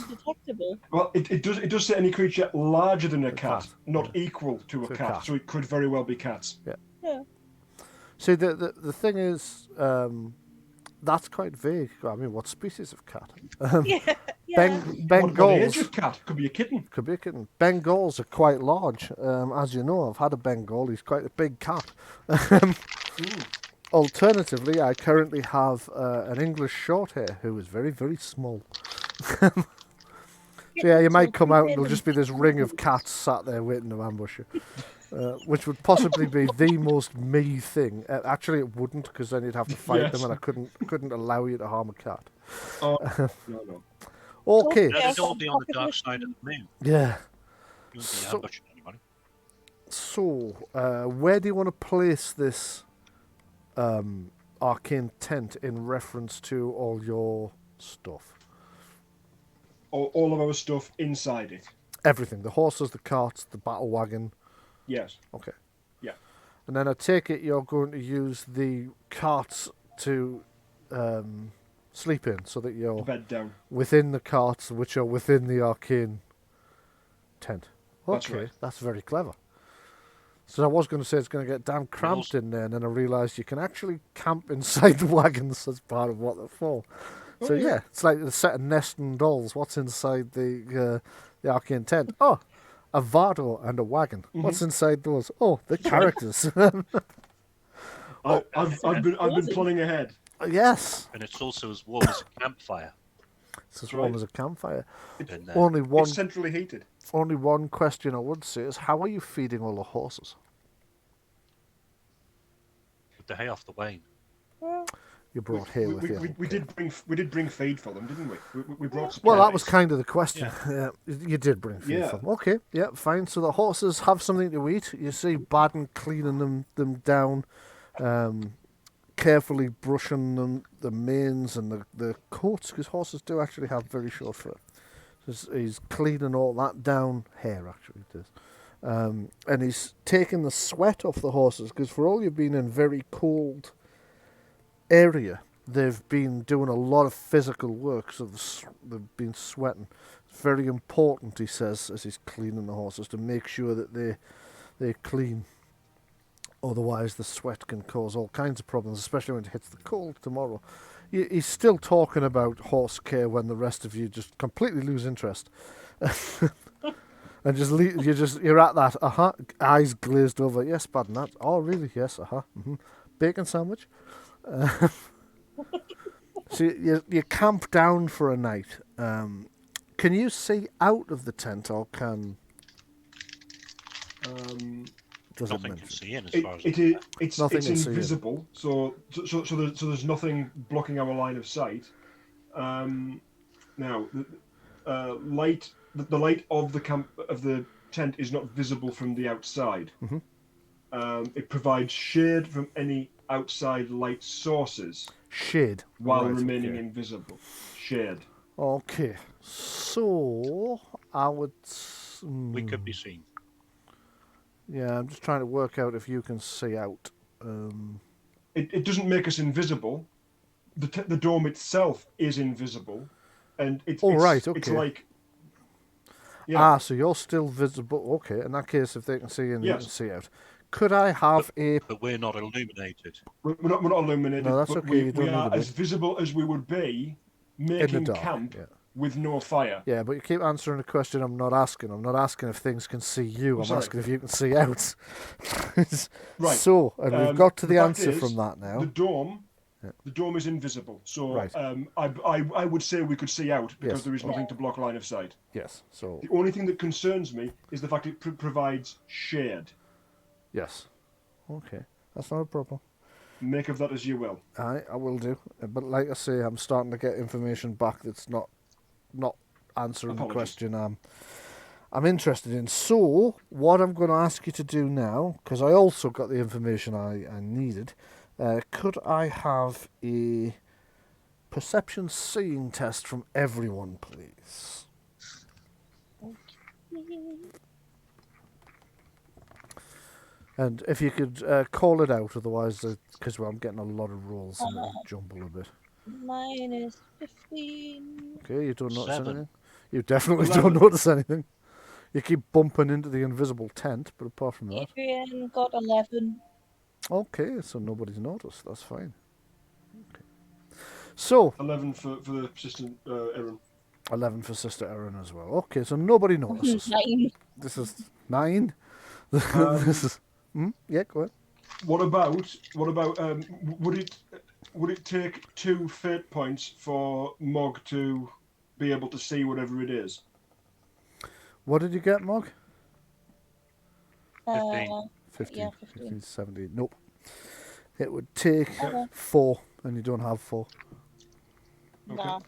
detectable. Well, it does say any creature larger than a cat, not equal to a cat. So it could very well be cats. Yeah. See, the thing is, that's quite vague. I mean, what species of cat? Bengals. What age of cat? Could be a kitten. Could be a kitten. Bengals are quite large. As you know, I've had a Bengal. He's quite a big cat. Alternatively, I currently have an English Shorthair who is very, very small. So yeah, you might come out and there'll just be this ring of cats sat there waiting to ambush you. Which would possibly be the most me thing. Actually, it wouldn't, because then you'd have to fight them, and I couldn't allow you to harm a cat. No. Okay. That'd all be on the dark side of the moon. Yeah. You wouldn't be ambushing anybody. So, where do you want to place this arcane tent in reference to all your stuff? All of our stuff inside it. Everything. The horses, the carts, the battle wagon. Yes. Okay. Yeah. And then I take it you're going to use the carts to sleep in, so that you're bed down within the carts, which are within the arcane tent. Okay, that's right. That's very clever. So I was going to say it's going to get damn cramped in there, and then I realised you can actually camp inside the wagons as part of what they're for. So yeah, it's like a set of nesting dolls. What's inside the arcane tent? Oh, a Vardo and a wagon. What's inside those? Oh, the characters. I've been planning ahead. Yes. And it's also as warm as a campfire. It's as warm as a campfire. It's centrally heated. Only one question I would say is, how are you feeding all the horses? With the hay off the wain. You brought hay with you. We did bring feed for them, didn't we? We brought supplies. Well, that was kind of the question. Yeah. You did bring feed for them. Okay, yeah, fine. So the horses have something to eat. You see Barden cleaning them down, carefully brushing the manes and the coats, because horses do actually have very short fur. He's cleaning all that down, hair actually it is. And he's taking the sweat off the horses, because for all you've been in very cold area, they've been doing a lot of physical work, so they've been sweating. It's very important, he says, as he's cleaning the horses, to make sure that they're clean. Otherwise, the sweat can cause all kinds of problems, especially when it hits the cold tomorrow. He's still talking about horse care when the rest of you just completely lose interest. And you're at that, eyes glazed over. Yes, pardon that. Oh, really? Yes, mm-hmm. Bacon sandwich. So you camp down for a night. Can you see out of the tent, or can? Does nothing it can see in as far as it's invisible. So there's nothing blocking our line of sight. Now, light. The light of the tent is not visible from the outside. Mm-hmm. It provides shade from any outside light sources. Shade. While remaining invisible. Shade. Okay. So, I would... we could be seen. Yeah, I'm just trying to work out if you can see out. It doesn't make us invisible. The dome itself is invisible. And it's like... Yeah. So you're still visible. Okay, in that case, if they can see in, you can see out. Could I have But we're not illuminated. We're not illuminated. No, that's but okay. We are as visible as we would be making camp with no fire. Yeah, but you keep answering a question I'm not asking. I'm not asking if things can see you. I'm asking if you can see out. Right. So, and we've got to the answer from that now. The dome is invisible. So right. I would say we could see out because there is nothing to block line of sight. Yes. So the only thing that concerns me is the fact it provides shade. Yes. Okay. That's not a problem. Make of that as you will. I will do. But like I say, I'm starting to get information back that's not answering the question I'm interested in. So, what I'm going to ask you to do now, because I also got the information I needed, could I have a perception seeing test from everyone, please? And if you could call it out, otherwise, because I'm getting a lot of rolls and it'll jumble a bit. Minus 15. Okay, you don't notice 7. anything? You definitely don't notice anything. You keep bumping into the invisible tent, but apart from that... Adrian got 11. Okay, so nobody's noticed. That's fine. Okay. So... 11 for the assistant Erin. 11 for Sister Erin as well. Okay, so nobody notices. 9. This is 9? This is... Yeah, go ahead. What about would it take 2 fate points for Mog to be able to see whatever it is? What did you get, Mog? 15. 15. Yeah, 15, 17. Nope. It would take 4, and you don't have 4. Okay. No.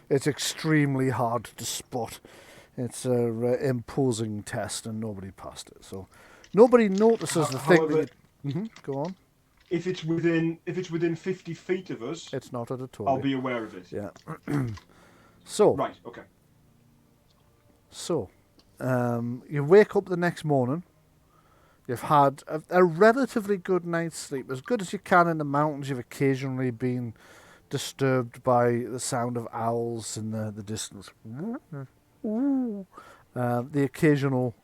It's extremely hard to spot. It's a imposing test, and nobody passed it. So nobody notices the thing. That go on. If it's within 50 feet of us, it's not at a toll. I'll be aware of it. Yeah. So. Right. Okay. So, you wake up the next morning. You've had a relatively good night's sleep, as good as you can in the mountains. You've occasionally been disturbed by the sound of owls in the distance. The occasional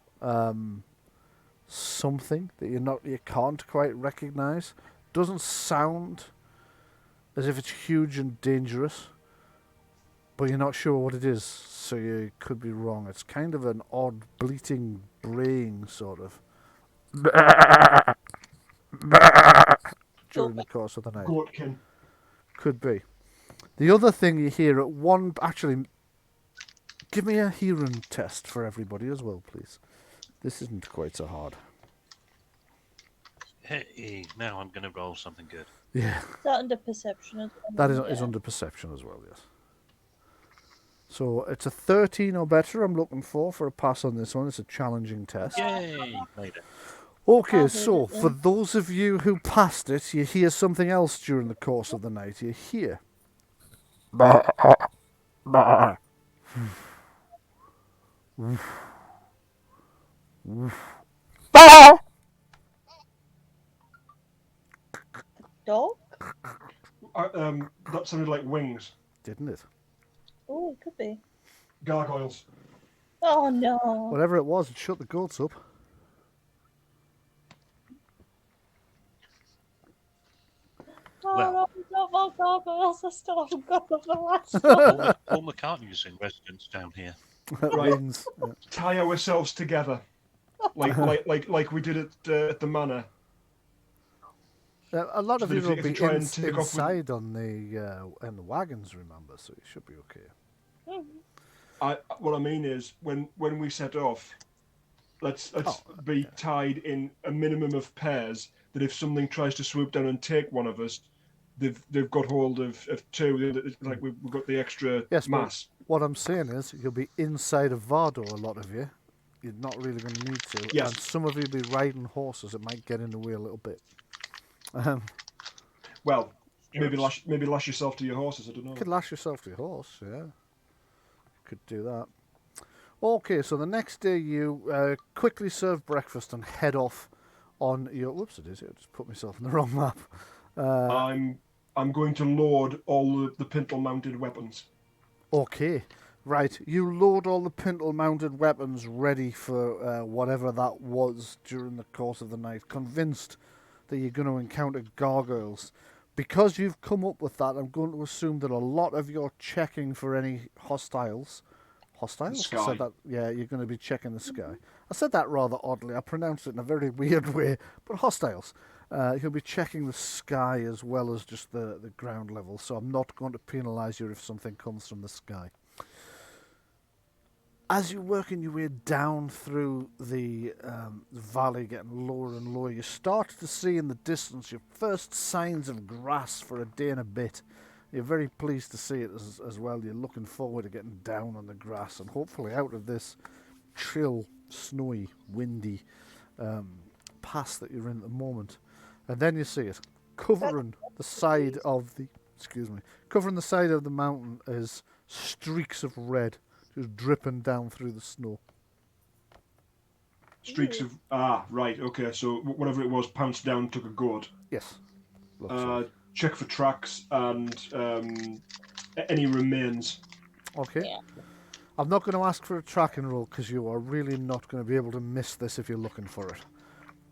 something that you can't quite recognise. Doesn't sound as if it's huge and dangerous, but you're not sure what it is, so you could be wrong. It's kind of an odd bleating, braying sort of during the course of the night. Gortkin. Could be. The other thing you hear at one... Actually, give me a hearing test for everybody as well, please. This isn't quite so hard. Hey, now I'm going to roll something good. Yeah. Is that under perception as well? That is under perception as well, yes. So it's a 13 or better I'm looking for a pass on this one. It's a challenging test. Yay! Made it. Okay, so for those of you who passed it, you hear something else during the course of the night. You hear. Dog? That sounded like wings. Didn't it? Oh, it could be. Gargoyles. Oh no. Whatever it was, it shut the goats up. Oh no, not more gargoyles. I still haven't got the last one. Paul McCartney's in residence down here. Right. Wings. Yeah. Tie ourselves together, like we did at the manor. A lot of So you if will you be try and take off with- inside on the wagons, remember, so you should be okay. What I mean is, when we set off, let's be tied in a minimum of pairs. That if something tries to swoop down and take one of us, they've got hold of two. Like we've got the extra mass. What I'm saying is, you'll be inside of Vardo, a lot of you. You're not really going to need to. Yes. And some of you will be riding horses. It might get in the way a little bit. Well, maybe lash yourself to your horses. I don't know. You could lash yourself to your horse, yeah. Could do that. Okay, so the next day you quickly serve breakfast and head off on your... Whoops, it is. I just put myself in the wrong map. I'm going to load all the pintle-mounted weapons. Okay, right. You load all the pintle-mounted weapons ready for whatever that was during the course of the night, convinced that you're going to encounter gargoyles. Because you've come up with that, I'm going to assume that a lot of your checking for any hostiles... Hostiles? Sky. I said that, yeah, you're going to be checking the sky. I said that rather oddly. I pronounced it in a very weird way, but hostiles. You'll be checking the sky as well as just the ground level, so I'm not going to penalise you if something comes from the sky. As you're working your way down through the valley, getting lower and lower, you start to see in the distance your first signs of grass for a day and a bit. You're very pleased to see it as well. You're looking forward to getting down on the grass and hopefully out of this chill, snowy, windy pass that you're in at the moment. And then you see it covering the side of the mountain is streaks of red just dripping down through the snow. Streaks of right, okay. So whatever it was, pounced down, took a goat. Yes. Looks Check for tracks and any remains. Okay. Yeah. I'm not going to ask for a tracking roll because you are really not going to be able to miss this if you're looking for it.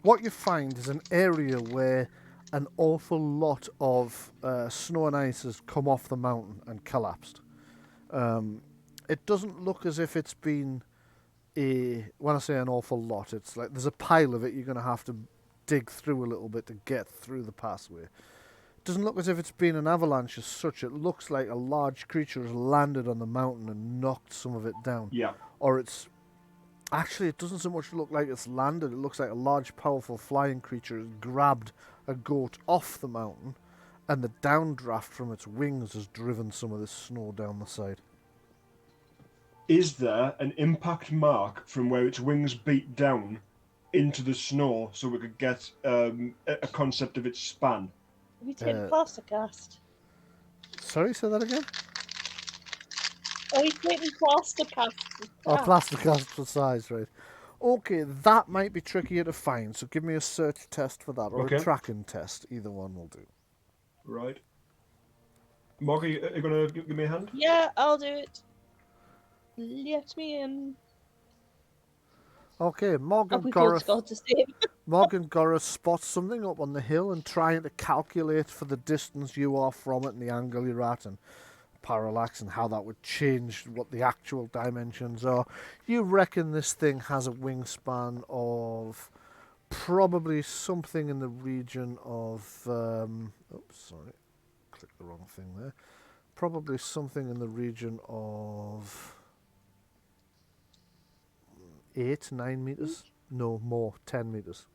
What you find is an area where an awful lot of snow and ice has come off the mountain and collapsed. It doesn't look as if it's been when I say an awful lot, it's like there's a pile of it you're going to have to dig through a little bit to get through the passway. Doesn't look as if it's been an avalanche as such. It looks like a large creature has landed on the mountain and knocked some of it down. Yeah. Or it's... Actually, it doesn't so much look like it's landed. It looks like a large, powerful flying creature has grabbed a goat off the mountain and the downdraft from its wings has driven some of this snow down the side. Is there an impact mark from where its wings beat down into the snow so we could get a concept of its span? Have you taken plaster cast? Sorry, say that again? Are you taking plaster cast? Oh, plaster cast for size, right. Okay, that might be trickier to find, so give me a search test for that, or a tracking test. Either one will do. Right. Mark, are you going to give me a hand? Yeah, I'll do it. Let me in. Okay, Morgan Gorra spots something up on the hill and trying to calculate for the distance you are from it and the angle you're at and parallax and how that would change what the actual dimensions are. You reckon this thing has a wingspan of probably something in the region of... oops, sorry. Clicked the wrong thing there. Probably something in the region of 8, 9 meters. No, more, 10 meters.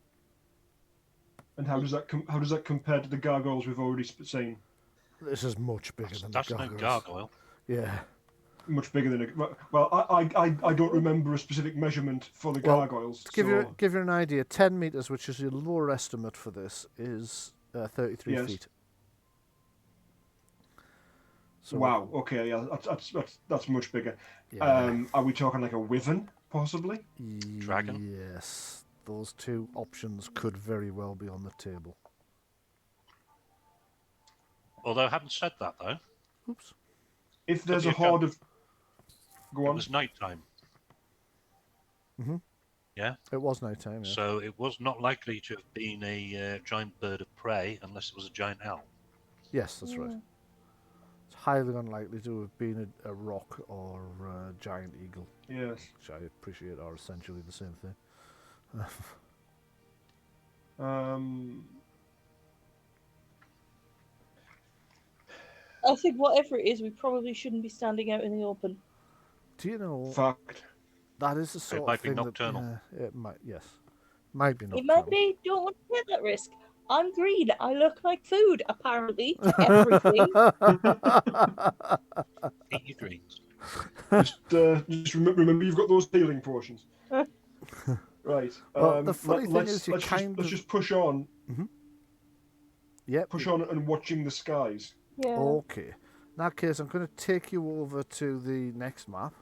And how does that compare to the gargoyles we've already seen? This is much bigger than That's the gargoyles. no gargoyle. Yeah. much bigger than a. Well, I don't remember a specific measurement for the gargoyles. To give you an idea, 10 meters, which is your lower estimate for this, is 33 feet. So, wow. Okay. Yeah. That's much bigger. Yeah. Are we talking like a wyvern, possibly? Dragon? Yes. Those two options could very well be on the table. Although I haven't said that though. Oops. If there's a horde of. Go on. It was night time. Mm-hmm. Yeah. It was night time. Yeah. So it was not likely to have been a giant bird of prey unless it was a giant owl. Yes, that's right. It's highly unlikely to have been a rock or a giant eagle. Yes. Which I appreciate are essentially the same thing. I think whatever it is, we probably shouldn't be standing out in the open. Do you know? Fact. That is the sort of thing nocturnal. That it might. Yes, might be nocturnal. It might be. Don't want to take that risk. I'm green. I look like food, apparently, to everything. Eat your greens. Just remember you've got those healing potions. Right. Well, the funny thing is, let's just push on. Mm-hmm. Yep. Push on and watching the skies. Yeah. Okay. In that case, I'm going to take you over to the next map,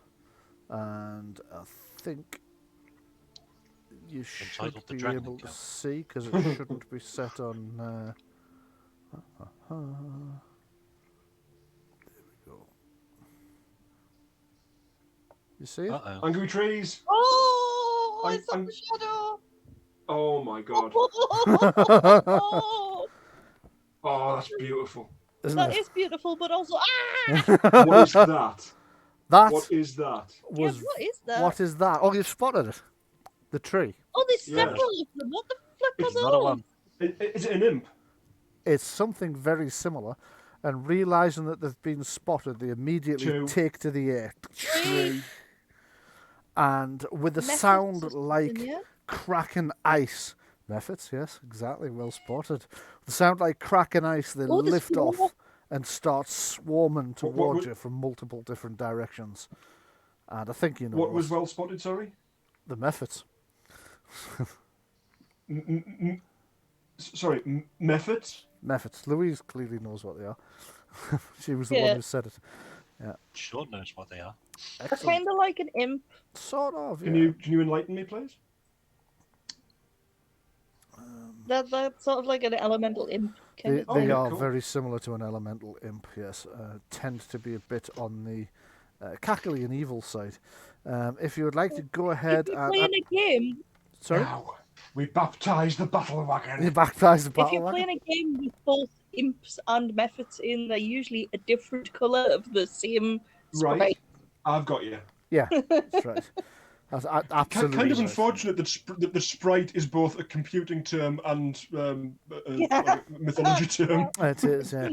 and I think you should be able to see because it shouldn't be set on. There we go. You see it? Angry trees. Oh, I saw the shadow. Oh my god. Oh, that's beautiful. That is beautiful, but also What is that? What is that? What is that? What is that? Oh, you spotted it. The tree. Oh, there's several of them. What the flip are those? Another one. Is it an imp? It's something very similar, and realizing that they've been spotted, they immediately take to the air. Three. And with a sound like cracking ice. Methods, yes, exactly, well spotted. The sound like cracking ice, they lift off and start swarming towards you from multiple different directions. And I think you know what was well spotted, sorry? The methods. Sorry, methods? Methods. Louise clearly knows what they are. She was the one who said it. Yeah. Sure knows what they are. They're kind of like an imp. Sort of, Can you enlighten me, please? That's sort of like an elemental imp. They are very similar to an elemental imp, yes. Tend to be a bit on the cackly and evil side. If you would like to go ahead and... playing a game... Sorry? Now, we baptise the battle wagon. You baptise the battle wagon? If you're playing a game with both imps and methods in, they're usually a different colour of the same sprite. Right. I've got you. Yeah, that's right. That's absolutely kind of unfortunate that the sprite is both a computing term and a mythology term. It is, yeah.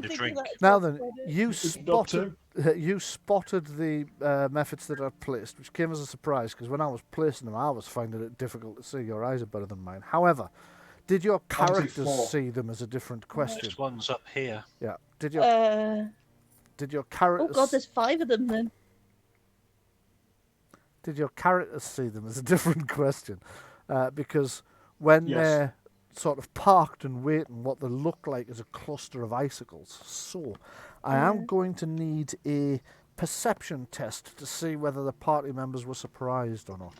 Now then, you spotted the methods that I've placed, which came as a surprise, because when I was placing them, I was finding it difficult to see. Your eyes are better than mine. However, did your characters see them as a different question? This one's up here. Yeah. Did your characters... Oh god, there's 5 of them then. Did your characters see them as a different question? Because when they're sort of parked and waiting, what they look like is a cluster of icicles. So I am going to need a perception test to see whether the party members were surprised or not.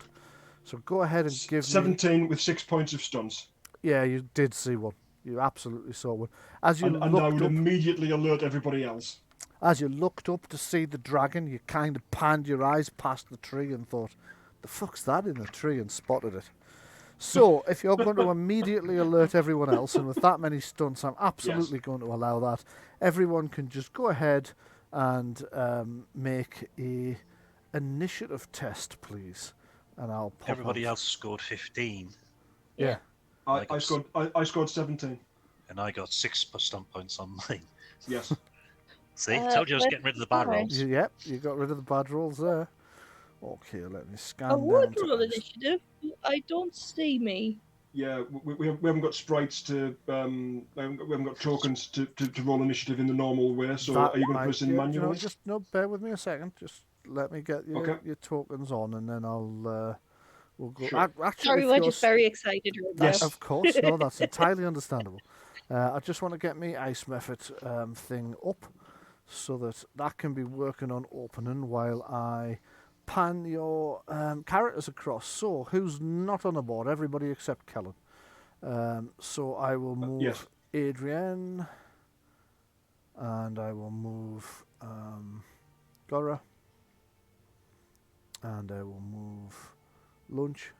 So go ahead and give 17 with 6 points of stuns. Yeah, you did see one. You absolutely saw one. As you and I would immediately alert everybody else. As you looked up to see the dragon, you kind of panned your eyes past the tree and thought, the fuck's that in the tree, and spotted it. So, if you're going to immediately alert everyone else, and with that many stunts, I'm absolutely going to allow that. Everyone can just go ahead and make a initiative test, please. And I'll pop Everybody else scored 15. Yeah. I scored 17. And I got 6 stunt points on mine. Yes. See, told you I was getting rid of the bad rolls. Yep, you got rid of the bad rolls there. Okay, let me scan I would down roll initiative. I don't see me. Yeah, we haven't got sprites to we haven't got tokens to roll initiative in the normal way. So are you going to put us in manual? Bear with me a second. Just let me get your tokens on, and then we'll go. Sure. Actually, Sorry, we're just very excited right now. Yes. Of course, no, that's entirely understandable. I just want to get me ice method thing up so that can be working on opening while I pan your characters across. So, who's not on the board? Everybody except Kellen. So I will move Yes. Adrienne, and I will move Gora, and I will move Lunch.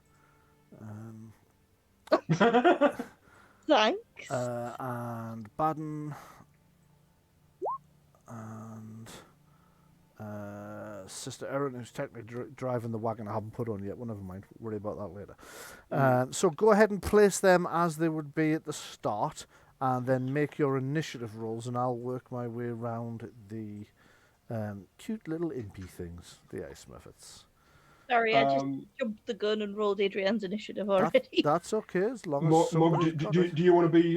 Thanks. And Baden, and Sister Erin, who's technically driving the wagon I haven't put on yet. Well, never mind. Worry about that later. So go ahead and place them as they would be at the start, and then make your initiative rolls, and I'll work my way around the cute little impy things, the ice methods. Sorry, I just jumped the gun and rolled Adrian's initiative already. That's okay, as long as somebody's got it. Do you want to be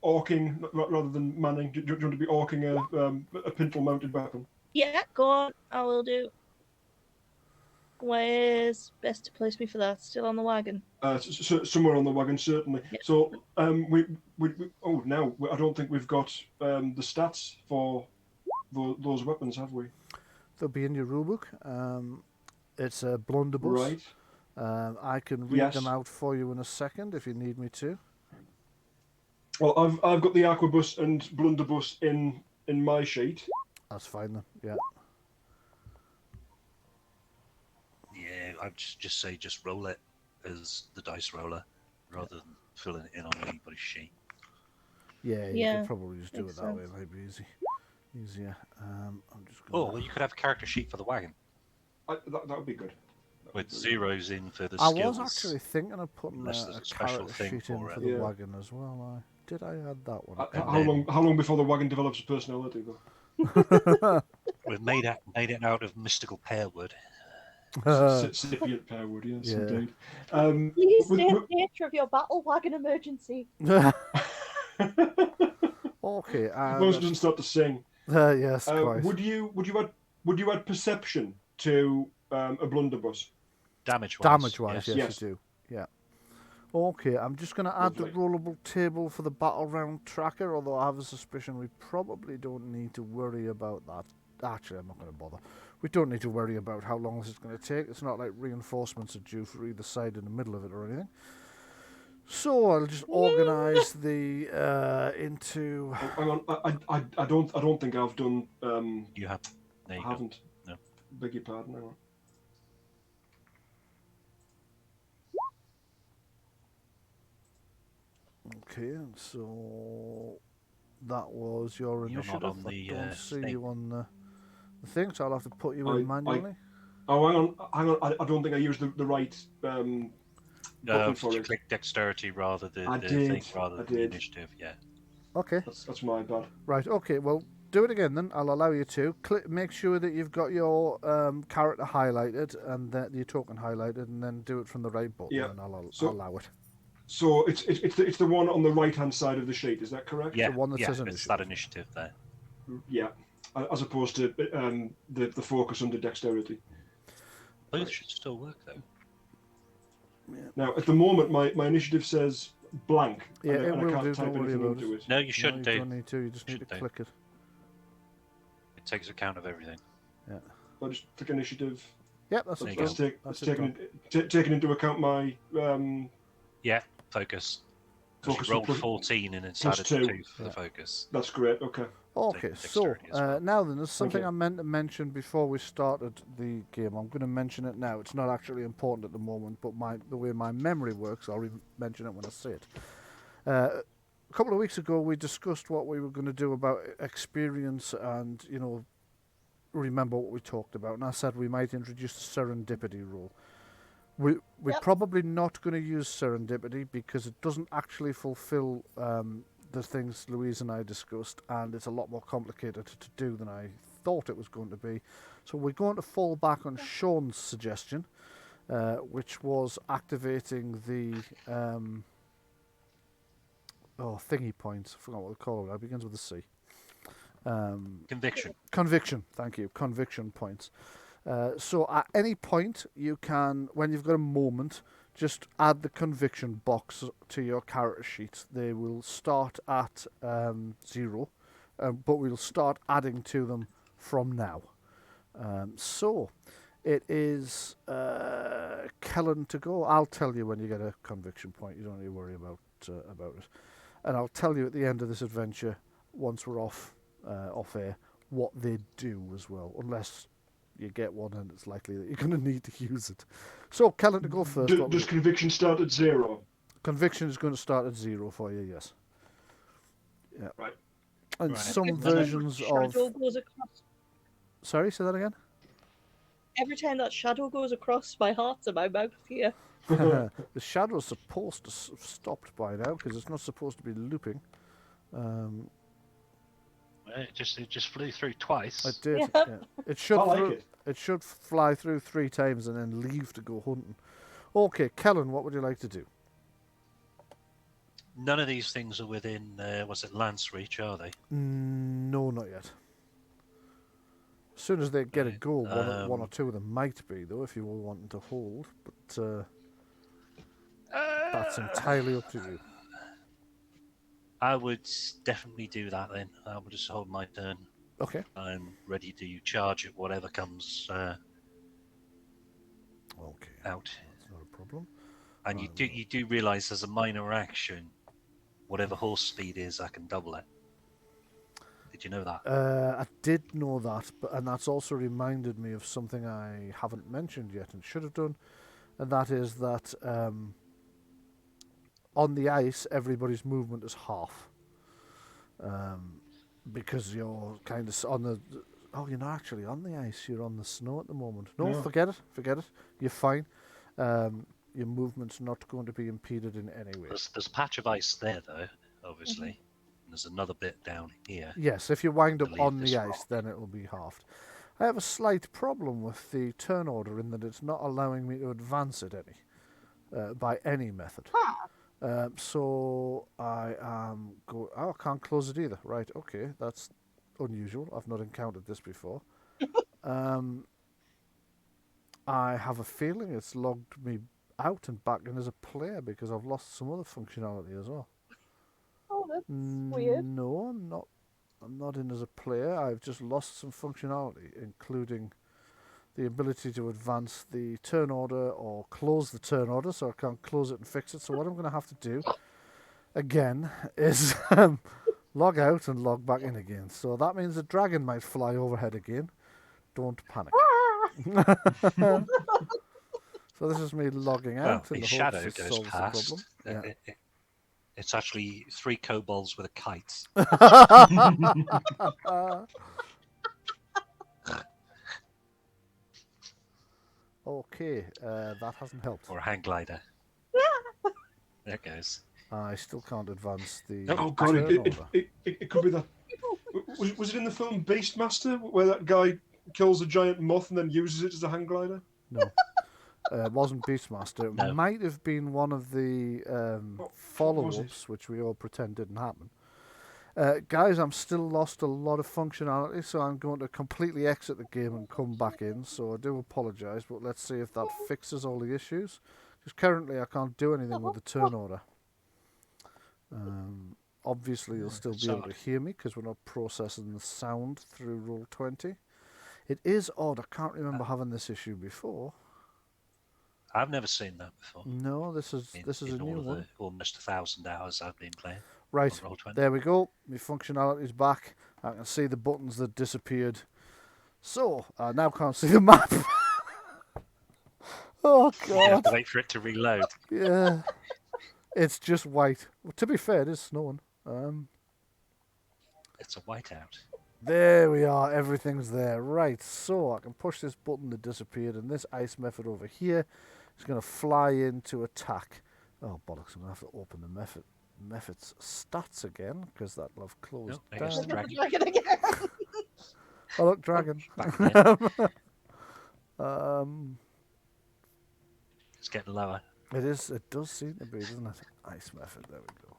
orking rather than manning? Do you want to be orking a pintle-mounted weapon? Yeah, go on. I will do. Where's best to place me for that? Still on the wagon? Somewhere on the wagon, certainly. Yeah. So now I don't think we've got the stats for those weapons, have we? They'll be in your rulebook. It's a blunderbuss. Right. I can read them out for you in a second if you need me to. Well, I've got the arquebus and blunderbuss in my sheet. That's fine then. Yeah. Yeah, I'd just say just roll it as the dice roller rather than filling it in on anybody's sheet. Yeah, you could probably just do it that way. It might be easier. I'm just gonna... Oh, well, you could have a character sheet for the wagon. That would be good. With zeros in for the I skills. was actually thinking of putting a character sheet in for the wagon as well. Did I add that one? How long before the wagon develops a personality, though? We've made it out of mystical pearwood. Sapient pearwood, yes, indeed. Please state the nature of your battle wagon emergency. Okay. As long as it doesn't start to sing. Yes, quite. Would you add perception to a blunderbuss? Damage-wise, yes, you do. Yeah. Okay, I'm just going to add the rollable table for the battle round tracker, although I have a suspicion we probably don't need to worry about that. Actually, I'm not going to bother. We don't need to worry about how long this is going to take. It's not like reinforcements are due for either side in the middle of it or anything. So I'll just organise the into. Hang on, I don't think I've done. You have. I haven't. No. Beg your pardon. Hang on. Okay, and so that was your initiative. You're not on I don't see you on the thing, so I'll have to put you in manually. Hang on. I don't think I used the right. No, did you click dexterity rather than the initiative? Yeah. Okay. That's my bad. Right. Okay. Well, do it again then. I'll allow you to. Make sure that you've got your character highlighted and that your token highlighted, and then do it from the right button, and I'll allow it. So it's the one on the right hand side of the sheet. Is that correct? Yeah. The one that says it's that initiative there. Yeah. As opposed to the focus under dexterity. Both should still work though. Yeah. Now, at the moment, my initiative says blank. Yeah, and I can't type anything into it. No, you shouldn't do. You don't need to. You just need to click it. It takes account of everything. Yeah. I just click initiative. Yep, that's taking into account my. Focus. Focus you rolled 14 and inside of 2 for the focus. That's great. Okay. Okay, so now then, there's something I meant to mention before we started the game. I'm going to mention it now. It's not actually important at the moment, but the way my memory works, I'll mention it when I say it. A couple of weeks ago, we discussed what we were going to do about experience and, remember what we talked about. And I said we might introduce the serendipity rule. We're probably not going to use serendipity because it doesn't actually fulfill the things Louise and I discussed, and it's a lot more complicated to do than I thought it was going to be. So we're going to fall back on Sean's suggestion, which was activating the thingy points. I forgot what they call it. It begins with a C. Conviction. Thank you. Conviction points. So at any point, you can, when you've got a moment, just add the conviction box to your character sheet. They will start at 0, but we'll start adding to them from now. So it is Kellen to go. I'll tell you when you get a conviction point. You don't need to worry about it. And I'll tell you at the end of this adventure, once we're off air, what they do as well, unless you get one and it's likely that you're going to need to use it. So, Kellen, to go first. Does conviction start at 0? Conviction is going to start at 0 for you, yes. Yeah. Right. And some versions of... Goes across... Sorry, say that again? Every time that shadow goes across, my heart's in my mouth here. The shadow's supposed to have stopped by now, because it's not supposed to be looping. It just flew through twice. It did. Yep. Yeah. It should fly through 3 times and then leave to go hunting. Okay, Kellen, what would you like to do? None of these things are within, was it Lance reach, are they? No, not yet. As soon as they get a go, one or two of them might be, though, if you were wanting to hold. But that's entirely up to you. I would definitely do that then. I would just hold my turn. Okay. I'm ready to charge at whatever comes Okay. out. That's not a problem. And you do realise as a minor action, whatever horse speed is, I can double it. Did you know that? I did know that, and that's also reminded me of something I haven't mentioned yet and should have done, and that is that on the ice, everybody's movement is half. Because you're kind of on the... Oh, you're not actually on the ice. You're on the snow at the moment. No, Yeah. Forget it. You're fine. Your movement's not going to be impeded in any way. There's a patch of ice there, though, obviously. And there's another bit down here. Yes, if you wind up leave on this the ice, rock. then it will be halved. I have a slight problem with the turn order in that it's not allowing me to advance it by any method. So I am go. Oh, I can't close it either. Right? Okay, that's unusual. I've not encountered this before. I have a feeling it's logged me out and back in as a player because I've lost some other functionality as well. Oh, that's weird. No, I'm not. I'm not in as a player. I've just lost some functionality, including the ability to advance the turn order or close the turn order, so I can't close it and fix it. So what I'm going to have to do, again, is log out and log back in again. So that means the dragon might fly overhead again. Don't panic. So this is me logging out. Well, in the the shadow hopes this goes solves past. the problem. It's actually 3 kobolds with a kite. Okay, that hasn't helped. Or a hang glider. There it goes. I still can't advance the Oh god, turn order. it could be that. Was it in the film Beastmaster where that guy kills a giant moth and then uses it as a hang glider? No. It wasn't Beastmaster. It No. might have been one of the follow-ups, was which we all pretend didn't happen. Guys, I'm still lost a lot of functionality, so I'm going to completely exit the game and come back in. So I do apologise, but let's see if that fixes all the issues. Because currently I can't do anything with the turn order. Obviously, you'll still be able to hear me because we're not processing the sound through Roll20. It is odd. I can't remember having this issue before. I've never seen that before. No, this is a new one. The almost 1,000 hours I've been playing. Right, on Roll20. there we go. My functionality's back. I can see the buttons that disappeared. So, I now can't see the map. Oh, You have God. to wait for it to reload. Yeah. It's just white. Well, to be fair, it is snowing. It's a whiteout. There we are. Everything's there. Right, so I can push this button that disappeared, and this ice method over here is going to fly in to attack. Oh, bollocks. I'm going to have to open the method's stats again, because that'll have closed I guess the down. dragon. Dragon again. Oh, look, dragon. Back again. It's getting lower. It is. It does seem to be, doesn't it? Ice method. There we go.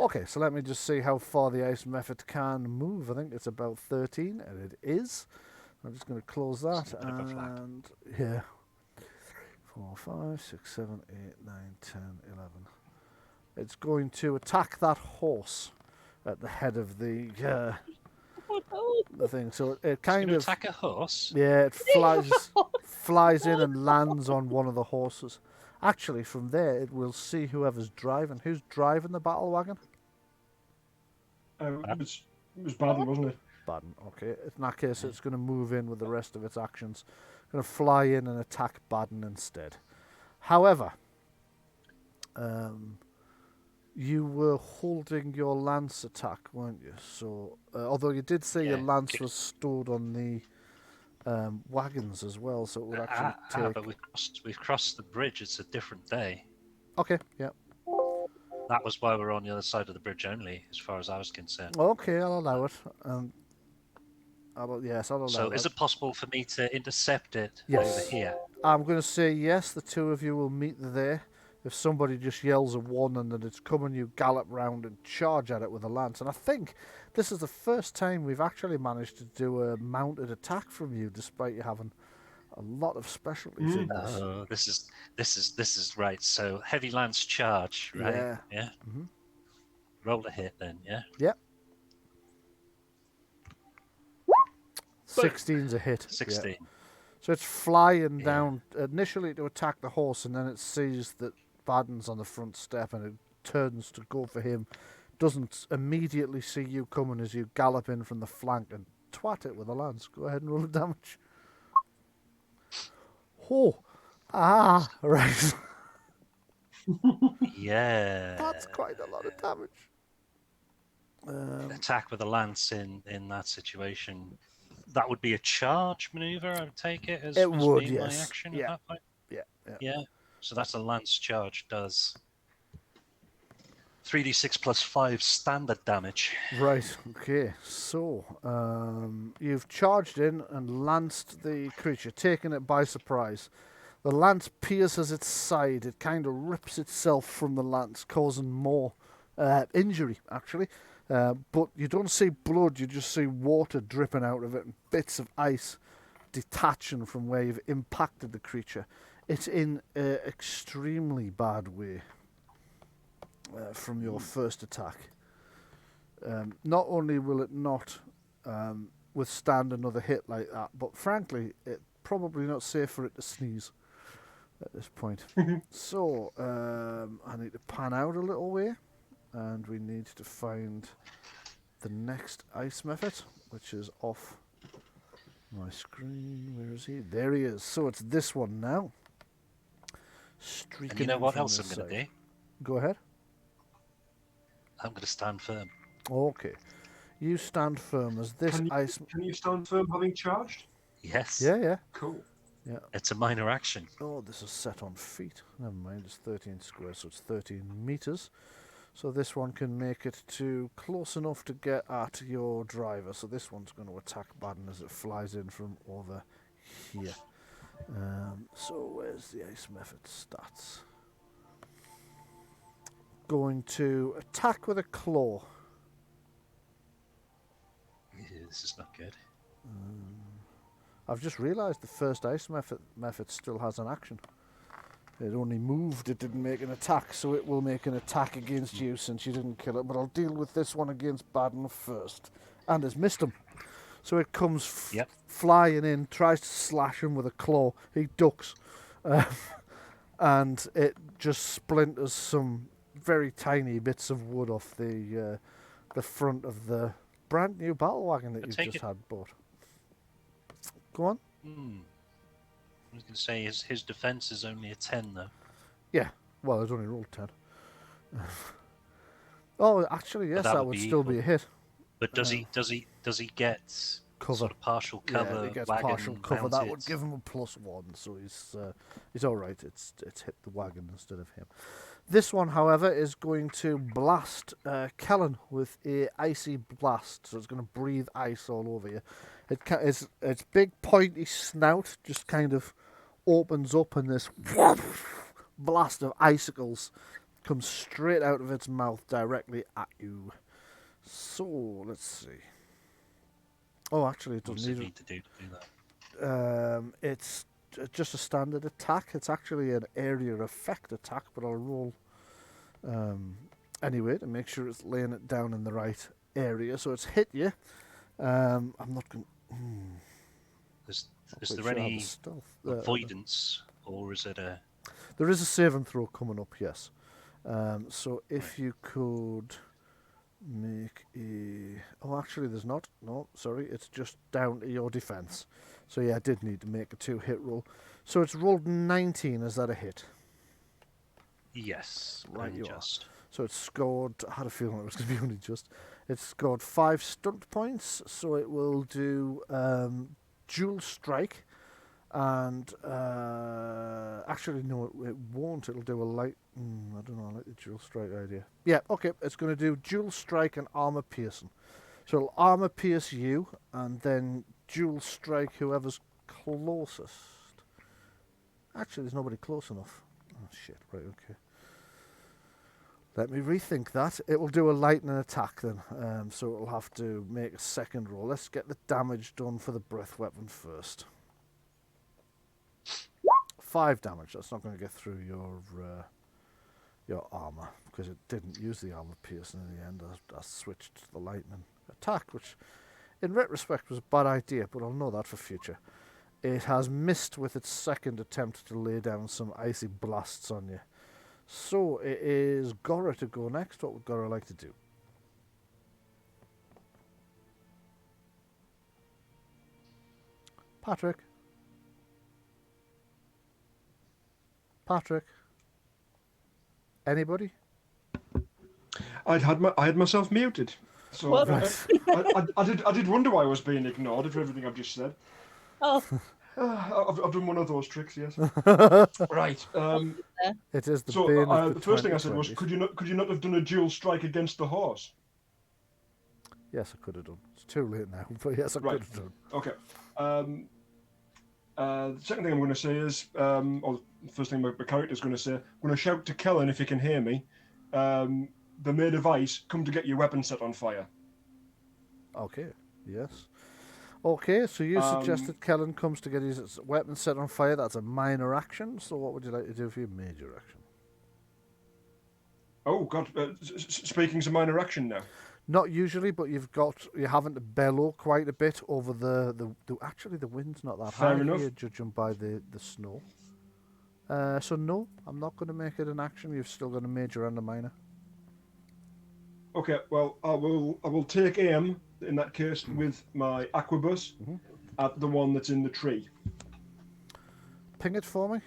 Okay, so let me just see how far the ice method can move. I think it's about 13, and it is. I'm just going to close that. It's a bit of a flap. And yeah. 4, 5, 6, 7, 8, 9, 10, 11. It's going to attack that horse at the head of the thing. So it kind of attack a horse. Yeah, it flies in and lands on one of the horses. Actually, from there it will see whoever's driving. Who's driving the battle wagon? It was Baden, wasn't it? Baden. Okay. In that case, it's going to move in with the rest of its actions. Going to fly in and attack Baden instead. However, you were holding your lance attack, weren't you? So, although you did say your lance was stored on the wagons as well, so it would actually take... But we've crossed the bridge. It's a different day. Okay, yeah. That was why we're on the other side of the bridge only, as far as I was concerned. Okay, I'll allow it. I'll allow So, it. is it possible for me to intercept it Yes. over here? I'm going to say yes, the two of you will meet there. If somebody just yells a 1 and then it's coming, you gallop round and charge at it with a lance. And I think this is the first time we've actually managed to do a mounted attack from you, despite you having a lot of specialties in this. Oh, this is right. So heavy lance charge, right? Yeah. Mm-hmm. Roll a hit then, yeah. Yep. 16's a hit. 16. Yeah. So it's flying down initially to attack the horse, and then it sees that Baden's on the front step, and it turns to go for him. Doesn't immediately see you coming as you gallop in from the flank and twat it with a lance. Go ahead and roll the damage. Oh, right. Yeah. That's quite a lot of damage. Attack with a lance in that situation. That would be a charge maneuver, I would take it, as It would, being yes. my action Yeah. at that point. Yeah. So that's a lance charge, does 3d6 plus 5 standard damage. Right, okay. So, you've charged in and lanced the creature, taking it by surprise. The lance pierces its side. It kind of rips itself from the lance, causing more injury, actually. But you don't see blood, you just see water dripping out of it and bits of ice detaching from where you've impacted the creature. It's in an extremely bad way from your first attack. Not only will it not withstand another hit like that, but frankly, it's probably not safe for it to sneeze at this point. So, I need to pan out a little way, and we need to find the next ice method, which is off my screen. Where is he? There he is. So it's this one now. Streaking And you know in what from else this I'm going to side. do? Go ahead. I'm going to stand firm. Okay. You stand firm as this ice... Can you stand firm having charged? Yes. Yeah. Cool. Yeah. It's a minor action. Oh, this is set on feet. Never mind, it's 13 squares, so it's 13 meters. So this one can make it to close enough to get at your driver. So this one's going to attack Baden as it flies in from over here. So where's the ice method stats? Going to attack with a claw. Yeah, this is not good. I've just realised the first ice method still has an action. It only moved, it didn't make an attack, so it will make an attack against you since you didn't kill it. But I'll deal with this one against Baden first. And has missed him. So it comes flying in, tries to slash him with a claw. He ducks. And it just splinters some very tiny bits of wood off the front of the brand new battle wagon that you've just had bought. Go on. I was going to say his defense is only a 10, though. Yeah, well, it's only rolled 10. Oh, actually, yes, that would still be a hit. But does he get cover? Sort of partial cover. Yeah, he gets partial cover. That would give him a +1, so he's all right. It's hit the wagon instead of him. This one, however, is going to blast Kellen with a icy blast. So it's going to breathe ice all over you. Its big pointy snout just kind of opens up, and this blast of icicles comes straight out of its mouth directly at you. So, let's see. Oh, actually, it What doesn't does it need need to do that? it's just a standard attack. It's actually an area effect attack, but I'll roll anyway to make sure it's laying it down in the right area. So it's hit you. I'm not going. Is there any avoidance, or is it a? There is a save and throw coming up. Yes. So if you could make a... Oh, actually, there's not. No, sorry. It's just down to your defense. So, yeah, I did need to make a 2-hit roll. So it's rolled 19. Is that a hit? Yes. Right, you just. So it's scored... I had a feeling it was going to be only just. It's scored 5 stunt points. So it will do dual strike. And actually, no, it won't. It'll do a light... I don't know, I like the dual strike idea. Yeah, okay, it's going to do dual strike and armor piercing. So it'll armor pierce you, and then dual strike whoever's closest. Actually, there's nobody close enough. Oh, shit, right, okay. Let me rethink that. It will do a lightning attack then, so it'll have to make a second roll. Let's get the damage done for the breath weapon first. 5 damage. That's not going to get through your armor because it didn't use the armor piercing in the end. I switched to the lightning attack, which in retrospect was a bad idea, but I'll know that for future. It has missed with its second attempt to lay down some icy blasts on you. So it is Gora to go next. What would Gora like to do? Patrick? Anybody? I had myself muted, so I did wonder why I was being ignored after everything I've just said. Oh, I've done one of those tricks, yes. Right. It is the So bane of the first thing I said 2020s. was, could you not have done a dual strike against the horse? Yes, I could have done. It's too late now, but yes, I could have done. Okay. The second thing I'm going to say is, or the first thing my character's going to say, I'm going to shout to Kellen if he can hear me. The maid of ice, come to get your weapon set on fire. Okay, yes. Okay, so you suggested Kellen comes to get his weapon set on fire. That's a minor action, so what would you like to do for your major action? Oh, God, speaking's a minor action now. Not usually, but you're having to bellow quite a bit over the actually the wind's not that Fair high enough. here, judging by the snow. So no, I'm not going to make it an action. You've still got a major and a minor. Okay, well, I will take aim in that case with my aquabus at the one that's in the tree. Ping it for me,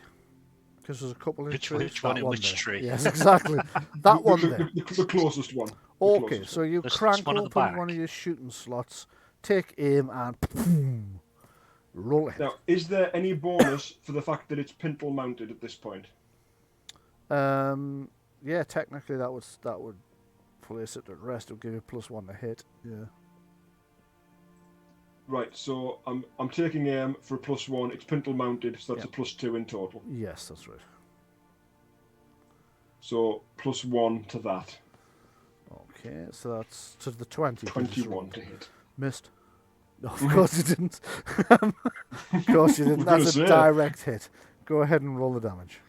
because there's a couple in trees. Which one in which tree? Yes, exactly. That one there. The closest one. Okay, so you There's crank one at the open back. one of your shooting slots, take aim, and boom, roll it. Now, is there any bonus for the fact that it's pintle mounted at this point? Yeah, technically that would place it at rest. It would give you +1 to hit. Yeah. Right, so I'm taking aim for a +1. It's pintle mounted, so that's a +2 in total. Yes, that's right. So +1 to that. Okay, so that's to the 20. 21 to hit. Missed. No, of course you didn't. Of course you didn't. That's a direct hit. Go ahead and roll the damage.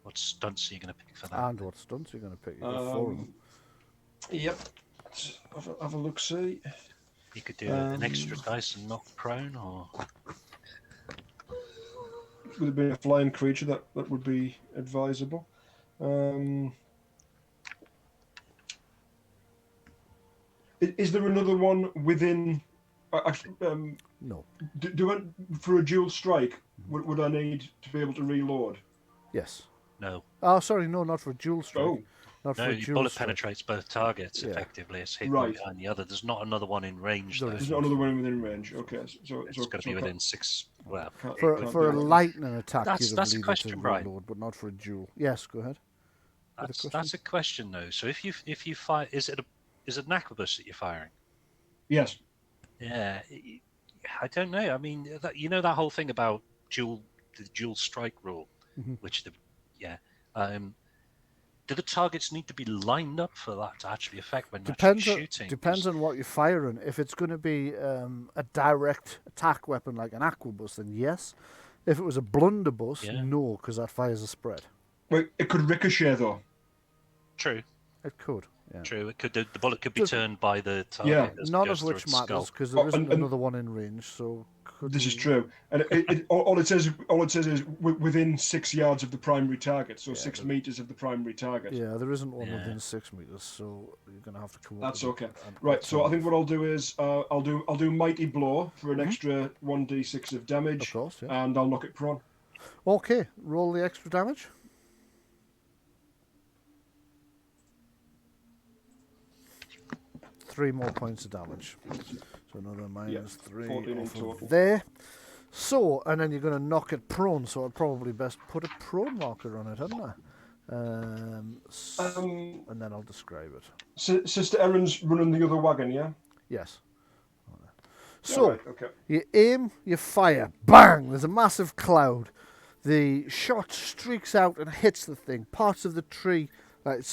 What stunts are you going to pick for that? And what stunts are you going to pick? You've got 4 of them. Yep. Have a look, see. You could do an extra dice and knock prone, or Would it be a flying creature that would be advisable? Is there another one within? No. For a dual strike, would I need to be able to reload? Yes. no? Oh, sorry, no, not for a dual strike. Oh, Not No, for a your dual bullet strike. penetrates both targets Yeah. effectively. It's hit Right. one behind the other. There's not another one in range. There Though. there's not another one within range. Okay, so It's got to be within 6. Well, For a lightning attack, That's you'd a have needed question, to Bryan. reload, but not for a duel. Yes, go ahead. that's a question though. So if you fire, is it an aquabus that you're firing? Yes. Yeah, I don't know. I mean, that whole thing about dual the dual strike rule, which do the targets need to be lined up for that to actually affect when you're actually shooting? Depends on what you're firing. If it's going to be a direct attack weapon like an arquebus, then yes. If it was a blunderbuss, no, because that fires a spread. Well, it could ricochet though. True. It could. Yeah. True. It could. The bullet could be turned by the target. Yeah. None of which matters because there isn't another one in range. So this is true. And all it says is within 6 yards of the primary target. So 6 meters of the primary target. Yeah, there isn't one within 6 meters. So you're gonna have to come up. That's okay. Right. So I think what I'll do is I'll do mighty blow for an extra 1d6 of damage. Of course. Yeah. And I'll knock it prone. Okay. Roll the extra damage. 3 more points of damage. So another -3 off of there. So, and then you're going to knock it prone, so I'd probably best put a prone marker on it, hadn't I? And then I'll describe it. Sister Erin's running the other wagon, yeah? Yes. So, right, okay. You aim, you fire, bang! There's a massive cloud. The shot streaks out and hits the thing. Parts of the tree, like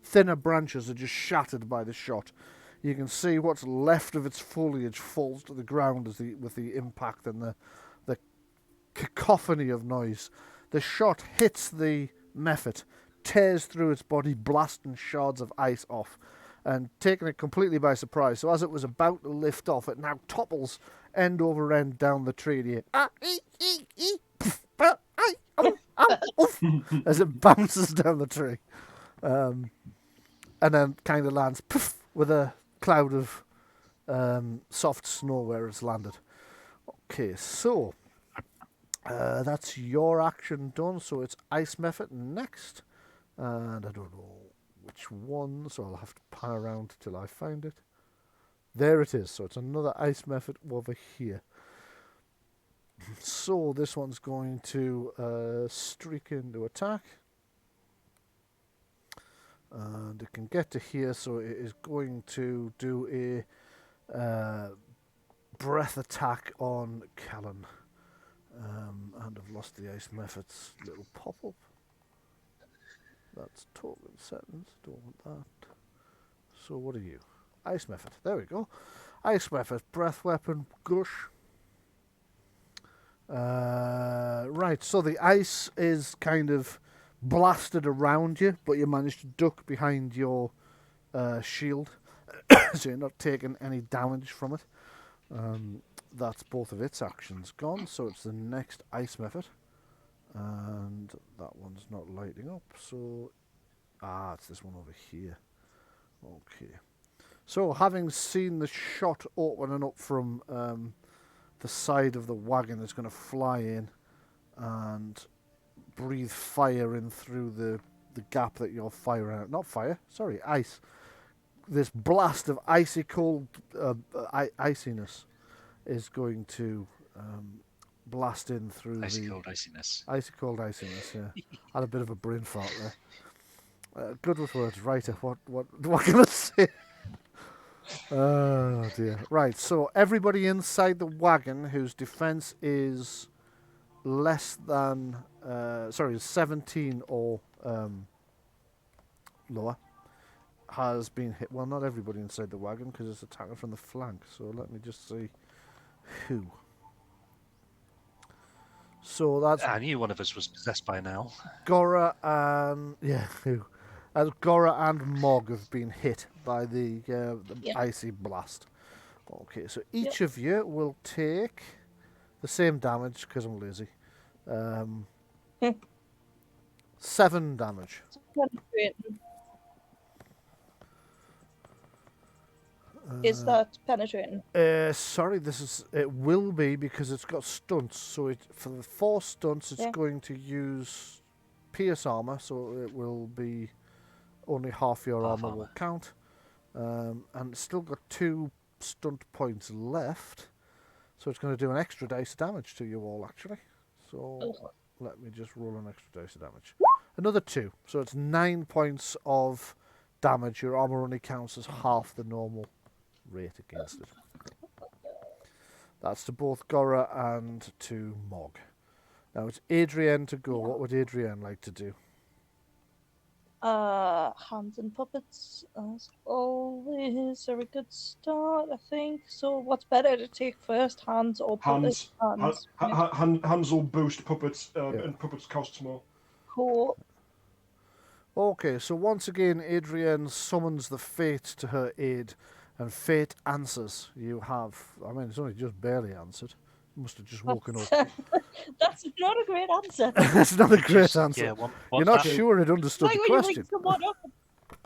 thinner branches are just shattered by the shot. You can see what's left of its foliage falls to the ground with the impact and the cacophony of noise. The shot hits the mephit, tears through its body, blasting shards of ice off, and taking it completely by surprise. So as it was about to lift off, it now topples end over end down the tree. As it bounces down the tree. And then kind of lands with a cloud of soft snow where it's landed. Okay, so that's your action done. So it's Ice Mephit next. And I don't know which one, so I'll have to pan around till I find it. There it is. So it's another Ice Mephit over here. So this one's going to streak into attack. And it can get to here, so it is going to do a breath attack on Callan. And I've lost the Ice Mephit's little pop-up. That's token settings, don't want that. So what are you? Ice Mephit, there we go. Ice Mephit, breath weapon, gush. Right, so the ice is kind of blasted around you, but you managed to duck behind your shield, so you're not taking any damage from it. That's both of its actions gone, so it's the next Ice Mephit, and that one's not lighting up, so it's this one over here. Okay, so having seen the shot opening up from the side of the wagon, it's going to fly in and breathe fire in through the gap that you're firing at. Not fire, sorry, ice. This blast of icy cold iciness is going to blast in through icy cold iciness. Icy cold iciness, yeah. Had a bit of a brain fart there. Good with words, writer. What can I say? Oh dear. Right, so everybody inside the wagon whose defense is less than 17 or lower has been hit. Well, not everybody inside the wagon because it's attacking from the flank. So let me just see who. So that's I knew one of us was possessed by now. Gora and who? As Gora and Mog have been hit by the icy blast. Okay, so each of you will take the same damage because I'm lazy. 7 damage. Is that penetrating? Sorry, it will be because it's got stunts. So for the 4 stunts, it's going to use pierce armor, so it will be only half your armor will count. And it's still got 2 stunt points left, so it's going to do an extra dice of damage to you all, actually. So let me just roll an extra dice of damage. Another 2, so it's 9 points of damage. Your armor only counts as half the normal rate against it. That's to both Gora and to Mog. Now it's Adrienne to go. Yeah. What would Adrienne like to do? Hands and puppets, as always, are a good start, I think. So, what's better to take first, hands or puppets? Hands will boost puppets, Yeah. and puppets costs more. Cool. Okay, so once again, Adrienne summons the Fate to her aid, and Fate answers. You have, I mean, it's only just barely answered. You must have just woken up. That's not a great answer. That's not a great answer. Yeah, You're not sure it understood the When you question. ring someone up,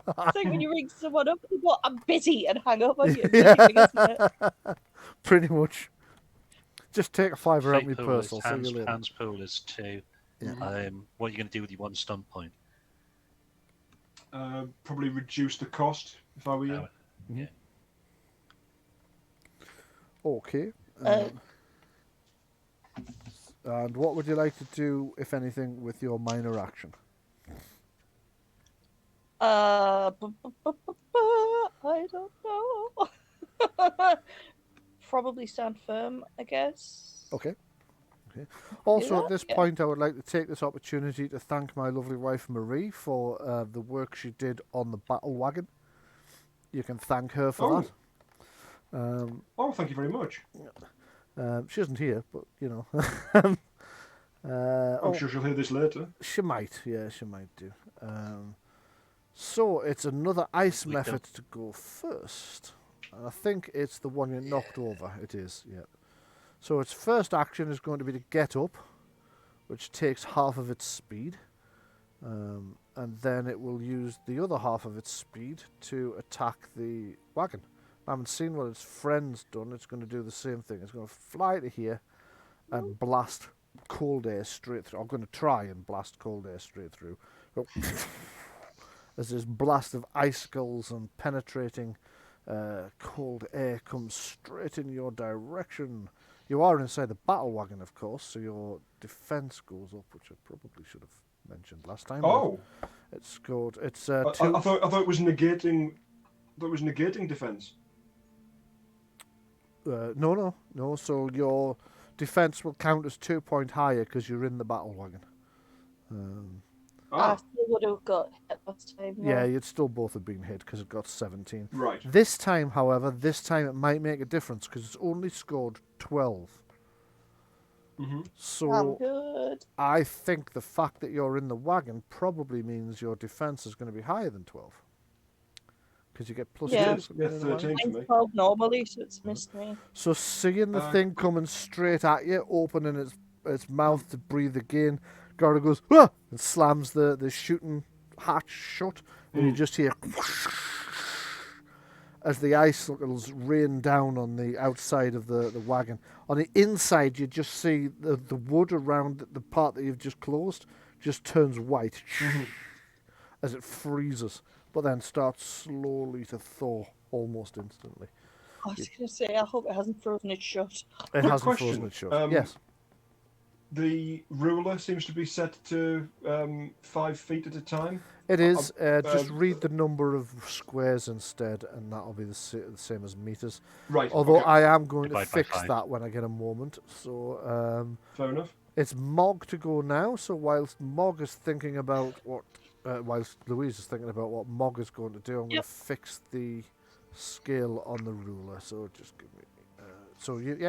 it's like when you ring someone up, you go, I'm busy, and hang up on you. Yeah. Pretty much. Just take a fiver out of my purse. I'll see you later. Hands pool is 2. Yeah. What are you going to do with your 1 stun point? Probably reduce the cost if I were you. Yeah. Okay. And what would you like to do, if anything, with your minor action? I don't know. Probably stand firm, I guess. Okay. Also, at this point, I would like to take this opportunity to thank my lovely wife Marie for the work she did on the battle wagon. You can thank her for that. Thank you very much. She isn't here, but you know. I'm sure she'll hear this later. She might, yeah, she might do. So it's another ice method to go first. And I think it's the one you knocked over. It is, yeah. So its first action is going to be to get up, which takes half of its speed. And then it will use the other half of its speed to attack the wagon. I haven't seen what its friend's done. It's going to do the same thing. It's going to fly to here and blast cold air straight through. I'm going to try and blast cold air straight through. As this blast of icicles and penetrating cold air comes straight in your direction. You are inside the battle wagon, of course, so your defense goes up, which I probably should have mentioned last time. Oh, it's scored. It's I thought it was negating. That was negating defense. No. So your defense will count as 2 points higher because you're in the battle wagon. I still would have got hit last time. Yeah, you'd still both have been hit because it got 17. Right. This time, however, it might make a difference because it's only scored 12. Mm-hmm. So good. I think the fact that you're in the wagon probably means your defense is going to be higher than 12. Because you get plus 2. Yeah, 13 for me. 12 normally, so it's missed me. So seeing the thing coming straight at you, opening its mouth to breathe again, Gora goes, ah! And slams the shooting hatch shut, and you just hear as the icicles rain down on the outside of the wagon. On the inside, you just see the wood around the part that you've just closed just turns white as it freezes, but then starts slowly to thaw almost instantly. I was going to say, I hope it hasn't frozen it shut. It hasn't frozen it shut. Yes. The ruler seems to be set to 5 feet at a time. It is. Just read the number of squares instead, and that'll be the same as meters. Right. Although okay. I am going to Divide by fix 5. that when I get a moment. So Fair enough. it's Mog to go now. So whilst Mog is thinking about whilst Louise is thinking about what Mog is going to do, I'm going to fix the scale on the ruler. So just give me.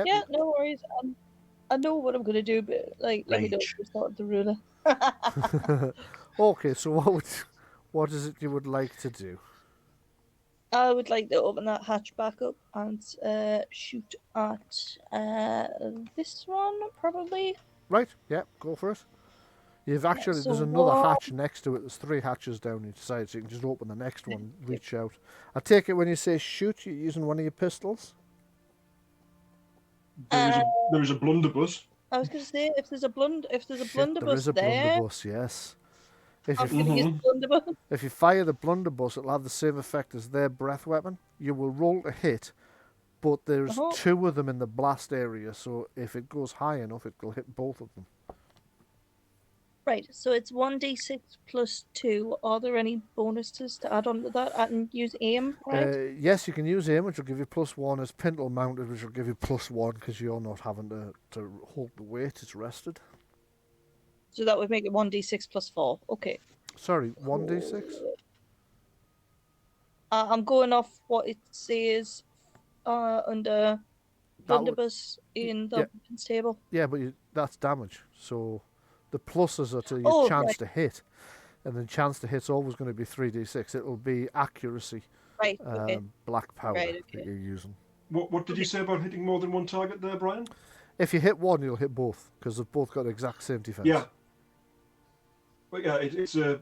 Yeah, no worries. I know what I'm going to do, but let me know if you start the ruler. Okay, so what is it you would like to do? I would like to open that hatch back up and shoot at this one, probably. Right, yeah, go for it. You've actually, So there's another hatch next to it. There's 3 hatches down each side, so you can just open the next one, reach out. I take it when you say shoot, you're using one of your pistols? There is a blunderbuss. I was going to say, if there's a blunderbuss there is a blunderbuss, yes. I'm going to use the blunderbuss. If you fire the blunderbuss, it'll have the same effect as their breath weapon. You will roll to hit, but there's 2 of them in the blast area, so if it goes high enough, it will hit both of them. Right, so it's 1d6 plus 2. Are there any bonuses to add on to that? I can use aim, right? Yes, you can use aim, which will give you +1. As pintle mounted, which will give you +1 because you're not having to hold the weight. It's rested. So that would make it 1d6 plus 4. Okay. Sorry, 1d6? I'm going off what it says under blunderbuss in the weapons table. Yeah, but that's damage. So the pluses are to your Oh, chance right. to hit. And the chance to hit's always going to be 3d6. It'll be accuracy, Right, okay. black powder Right, okay. that you're using. What did you say about hitting more than one target there, Brian? If you hit one, you'll hit both, because they've both got the exact same defense. Yeah. But yeah, it's a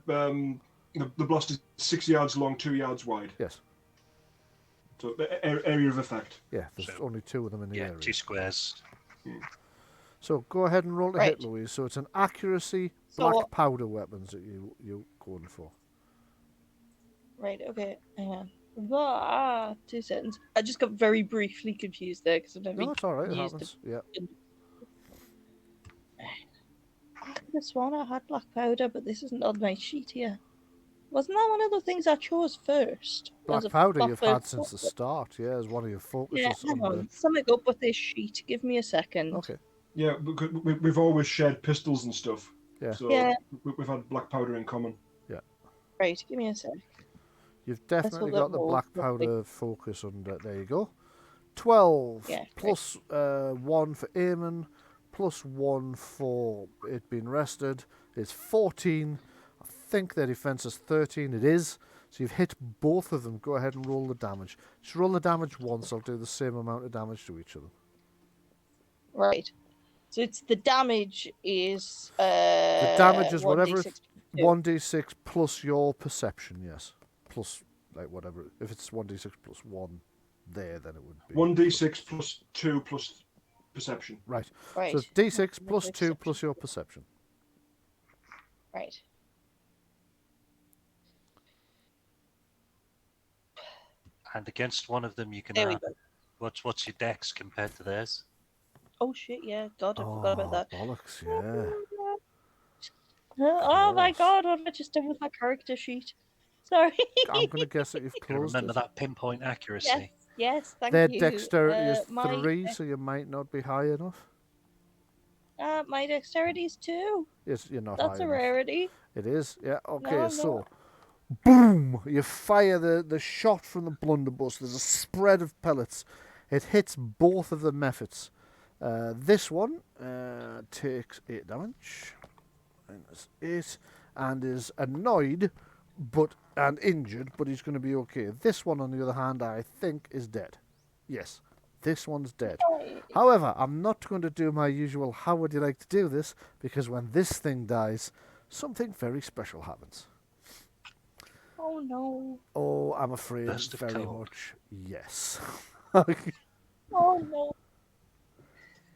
the blast is 6 yards long, 2 yards wide. Yes. So the area of effect. Yeah, there's only 2 of them in the area. 2 squares. So go ahead and roll to hit, Louise. So it's an accuracy black powder weapons that you're going for. Right, okay. Hang on. 2 seconds. I just got very briefly confused there because I've never No, it's all right. It used happens. Yeah. I could have sworn I had black powder, but this isn't on my sheet here. Wasn't that one of the things I chose first? Black powder you've had since the start, yeah, as one of your focuses. Yeah, hang on. Something up with this sheet. Give me a second. Okay. Yeah, because we've always shared pistols and stuff. Yeah. So we've had black powder in common. Yeah. Right, give me a sec. You've definitely got the black powder focus under. There you go. 12 plus 1 for aiming, plus 1 for it being rested is 14. I think their defense is 13. It is. So you've hit both of them. Go ahead and roll the damage. Just roll the damage once. I'll do the same amount of damage to each of them. Right. So it's the damage is the damage is 1d6 whatever 1d6 plus your perception, yes. Plus like whatever. If it's 1d6 plus 1 there, then it would be 1d6 plus 2 plus perception. Right. So it's d6 plus 2 plus your perception. Right. And against one of them you can add what's your dex compared to theirs? Oh shit, yeah. God, I forgot about that. Bollocks, yeah. Oh my god, what did I just do with my character sheet? Sorry. I'm going to guess that you've closed remember that pinpoint accuracy. Yes, thank Their you. Their dexterity is 3, so you might not be high enough. My dexterity is 2. Yes, you're not That's high a enough. rarity. It is, yeah. Okay, No, so boom! You fire the shot from the blunderbuss. There's a spread of pellets. It hits both of the methods. This one takes 8 damage. Minus 8. And is annoyed and injured, but he's going to be okay. This one, on the other hand, I think is dead. Yes, this one's dead. However, I'm not going to do my usual how would you like to do this, because when this thing dies, something very special happens. Oh no. Oh, I'm afraid very much yes. Oh no.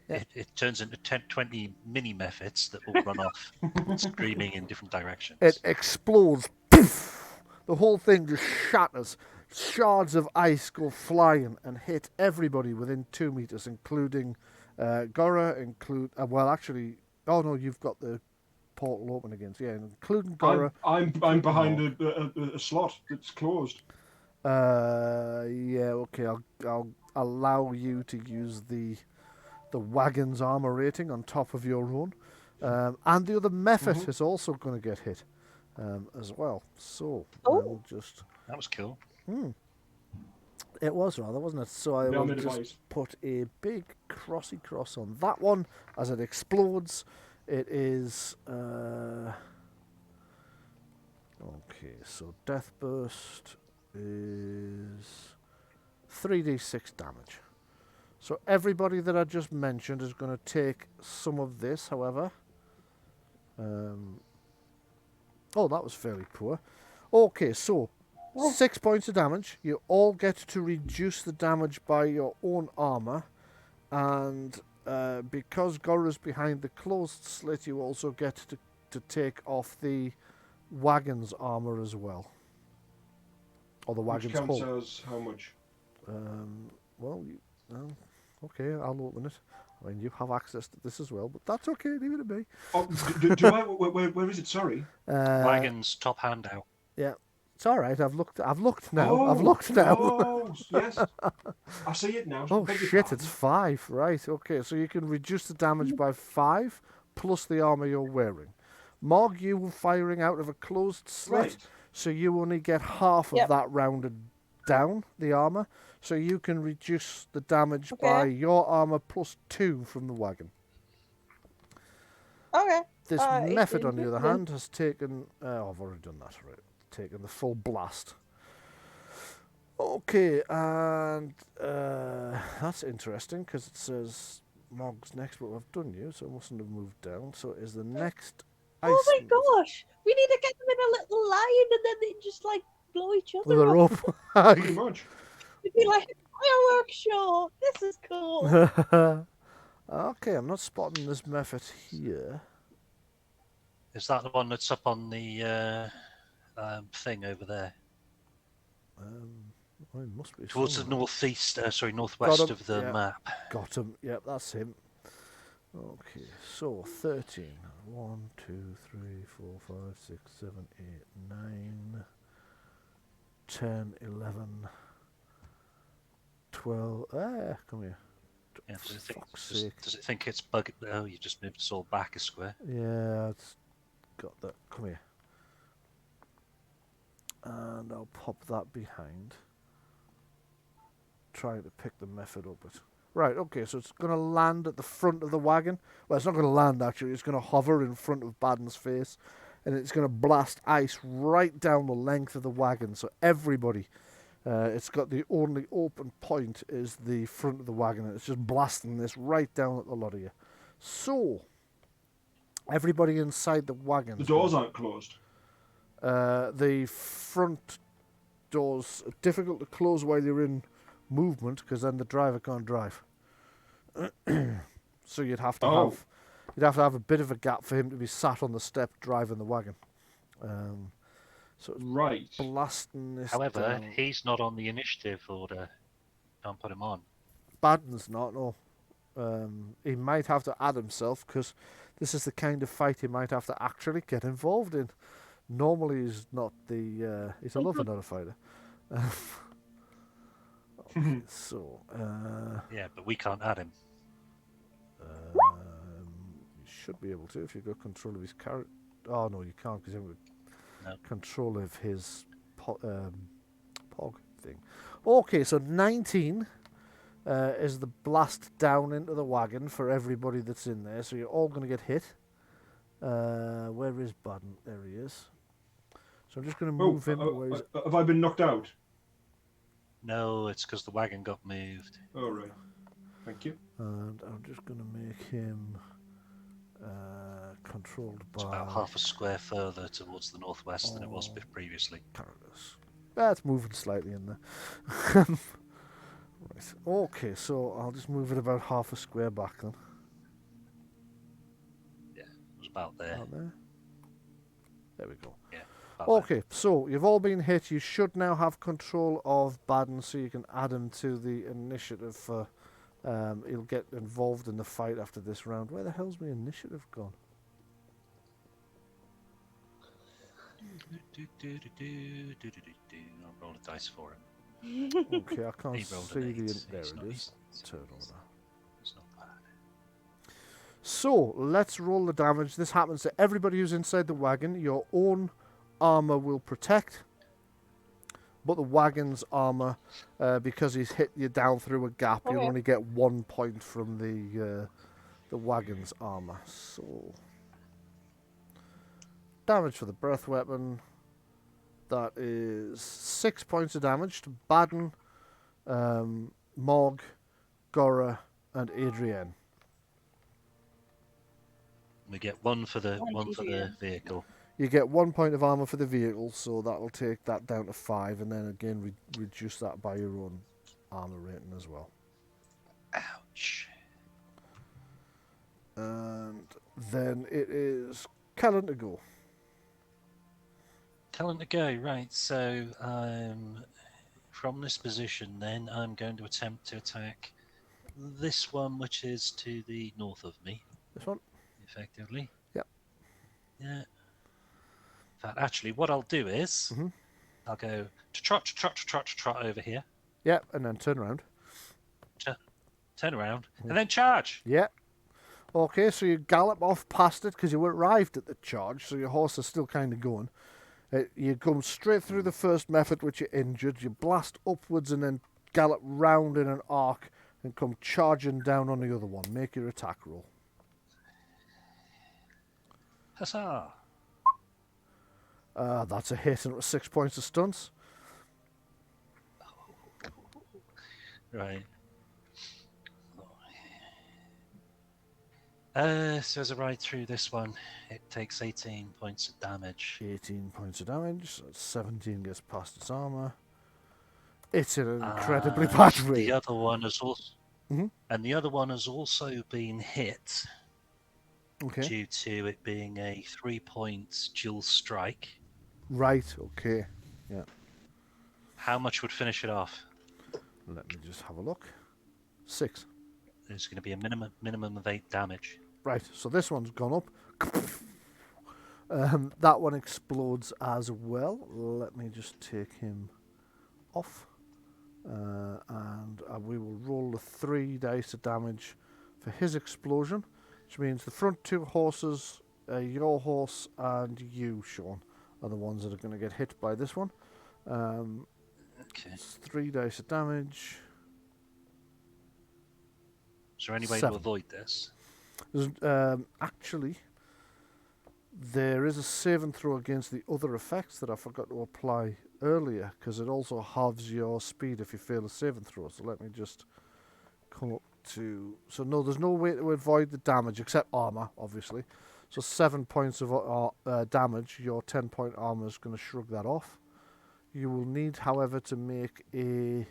Yeah. It turns into 20 mini methods that will run off screaming in different directions. It explodes. Poof! The whole thing just shatters. Shards of ice go flying and hit everybody within 2 meters, including Gora, oh no, you've got the portal open again. So yeah, including Gora. I'm behind a slot that's closed. Yeah, okay, I'll allow you to use the wagon's armor rating on top of your own. And the other method is also going to get hit as well. So I'll just... That was cool. It was rather, wasn't it? So I will just put a big crossy cross on that one as it explodes. It is... okay, so Death Burst is 3d6 damage. So everybody that I just mentioned is going to take some of this, however. Oh, that was fairly poor. Okay, so 6 points of damage. You all get to reduce the damage by your own armor. And because Gora's behind the closed slit, you also get to take off the wagon's armor as well. Or the wagon's hull. Which counts as how much? Okay, I'll open it. I mean, you have access to this as well, but that's okay. Leave it to me. Oh, do I? Where is it? Sorry. Wagon's top handout. Yeah, it's all right. I've looked now. I've Oh, looked now. oh, yes. I see it now. Oh Beg your shit! pardon. It's 5. Right. Okay. So you can reduce the damage by 5 plus the armor you're wearing. Mog, you were firing out of a closed slit, Right. so you only get half of Yep. that rounded down the armor. So you can reduce the damage by Okay. your armor plus 2 from the wagon. Okay. This 18 method, on the hit other then. hand, has taken. I've already done that. Right, taken the full blast. Okay, and that's interesting because it says Mog's next, but I've done you, so I mustn't have moved down. So is the next ice Oh my gosh! We need to get them in a little line and then they just like blow each with a other up. rope? Pretty much. It'd be like a fireworks show. This is cool. Okay, I'm not spotting this method here. Is that the one that's up on the thing over there? Well, it must be Towards the somewhere. northeast, northwest of the yeah. map. Got him. Yep, that's him. Okay, so 13. 1, 2, 3, 4, 5, 6, 7, 8, 9, 10, 11, 12. Come here. Yeah, Fuck's sake. does it think it's bug? Oh, you just moved us all back a square. Yeah, it's got that. Come here. And I'll pop that behind. Trying to pick the method up. Right, okay, so it's going to land at the front of the wagon. Well, it's not going to land, actually. It's going to hover in front of Baden's face. And it's going to blast ice right down the length of the wagon. So everybody, it's got the only open point is the front of the wagon. And it's just blasting this right down at the lot of you. So, everybody inside the wagon. The doors aren't closed. The front doors are difficult to close while you're in movement because then the driver can't drive. So you'd have to have a bit of a gap for him to be sat on the step driving the wagon. So it's Right. blasting this. However, down. he's not on the initiative order. Can't put him on. Baden's not. No, he might have to add himself because this is the kind of fight he might have to actually get involved in. Normally, he's not the. He's a lover, not a fighter. Okay, so. Yeah, but we can't add him. You should be able to if you've got control of his character. Oh no, you can't because you haven't got control of his pog thing. Okay, so 19 is the blast down into the wagon for everybody that's in there. So you're all going to get hit. Where is Baden? There he is. So I'm just going to move him. Have I been knocked out? No, it's because the wagon got moved. Oh, right. Thank you. And I'm just going to make him controlled by... It's about half a square further towards the northwest than it was previously. Characters. That's moving slightly in there. Right. Okay, so I'll just move it about half a square back then. Yeah, it was about there. Out there. There we go. Yeah. Okay, so you've all been hit. You should now have control of Baden, so you can add him to the initiative for... he'll get involved in the fight after this round. Where the hell's my initiative gone? I'll roll a dice for him. Okay, I can't He rolled see an 8. there It's it not- is. it's- Turn order. It's not bad. So, let's roll the damage. This happens to everybody who's inside the wagon. Your own armor will protect, but the wagon's armor, because he's hit you down through a gap, you'll only get 1 point from the wagon's armor. So, damage for the breath weapon. That is 6 points of damage to Baden, Mog, Gora, and Adrienne. We get one for the vehicle. You get 1 point of armor for the vehicle, so that'll take that down to 5, and then again reduce that by your own armor rating as well. Ouch. And then it is Kellen to go. Telling to go, right, so from this position then I'm going to attempt to attack this one, which is to the north of me. This one? Effectively. Yep. Yeah. In fact, actually, what I'll do is I'll go to trot over here. Yeah, and then turn around. Turn around, and then charge. Yeah. Okay, so you gallop off past it because you arrived at the charge, so your horse is still kind of going. You come straight through the first method, which you're injured. You blast upwards and then gallop round in an arc and come charging down on the other one. Make your attack roll. Huzzah! That's a hit, and it was 6 points of stunts. Right. So as I ride through this one, it takes 18 points of damage. 18 points of damage. So 17 gets past its armor. It's in an incredibly bad way. The other one has also, and the other one has also been hit. Okay. Due to it being a 3-point dual strike. Right. Okay. Yeah. How much would finish it off? Let me just have a look. 6. There's going to be a minimum of 8 damage. Right, so this one's gone up. That one explodes as well. Let me just take him off. And we will roll the 3 dice of damage for his explosion, which means the front 2 horses, your horse and you, Sean, are the ones that are going to get hit by this one. Okay. It's 3 dice of damage. Is there any way 7. to avoid this? Actually, there is a save and throw against the other effects that I forgot to apply earlier, because it also halves your speed if you fail a save and throw. So let me just come up to... So no, there's no way to avoid the damage, except armor, obviously. So 7 points of damage, your 10-point armor is going to shrug that off. You will need, however, to make a...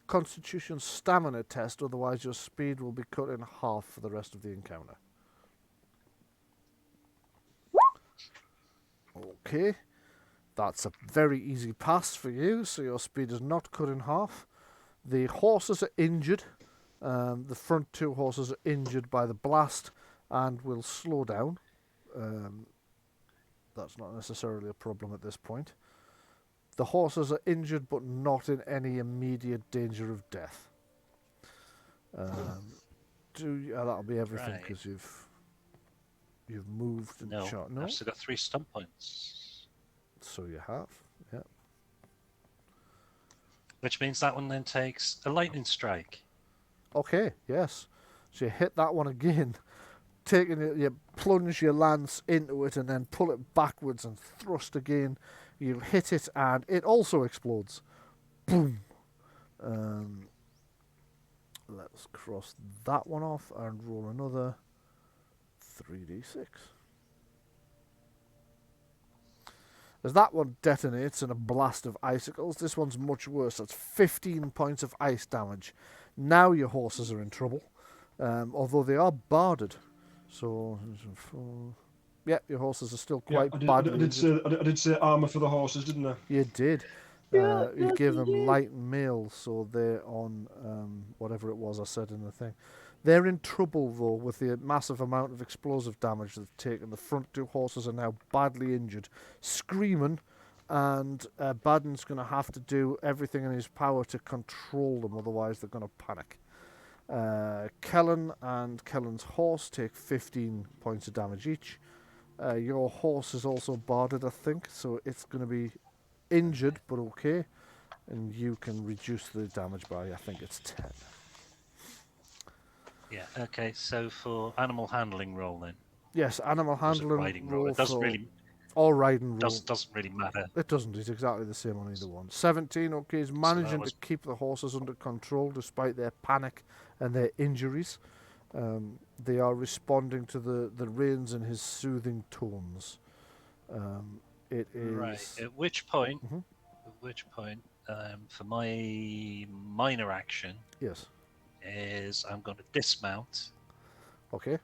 Constitution stamina test, otherwise your speed will be cut in half for the rest of the encounter. Okay, that's a very easy pass for you, so your speed is not cut in half. The horses are injured. The front 2 horses are injured by the blast and will slow down. That's not necessarily a problem at this point. The horses are injured, but not in any immediate danger of death. That'll be everything, because you've moved and shot. No, I've still got 3 stump points. So you have, yeah. Which means that one then takes a lightning strike. Okay, yes. So you hit that one again, you plunge your lance into it and then pull it backwards and thrust again. You hit it and it also explodes. Boom. Let's cross that one off and roll another 3d6. As that one detonates in a blast of icicles, this one's much worse. That's 15 points of ice damage. Now your horses are in trouble, although they are barded. So, 4... Yeah, your horses are still quite bad. I did say armour for the horses, didn't I? You did. You gave them light mail, so they're on whatever it was I said in the thing. They're in trouble, though, with the massive amount of explosive damage they've taken. The front 2 horses are now badly injured, screaming, and Baden's going to have to do everything in his power to control them, otherwise they're going to panic. Kellen and Kellen's horse take 15 points of damage each. Your horse is also barded, I think, so it's going to be injured, but okay. And you can reduce the damage by, I think it's 10. Yeah, okay, so for animal handling roll then. Yes, animal handling roll. It doesn't really... Or riding roll. Doesn't really matter. It doesn't, it's exactly the same on either one. 17, okay, is managing to keep the horses under control despite their panic and their injuries. They are responding to the reins and his soothing tones. It is... Right, at which point, for my minor action... Yes. Is I'm going to dismount. Okay.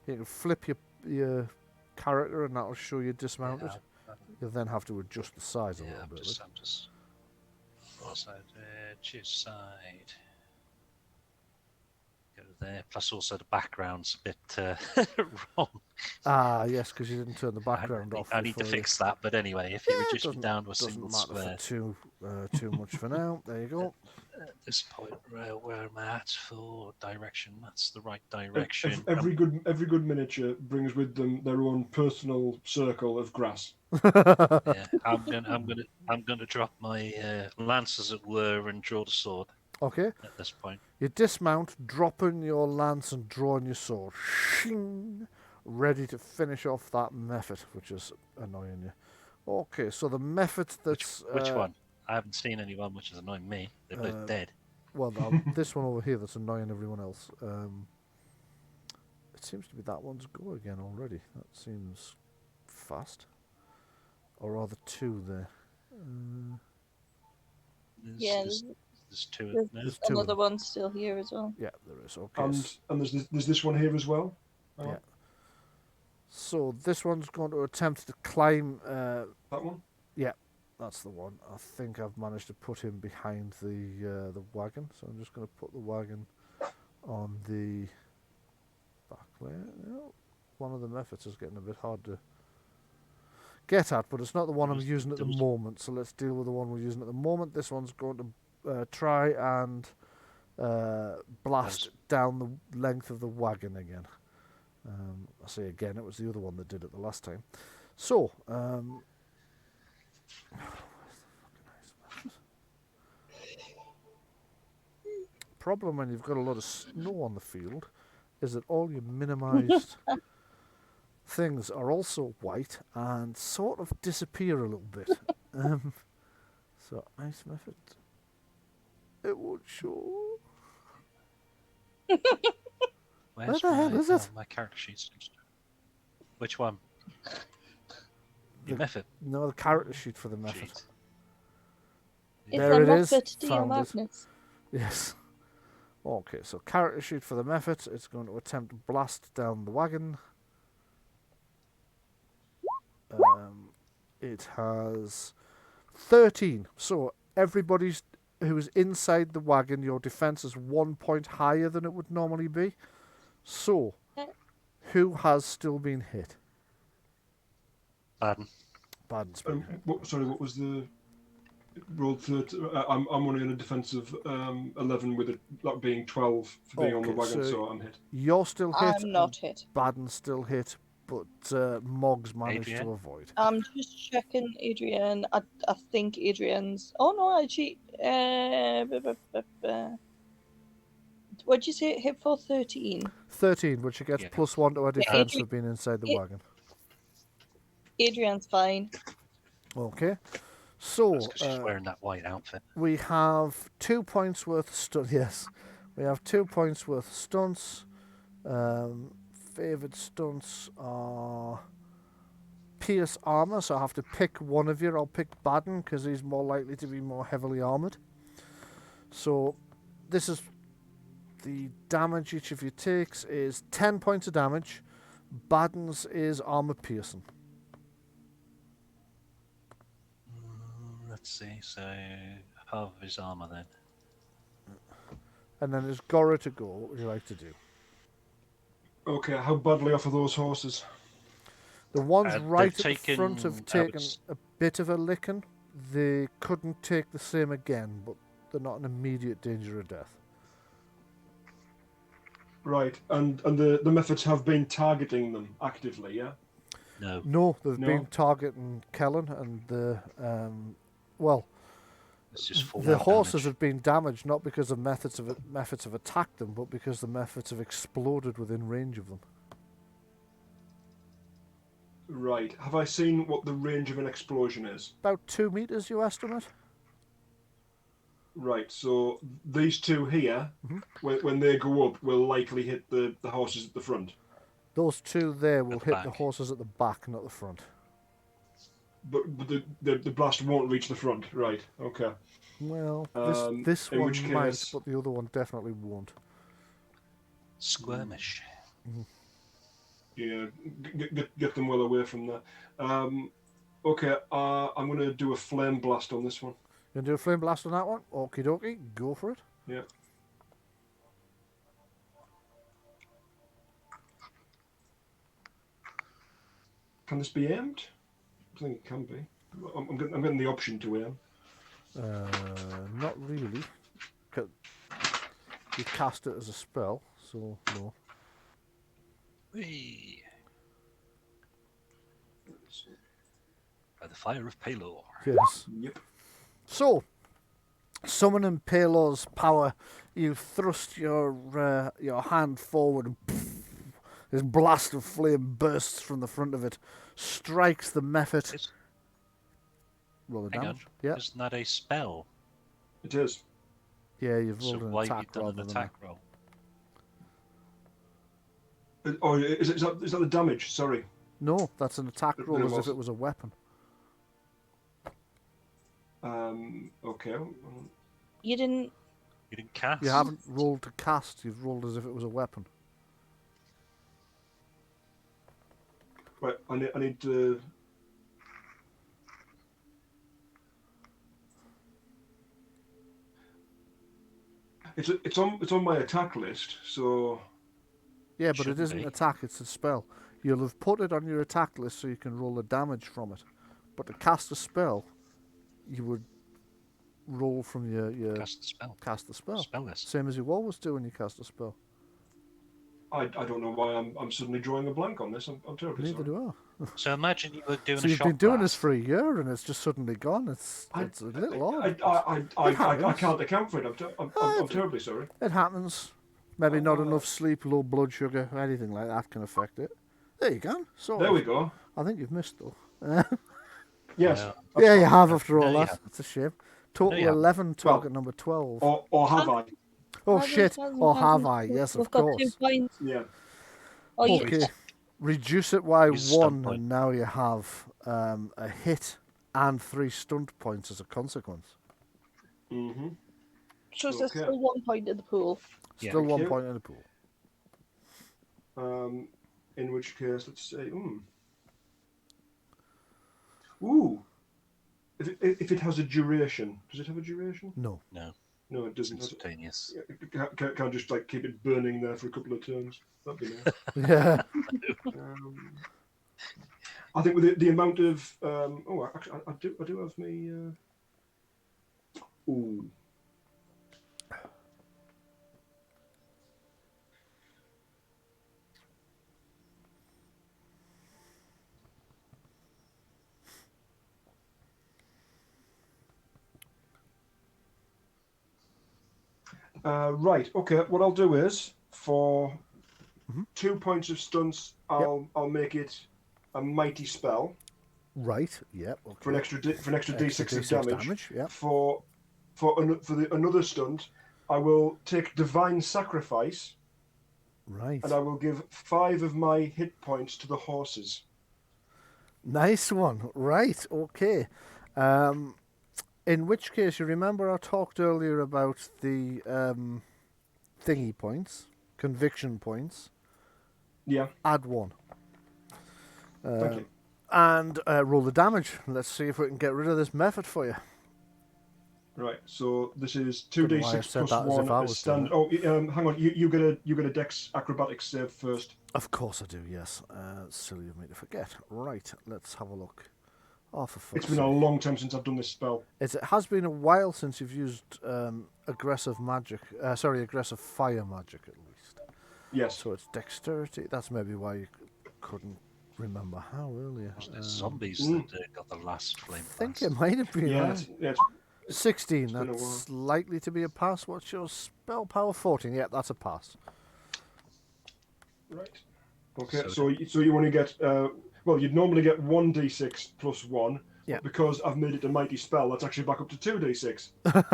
You can flip your character and that'll show you dismounted. Yeah, you'll then have to adjust the size a little bit. I'm just choose side. there. Plus, also the background's a bit wrong. Ah, yes, because you didn't turn the background off. I need to fix that. But anyway, if you reduce me down to a single doesn't matter square, for too much for now. There you go. at this point, where am I at for direction? That's the right direction. Every good miniature brings with them their own personal circle of grass. Yeah, I'm gonna drop my lance, as it were, and draw the sword. Okay. At this point, you dismount, dropping your lance and drawing your sword. Shing! Ready to finish off that method, which is annoying you. Okay, so the method that's... Which one? I haven't seen anyone which is annoying me. They're both dead. Well, this one over here that's annoying everyone else. It seems to be that one's go again already. That seems fast. Or are there two there? There's two. There's another one still here as well. Yeah, there is. Okay. And there's this one here as well. Oh. Yeah. So this one's going to attempt to climb. That one? Yeah, that's the one. I think I've managed to put him behind the wagon. So I'm just going to put the wagon on the back layer. No, one of the methods is getting a bit hard to get at, but it's not the one I'm using at the moment. So let's deal with the one we're using at the moment. This one's going to try and blast down the length of the wagon again. I say again, it was the other one that did it the last time. So, problem when you've got a lot of snow on the field is that all your minimised things are also white and sort of disappear a little bit. So, ice method. It won't show. Where the hell is it? My character sheet. Which one? The method? No, the character sheet for the method. Is There it is. Method Found it. magnets? Yes. Okay, so character sheet for the method. It's going to attempt to blast down the wagon. It has 13. So everybody's who is inside the wagon, your defense is 1 point higher than it would normally be. So, who has still been hit? Baden's been hit. Sorry, what was the roll? I'm only in a defense of 11 with it that being 12 for being on the wagon, so I'm hit. You're still hit. I'm not hit. Baden's still hit, but Mog's managed Adrian? to avoid. I'm just checking Adrian. I think Adrian's... Oh no, actually... What'd you say it hit for? 13? 13, which gets +1 to her defense for being inside the wagon. Adrian's fine. Okay. So, she's wearing that white outfit. We have 2 points worth of stunts. Yes. We have 2 points worth of stunts. Favoured stunts are pierce armour, so I have to pick one of you. I'll pick Baden because he's more likely to be more heavily armoured. So this is the damage each of you takes is 10 points of damage. Baden's is armour piercing. Let's see, so half of his armour then. And then there's Gora to go. What would you like to do? Okay, how badly off are those horses? The ones right at the taken front have taken a bit of a licking. They couldn't take the same again, but they're not in immediate danger of death. Right, and the methods have been targeting them actively, yeah? No, they've been targeting Kellen and the the horses have been damaged not because the methods have attacked them, but because the methods have exploded within range of them. Right. Have I seen what the range of an explosion is? About 2 meters, you estimate. Right. So these two here, when they go up, will likely hit the horses at the front. Those two there will hit the horses at the back, not the front. But the blast won't reach the front, right? Okay. Well, this one might, but the other one definitely won't. Skirmish. Yeah, get them well away from there. Okay, I'm going to do a flame blast on this one. You going to do a flame blast on that one? Okie dokie, go for it. Yeah. Can this be aimed? I think it can be. I'm getting the option to aim. Not really. You cast it as a spell, so no. Whee! By the fire of Palor. Yes. Yep. So, summoning Palor's power, you thrust your hand forward and this blast of flame bursts from the front of it, strikes the method. Roll the Hang damage. on. Yeah. Isn't that a spell? It is. Yeah, you've So rolled an why have you attack done rather an than attack roll? Oh, is that the damage? Sorry. No, that's an attack Then roll it as was. if it was a weapon. Okay. You didn't. You didn't cast? You haven't rolled to cast, you've rolled as if it was a weapon. Right, I need to. It's on my attack list, so. Yeah, but it Shouldn't isn't be. attack, it's a spell. You'll have put it on your attack list so you can roll the damage from it. But to cast a spell, you would roll from your Cast the spell. cast the spell. Spell list. Same as you always do when you cast a spell. I don't know why I'm suddenly drawing a blank on this. I'm terribly Neither sorry. do I. So imagine you were doing So a you've shot been doing this blast. for a year and it's just suddenly gone. It's a little odd. I happens. can't account for it. I'm terribly sorry. It happens. Maybe not enough sleep, low blood sugar, anything like that can affect it. There you go. So There we go. I think you've missed though. Yes. Yeah, you have after all No, you that. haven't. It's a shame. Total No, you haven't. 11, target number 12. Or have I? Oh shit! Or have I? Yes, We've of got course. 2 points. Yeah. Oh, you, Okay. Reduce it by Use a stunt 1 point. and now you have a hit and 3 stunt points as a consequence. Mm-hmm. so there's Okay. still 1 point in the pool. Yeah. Still 1 you. point in the pool. In which case, let's say, Ooh. If it has a duration, does it have a duration? No. No, No, it it's doesn't. instantaneous. Can't just like keep it burning there for a couple of turns. That'd be nice. Yeah. I think with the amount of actually, I do have me. Ooh. Right. Okay. What I'll do is for 2 points of stunts, I'll make it a mighty spell Right. Yep. Okay. for an extra d6 of damage. Yep. For another stunt, I will take divine sacrifice Right. and I will give 5 of my hit points to the horses. Nice one. Right. Okay. In which case, you remember I talked earlier about the thingy points, conviction points. Yeah. Add 1. Thank you. And roll the damage. Let's see if we can get rid of this method for you. Right. So this is Don't know why I 2d6 said plus that as if 1 I as was standard. Oh, hang on. You get a dex acrobatics save first. Of course I do, yes. Silly of me to forget. Right, let's have a look. Oh, for fuck's It's been a sake. long time since I've done this spell. It has been a while since you've used aggressive magic. Aggressive fire magic at least. Yes. So it's dexterity. That's maybe why you couldn't remember how earlier. Wasn't it zombies that got the last flame I think blast? it might have been. Yeah. Yeah. It's 16, been a that's likely to be a pass. What's your spell power? 14, yeah, that's a pass. right. Okay. So you only get you'd normally get 1d6 plus 1. Yeah. But because I've made it a mighty spell, that's actually back up to 2d6.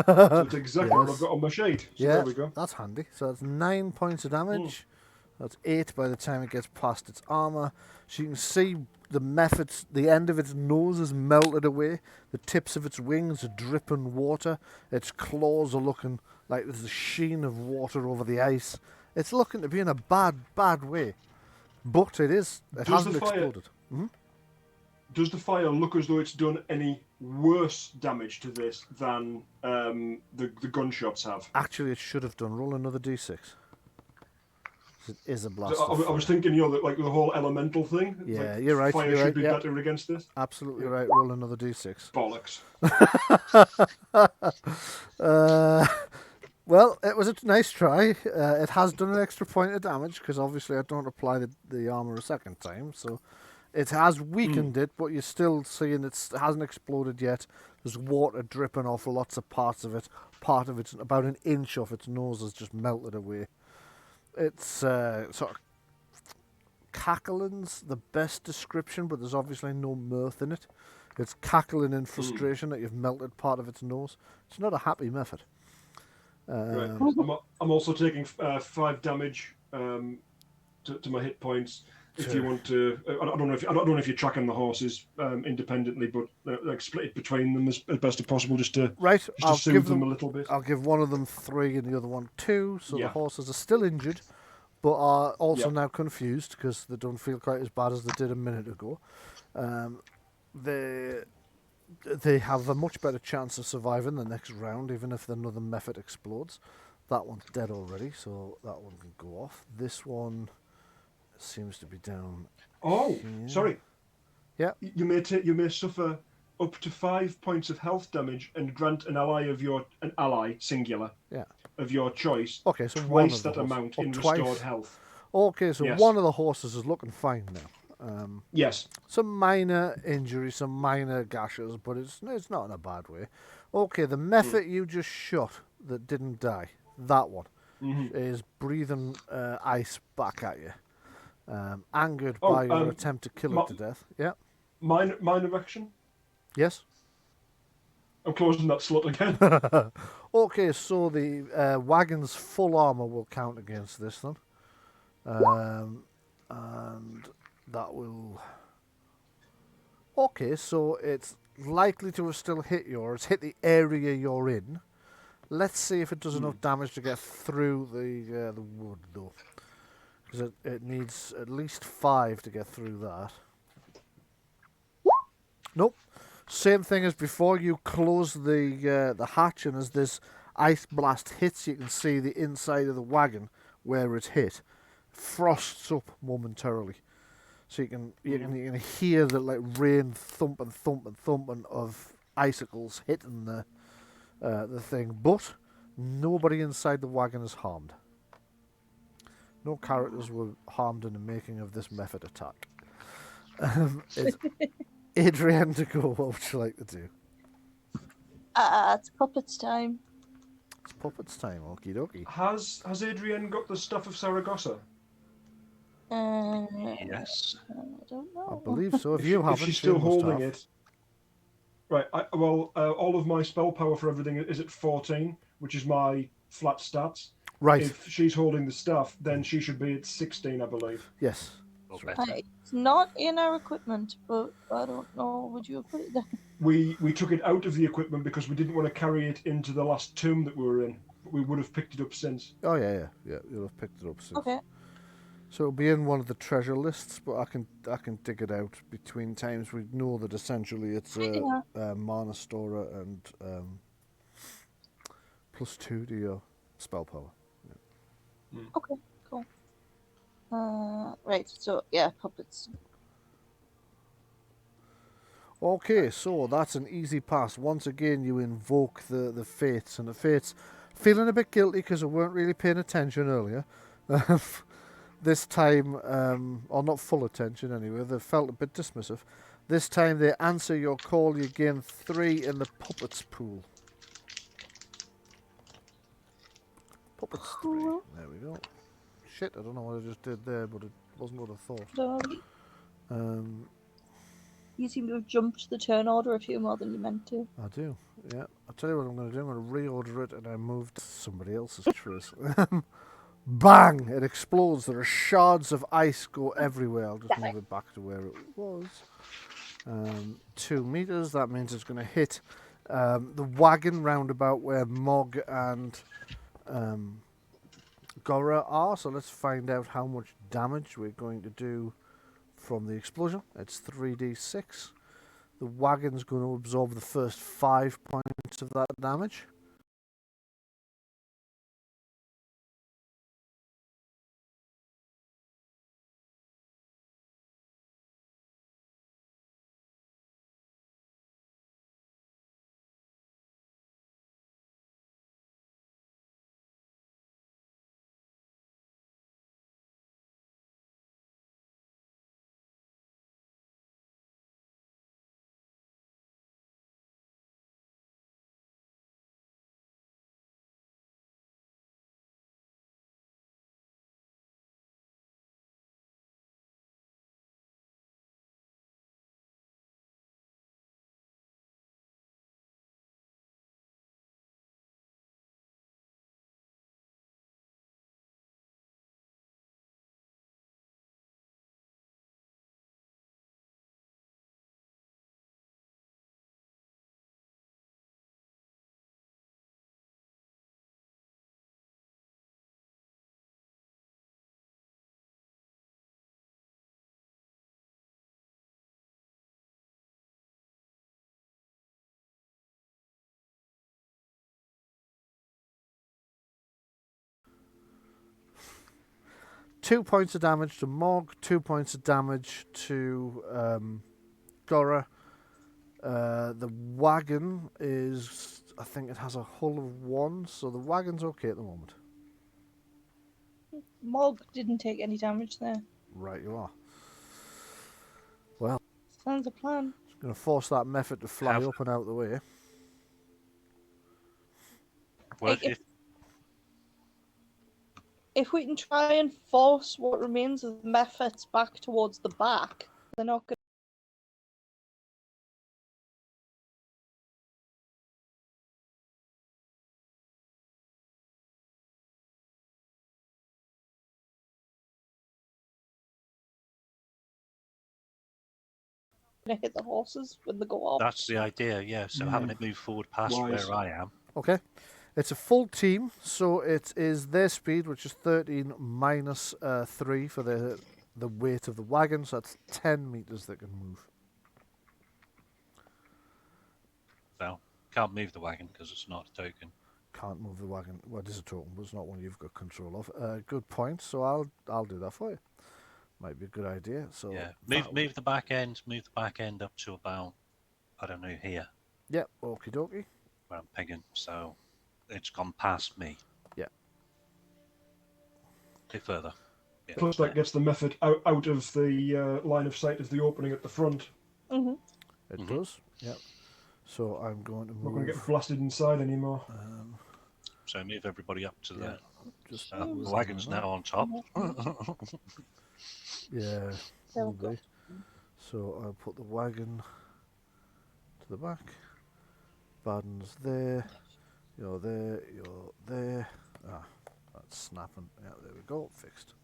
So it's exactly what Yes. I've got on my sheet. So Yeah, there we go. that's handy. So that's 9 points of damage. That's 8 by the time it gets past its armor. So you can see the end of its nose is melted away. The tips of its wings are dripping water. Its claws are looking like there's a sheen of water over the ice. It's looking to be in a bad, bad way. But it is. It Does hasn't the fire- exploded. Does the fire look as though it's done any worse damage to this than the gunshots have? Actually, it should have done. Roll another d6. It is a blast. I was thinking, that like the whole elemental thing. Yeah, like, you're right. Fire you're should right, be yeah. better against this. Absolutely right. Roll another d6. Bollocks. Well, it was a nice try. It has done an extra point of damage because obviously I don't apply the armor a second time, so it has weakened it. But you're still seeing it hasn't exploded yet. There's water dripping off lots of parts of it. Part of it's about an inch off its nose has just melted away. It's sort of cackling's the best description, but there's obviously no mirth in it. It's cackling in frustration that you've melted part of its nose. It's not a happy method. Right. I'm also taking 5 damage to my hit points. If you want to, I don't know if you're tracking the horses independently, but like split it between them as best as possible, just to soothe them a little bit. I'll give one of them 3 and the other one 2, so Yeah. the horses are still injured, but are also now confused because they don't feel quite as bad as they did a minute ago. They have a much better chance of surviving the next round, even if another method explodes. That one's dead already, so that one can go off. This one seems to be down. Oh, here. sorry. Yeah. You may suffer up to 5 points of health damage and grant an ally singular. Yeah. Of your choice. Okay, so twice that amount in twice. restored health. Okay, so yes. One of the horses is looking fine now. Yes. Some minor injuries, some minor gashes, but it's not in a bad way. Okay, the method you just shot that didn't die, that one, is breathing ice back at you. Angered by your attempt to kill it to death. Yeah. Minor action? Yes. I'm closing that slot again. Okay, so the wagon's full armor will count against this then. And that will... Okay, so it's likely to have still hit yours, hit the area you're in. Let's see if it does enough damage to get through the wood, though. Because it needs at least 5 to get through that. Nope. Same thing as before. You close the hatch, and as this ice blast hits, you can see the inside of the wagon where it hit. Frosts up momentarily. So you can hear the like rain thumping of icicles hitting the thing, but nobody inside the wagon is harmed. No characters were harmed in the making of this method attack. It's Adrian to go. What would you like to do? It's puppets time. It's puppets time. Okie dokie. Has Adrian got the stuff of Saragosa? Yes. I don't know. I believe so. If you haven't, she's still holding it. Right. All of my spell power for everything is at 14, which is my flat stats. Right. If she's holding the stuff, then she should be at 16, I believe. Yes. It's not in our equipment, but I don't know. Would you have put it there? We took it out of the equipment because we didn't want to carry it into the last tomb that we were in. But we would have picked it up since. Oh yeah. You'll have picked it up since. Okay. So it'll be in one of the treasure lists, but I can dig it out between times. We know that essentially it's a mana storer and +2 to your spell power. Yeah. Okay, cool. Right, so yeah, puppets. Okay, so that's an easy pass. Once again, you invoke the fates, and the fates feeling a bit guilty because they weren't really paying attention earlier. This time, or not full attention anyway, they felt a bit dismissive. This time they answer your call, you gain 3 in the puppets pool. Puppets 3, there we go. Shit, I don't know what I just did there, but it wasn't what I thought. You seem to have jumped the turn order a few more than you meant to. I do, yeah. I'll tell you what I'm going to do, I'm going to reorder it, and I moved somebody else's trace. Bang! It explodes. There are shards of ice go everywhere. I'll just move it back to where it was. 2 meters. That means it's going to hit the wagon roundabout where Mog and Gora are. So let's find out how much damage we're going to do from the explosion. It's 3d6. The wagon's going to absorb the first 5 points of that damage. 2 points of damage to Mog, 2 points of damage to Gora. The wagon is, I think it has a hull of 1, so the wagon's okay at the moment. Mog didn't take any damage there. Right, you are. Well, sounds a plan. I'm going to force that method to fly up and out of the way. Well, if we can try and force what remains of the methods back towards the back, they're not going to hit the horses when they go off. that's the idea, yeah. So having it move forward past where I am. Okay. It's a full team, so it is their speed, which is 13 minus 3 for the weight of the wagon, so that's 10 meters they can move. So, can't move the wagon because it's not a token. Can't move the wagon. Well, it is a token, but it's not one you've got control of. Good point, so I'll do that for you. Might be a good idea. So yeah, move the back end. Move the back end up to about, I don't know, here. Yep, okie dokie. Where I'm pegging, so it's gone past me. Yeah. A bit further. Yeah. Plus, that gets the method out of the line of sight of the opening at the front. Mm-hmm. It does. Yep. So I'm going to move. Not going to get blasted inside anymore. So move everybody up to the. Just the wagon's now on top. Yeah. Maybe. So I'll put the wagon to the back. Barden's there. You're there. You're there. Ah, that's snapping. Yeah, there we go. Fixed.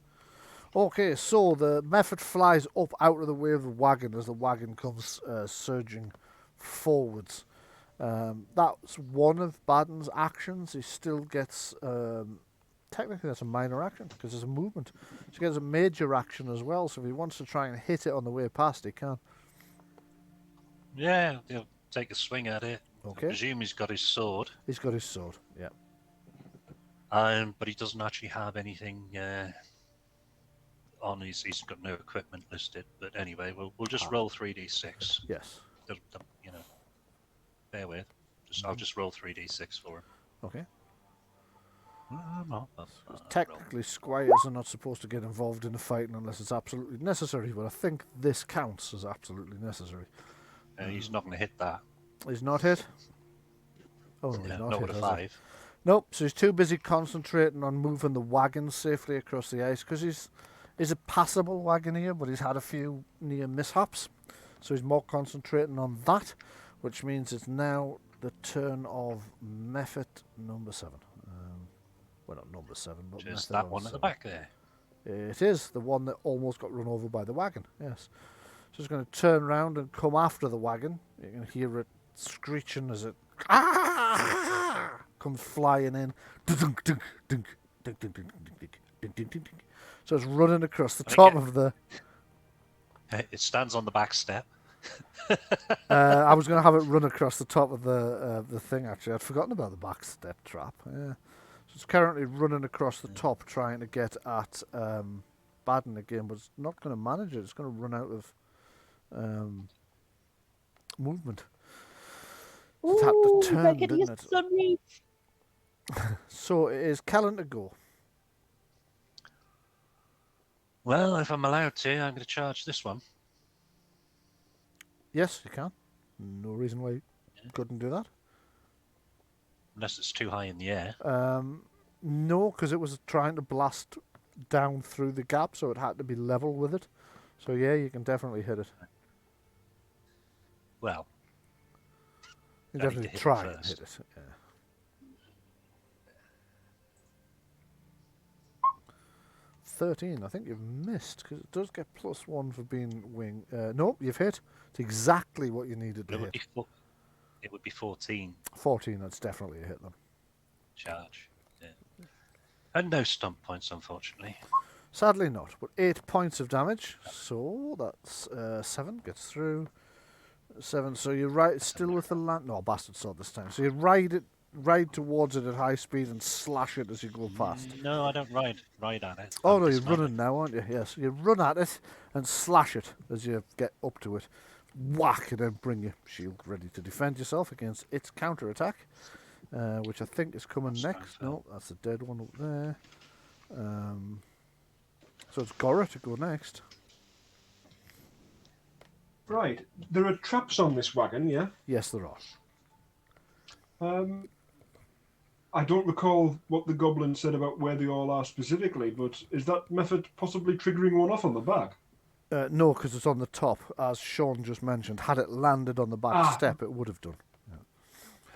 Okay, so the method flies up out of the way of the wagon as the wagon comes surging forwards. That's one of Barden's actions. He still gets... technically, that's a minor action because there's a movement. So he gets a major action as well. So if he wants to try and hit it on the way past, he can. Yeah, he'll take a swing at it. Okay. I presume he's got his sword. He's got his sword, yeah. But he doesn't actually have anything on his. He's got no equipment listed. But anyway, we'll just roll 3d6. Yes. You know, bear with. I'll just roll 3d6 for him. Okay. No, Technically, squires are not supposed to get involved in a fight unless it's absolutely necessary, but I think this counts as absolutely necessary. He's not going to hit that. He's not hit? Oh, no, Yeah, he's not not hit, with a has he? 5. Nope, so he's too busy concentrating on moving the wagon safely across the ice, because he's a passable wagoneer, but he's had a few near mishaps. So he's more concentrating on that, which means it's now the turn of method number 7. Well, not number 7, but Just method that one at the 7. back there. It is, the one that almost got run over by the wagon, yes. So it's going to turn around and come after the wagon. You can hear it screeching as it comes flying in. So it's running across the top of the... It stands on the back step. I was going to have it run across the top of the thing, actually. I'd forgotten about the back step trap. Yeah. So it's currently running across the top trying to get at Baden again, but it's not going to manage it. It's going to run out of movement. Ooh, It had to turn, like it didn't is it? sunny. So it is Callan to go. Well, if I'm allowed to, I'm going to charge this one. Yes, you can. No reason why you couldn't do that. Unless it's too high in the air. No, because it was trying to blast down through the gap, so it had to be level with it. So yeah, you can definitely hit it. Well, You I need definitely to hit it try and first. hit it. Yeah. 13. I think you've missed because it does get +1 for being wing. Nope, you've hit. It's exactly what you needed to hit. It would be 14 14. That's definitely a hit then. charge. Yeah. And no stump points, unfortunately. Sadly not, but 8 points of damage. So that's 7 gets through. 7. So you ride still with the land. No, bastard sword this time. So you ride it ride towards it at high speed and slash it as you go past? No, I don't ride at it. Oh I'm no, you're dismounted. running now, aren't you? Yes, you run at it and slash it as you get up to it. Whack, and then bring your shield ready to defend yourself against its counter-attack, which I think is coming next. No, that's a dead one up there. So it's Gora to go next. Right. There are traps on this wagon, yeah? Yes, there are. I don't recall what the goblin said about where they all are specifically, but is that method possibly triggering one off on the back? No, because it's on the top, as Sean just mentioned. Had it landed on the back step, it would have done. Yeah.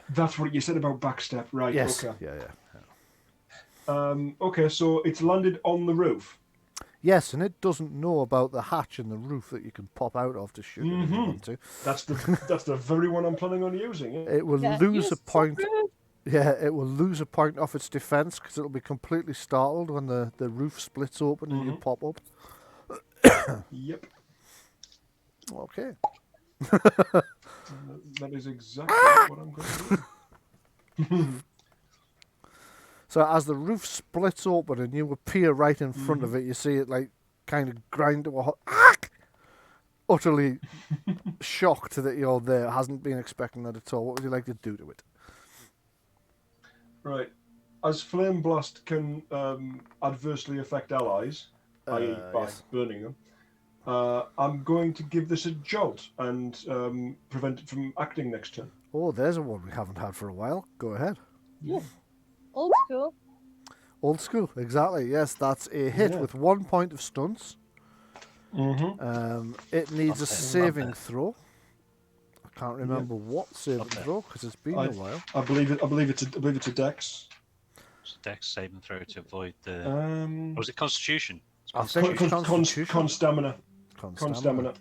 That's what you said about backstep, right? Yes. Okay. Yeah. Okay, so it's landed on the roof. Yes, and it doesn't know about the hatch in the roof that you can pop out of to shoot it if you want to. That's the very one I'm planning on using. Yeah? It will lose a point. Yeah, it will lose a point off its defense because it'll be completely startled when the roof splits open and you pop up. Yep. Okay. That is exactly what I'm going to do. So as the roof splits open and you appear right in front of it, you see it like kind of grind to a halt. Utterly shocked that you're there. Hasn't been expecting that at all. What would you like to do to it? Right. As Flame Blast can adversely affect allies, i.e. by burning them, I'm going to give this a jolt and prevent it from acting next turn. Oh, there's a one we haven't had for a while. Go ahead. Yeah. Old school. Old school, exactly. Yes, that's a hit with 1 point of stunts. It needs a saving throw. I can't remember what saving throw because it's been a while. I believe it's a Dex. It's a Dex saving throw to avoid the. Was it Constitution? I think it's Constitution. Con stamina.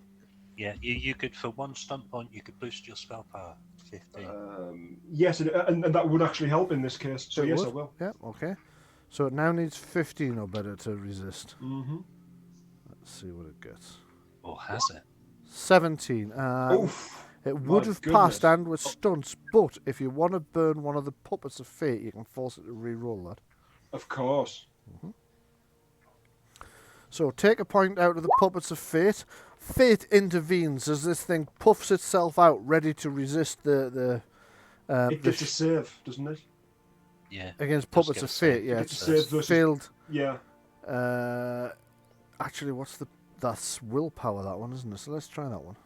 Yeah, you could for 1 stunt point you could boost your spell power 15. Yes, and that would actually help in this case. So yes, I will. Yeah, okay. So it now needs 15 or better to resist. Let's see what it gets. Or has it? 17. It would have passed and with stunts, but if you want to burn one of the puppets of fate, you can force it to re-roll that. Of course. So take a point out of the puppets of fate. Fate intervenes as this thing puffs itself out, ready to resist the it gets a save, doesn't it? Yeah. Against puppets of fate, yeah. It's failed. Yeah. Actually, that's willpower, that one, isn't it? So let's try that one.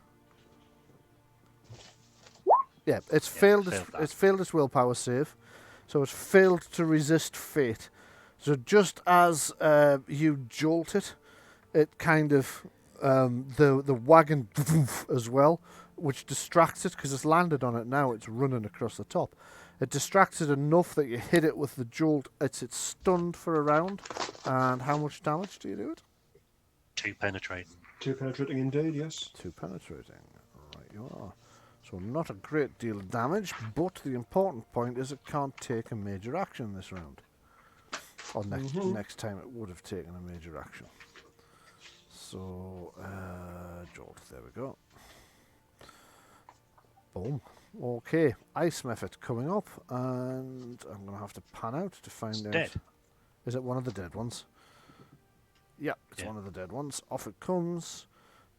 Yeah, it's failed its willpower save. So it's failed to resist fate. So just as you jolt it, it kind of the wagon as well, which distracts it because it's landed on it now. It's running across the top. It distracts it enough that you hit it with the jolt. It's stunned for a round. And how much damage do you do it? 2 penetrating. 2 penetrating indeed, yes. 2 penetrating. Right, you are. So not a great deal of damage, but the important point is it can't take a major action this round. Or next time it would have taken a major action. So, jolt, there we go. Boom. Okay, ice method coming up, and I'm going to have to pan out to find out. Dead. Is it one of the dead ones? Yeah, it's one of the dead ones. Off it comes.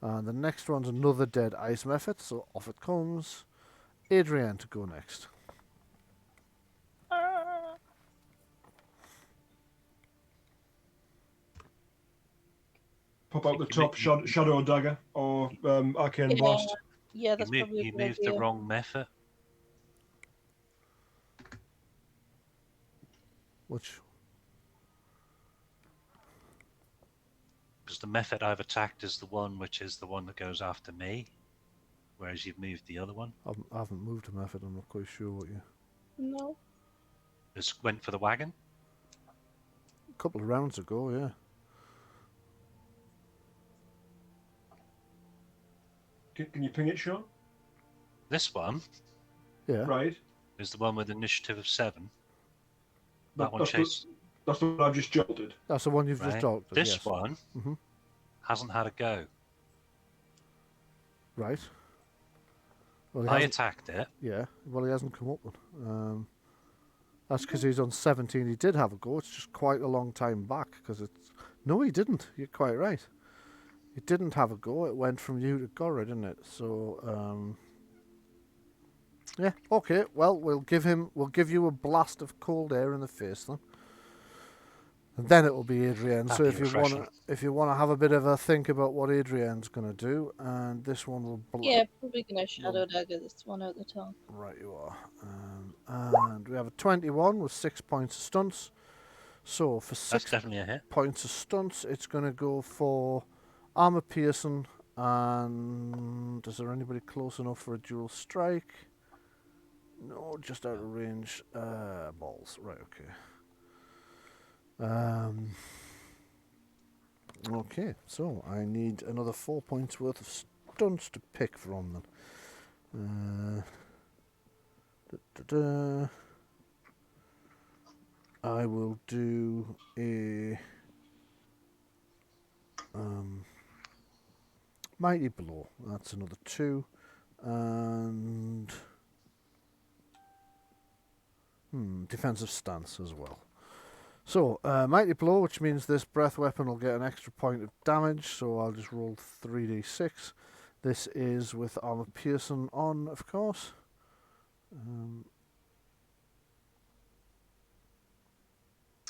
And the next one's another dead ice method, so off it comes. Adrienne to go next. Pop out the top shadow dagger or arcane blast. Yeah, that's probably you moved the wrong method. Which? Because the method I've attacked is the one which is the one that goes after me, whereas you've moved the other one. I haven't moved a method. I'm not quite sure what you. No. Just went for the wagon. A couple of rounds ago, yeah. Can you ping it, Sean? This one, yeah, right, is the one with initiative of 7. That's the one I've just jolted. That's the one you've just jolted. This one hasn't had a go. Right. Well, I attacked it. Yeah. Well, he hasn't come up with. That's because he's on 17. He did have a go. It's just quite a long time back. No, he didn't. You're quite right. He didn't have a go. It went from you to Gora, didn't it? So, yeah. Okay. Well, we'll give you a blast of cold air in the face then. And then it will be Adrienne. So if you want to have a bit of a think about what Adrienne's going to do, and this one will. Probably gonna shadow dagger this one at the top. Right, you are. And we have a 21 with 6 points of stunts. So for That's definitely a hit. points of stunts, it's going to go for armor piercing. And is there anybody close enough for a dual strike? No, just out of range. Balls. Right. Okay. Okay, so I need another 4 points worth of stunts to pick from then. I will do a mighty blow. That's another 2, and defensive stance as well. So, mighty blow, which means this breath weapon will get an extra point of damage, so I'll just roll 3d6. This is with armor piercing on, of course.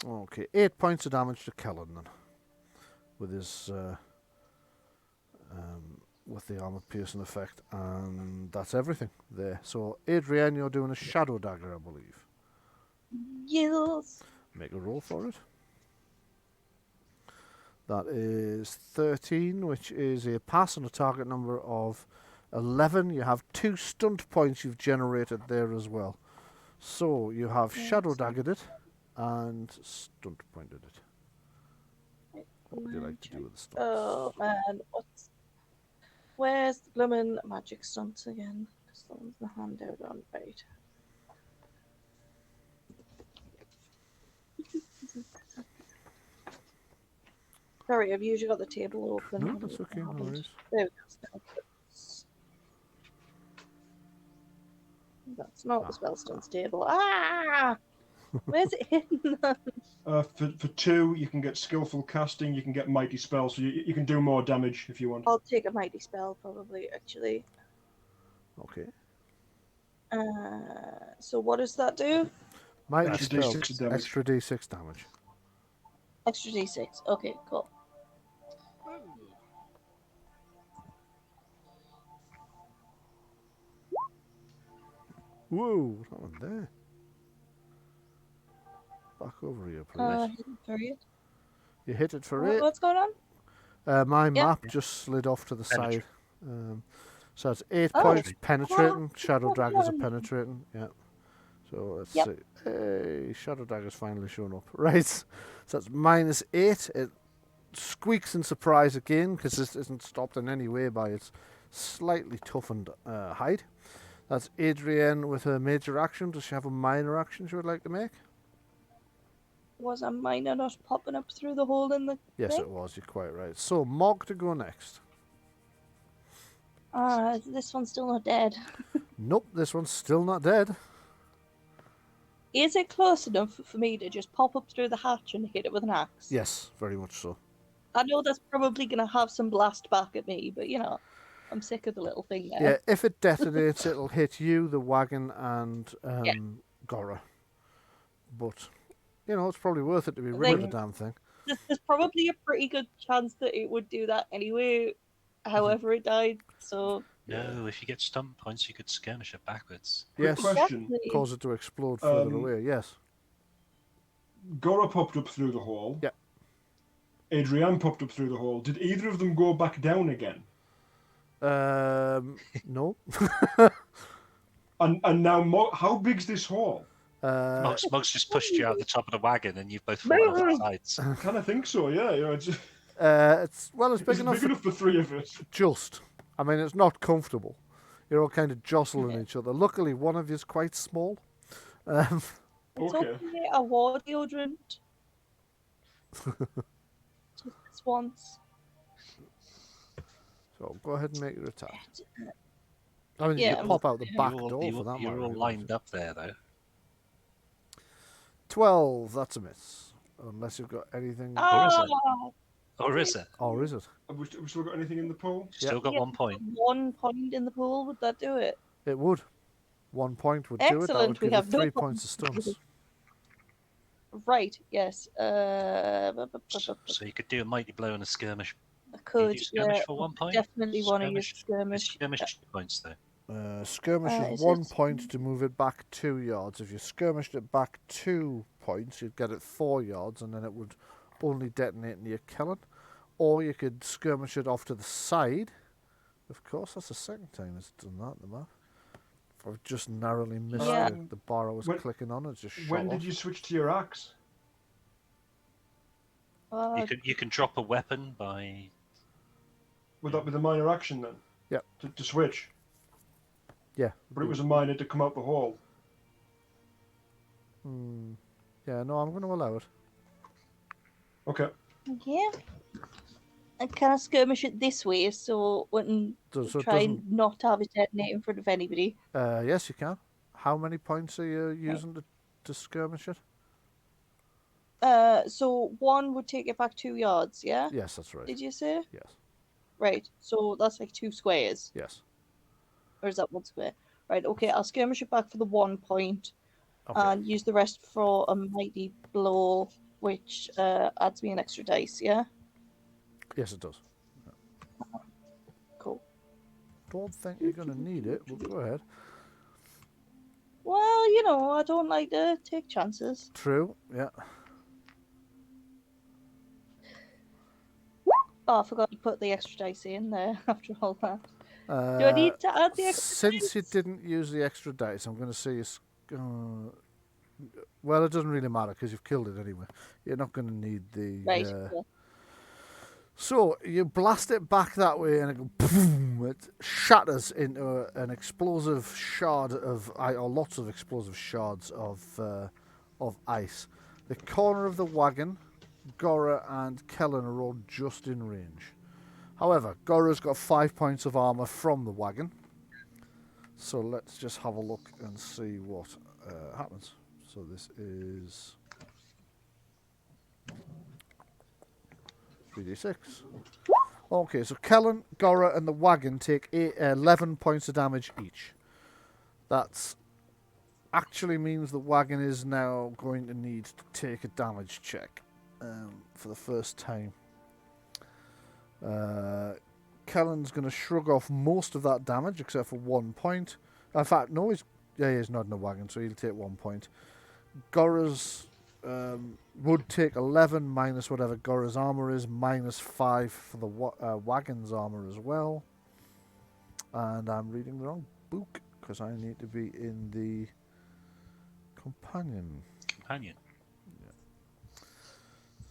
Okay, 8 points of damage to Kellen then, with his with the armor piercing effect, and that's everything there. So, Adrienne, you're doing a shadow dagger, I believe. Yes. Make a roll for it. That is 13, which is a pass on a target number of 11. You have 2 stunt points you've generated there as well. So you have shadow daggered it and stunt pointed it. What would you like to do with the stunts? Oh man, where's the bloomin' magic stunts again? Because that one's the handout on right. Sorry, I've usually got the table open. No, that's okay. No worries. There we go. That's not the spell stunts table. Ah! Where's it hidden? For 2, you can get skillful casting. You can get mighty spell, so you can do more damage if you want. I'll take a mighty spell, probably, actually. Okay. So what does that do? Mighty Extra spell, D6 damage. extra d6 damage. Extra d6. Okay, cool. Whoa, what's happened there? Back over here, please. You hit it for 8. What's going on? My map just slid off to the side. So it's 8 points penetrating. Shadow daggers are penetrating. Yeah. So let's see. Hey, shadow daggers finally shown up. Right. So that's -8. It squeaks in surprise again because this isn't stopped in any way by its slightly toughened hide. That's Adrienne with her major action. Does she have a minor action she would like to make? Was a minor not popping up through the hole in the Yes, thing? it was. You're quite right. So, Mog to go next. This one's still not dead. Nope, this one's still not dead. Is it close enough for me to just pop up through the hatch and hit it with an axe? Yes, very much so. I know that's probably going to have some blast back at me, but I'm sick of the little thing there. Yeah, if it detonates, it'll hit you, the wagon, and Gora. But, it's probably worth it to be rid of the damn thing. There's probably a pretty good chance that it would do that anyway, however it died, so... No, if you get stunt points, you could skirmish it backwards. Yes, question. Cause it to explode further away, yes. Gora popped up through the hole. Yeah. Adrienne popped up through the hole. Did either of them go back down again? No. And now, how big's this hole? Mug's just pushed you out the top of the wagon, and you've both fallen off the sides. I kind of think so. Yeah. It's big enough. Big enough for 3 of us. Just. I mean, it's not comfortable. You're all kind of jostling each other. Luckily, one of you is quite small. It's okay. A war deodorant. Just this once. So go ahead and make your attack. I mean, you can pop out the back door for that. You're all lined up there, though. 12. That's a miss. Unless you've got anything. Or is it? Or is it? Have we still got anything in the pool? Still got 1 point. 1 point in the pool. Would that do it? It would. 1 point would do it. That Excellent, would we give you have no 3 points of stunts. Right. Yes. So you could do a mighty blow and a skirmish. I You could. do skirmish Yeah. for 1 point. Definitely want to use skirmish. Skirmish 2 points though. Skirmish is Is 1 it? point to move it back 2 yards. If you skirmished it back 2 points, you'd get it 4 yards, and then it would only detonate near Kellen. Or you could skirmish it off to the side. Of course, that's the second time it's done that, the map. I've just narrowly missed the bar I was clicking on. It's just shot When off. did you switch to your axe? You can drop a weapon by. Would that be the minor action then? Yeah. To switch? Yeah. But it was a minor to come out the hole. Yeah, no, I'm going to allow it. Okay. Yeah. And can I skirmish it this way so we can try and not have it detonate in front of anybody? Yes, you can. How many points are you using to skirmish it? So 1 would take it back 2 yards, yeah? Yes, that's right. Did you say? Yes. Right. So that's like 2 squares. Yes. Or is that 1 square? Right, okay, I'll skirmish it back for the 1 point. Okay. And use the rest for a mighty blow, which adds me an extra dice, yeah? Yes, it does. Cool. Don't think you're going to need it, but go ahead. Well, I don't like to take chances. True, yeah. Oh, I forgot to put the extra dice in there after all that. Do I need to add the extra Since dice? you didn't use the extra dice, I'm going to say well, it doesn't really matter because you've killed it anyway. You're not going to need the... Right, yeah. So, you blast it back that way and it goes boom! It shatters into an explosive shard of... or lots of explosive shards of ice. The corner of the wagon, Gora and Kellen are all just in range. However, Gora's got 5 points of armour from the wagon. So let's just have a look and see what happens. So this is 3d6. Okay, so Kellen, Gora and the wagon take 11 points of damage each. That actually means the wagon is now going to need to take a damage check for the first time. Kellen's going to shrug off most of that damage except for 1 point. In fact, no, he's not in the wagon, so he'll take 1 point. Gora's would take 11 minus whatever Gora's armor is, minus 5 for the wagon's armor as well. And I'm reading the wrong book because I need to be in the companion. Companion. Yeah.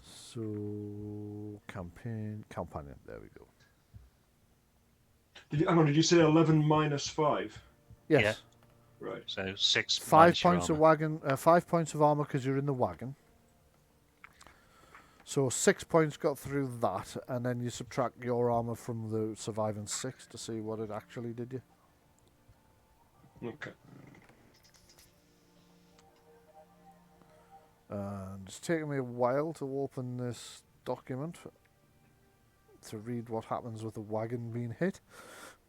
So companion. There we go. Did you say 11 minus 5? Yes. Yeah. Right. So 6 5 points of wagon, 5 points of armor because you're in the wagon. So 6 points got through that, and then you subtract your armor from the surviving 6 to see what it actually did you. Okay. And it's taken me a while to open this document to read what happens with the wagon being hit,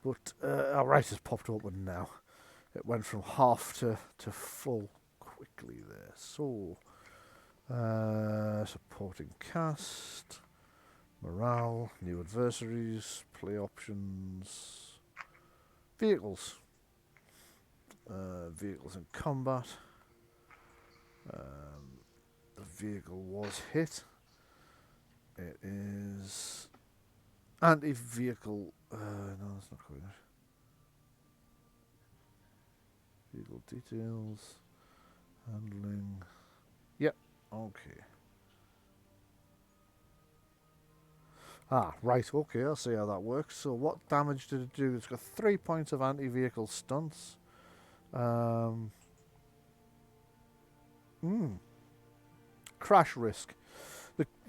but alright, it's popped open now. It went from half to full quickly there. So, supporting cast, morale, new adversaries, play options, vehicles. Vehicles in combat. The vehicle was hit. It is anti-vehicle. No, that's not quite it. Vehicle details, handling. Yep, okay. Right, okay, I'll see how that works. So what damage did it do? It's got 3 points of anti-vehicle stunts. Crash risk.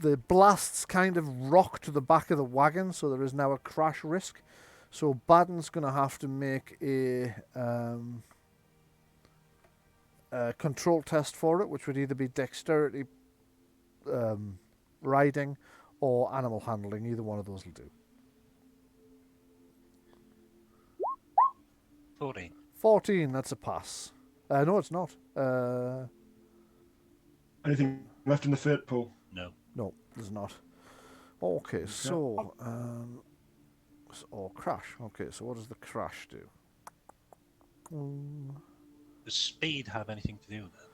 The blasts kind of rocked the back of the wagon, so there is now a crash risk. So Baden's going to have to make a a control test for it, which would either be dexterity, riding, or animal handling. Either one of those will do. 14. 14, that's a pass. No, it's not. Anything left in the fate pool? No. No, there's not. Okay, so... or crash. Okay, so what does the crash do? Does speed have anything to do with it?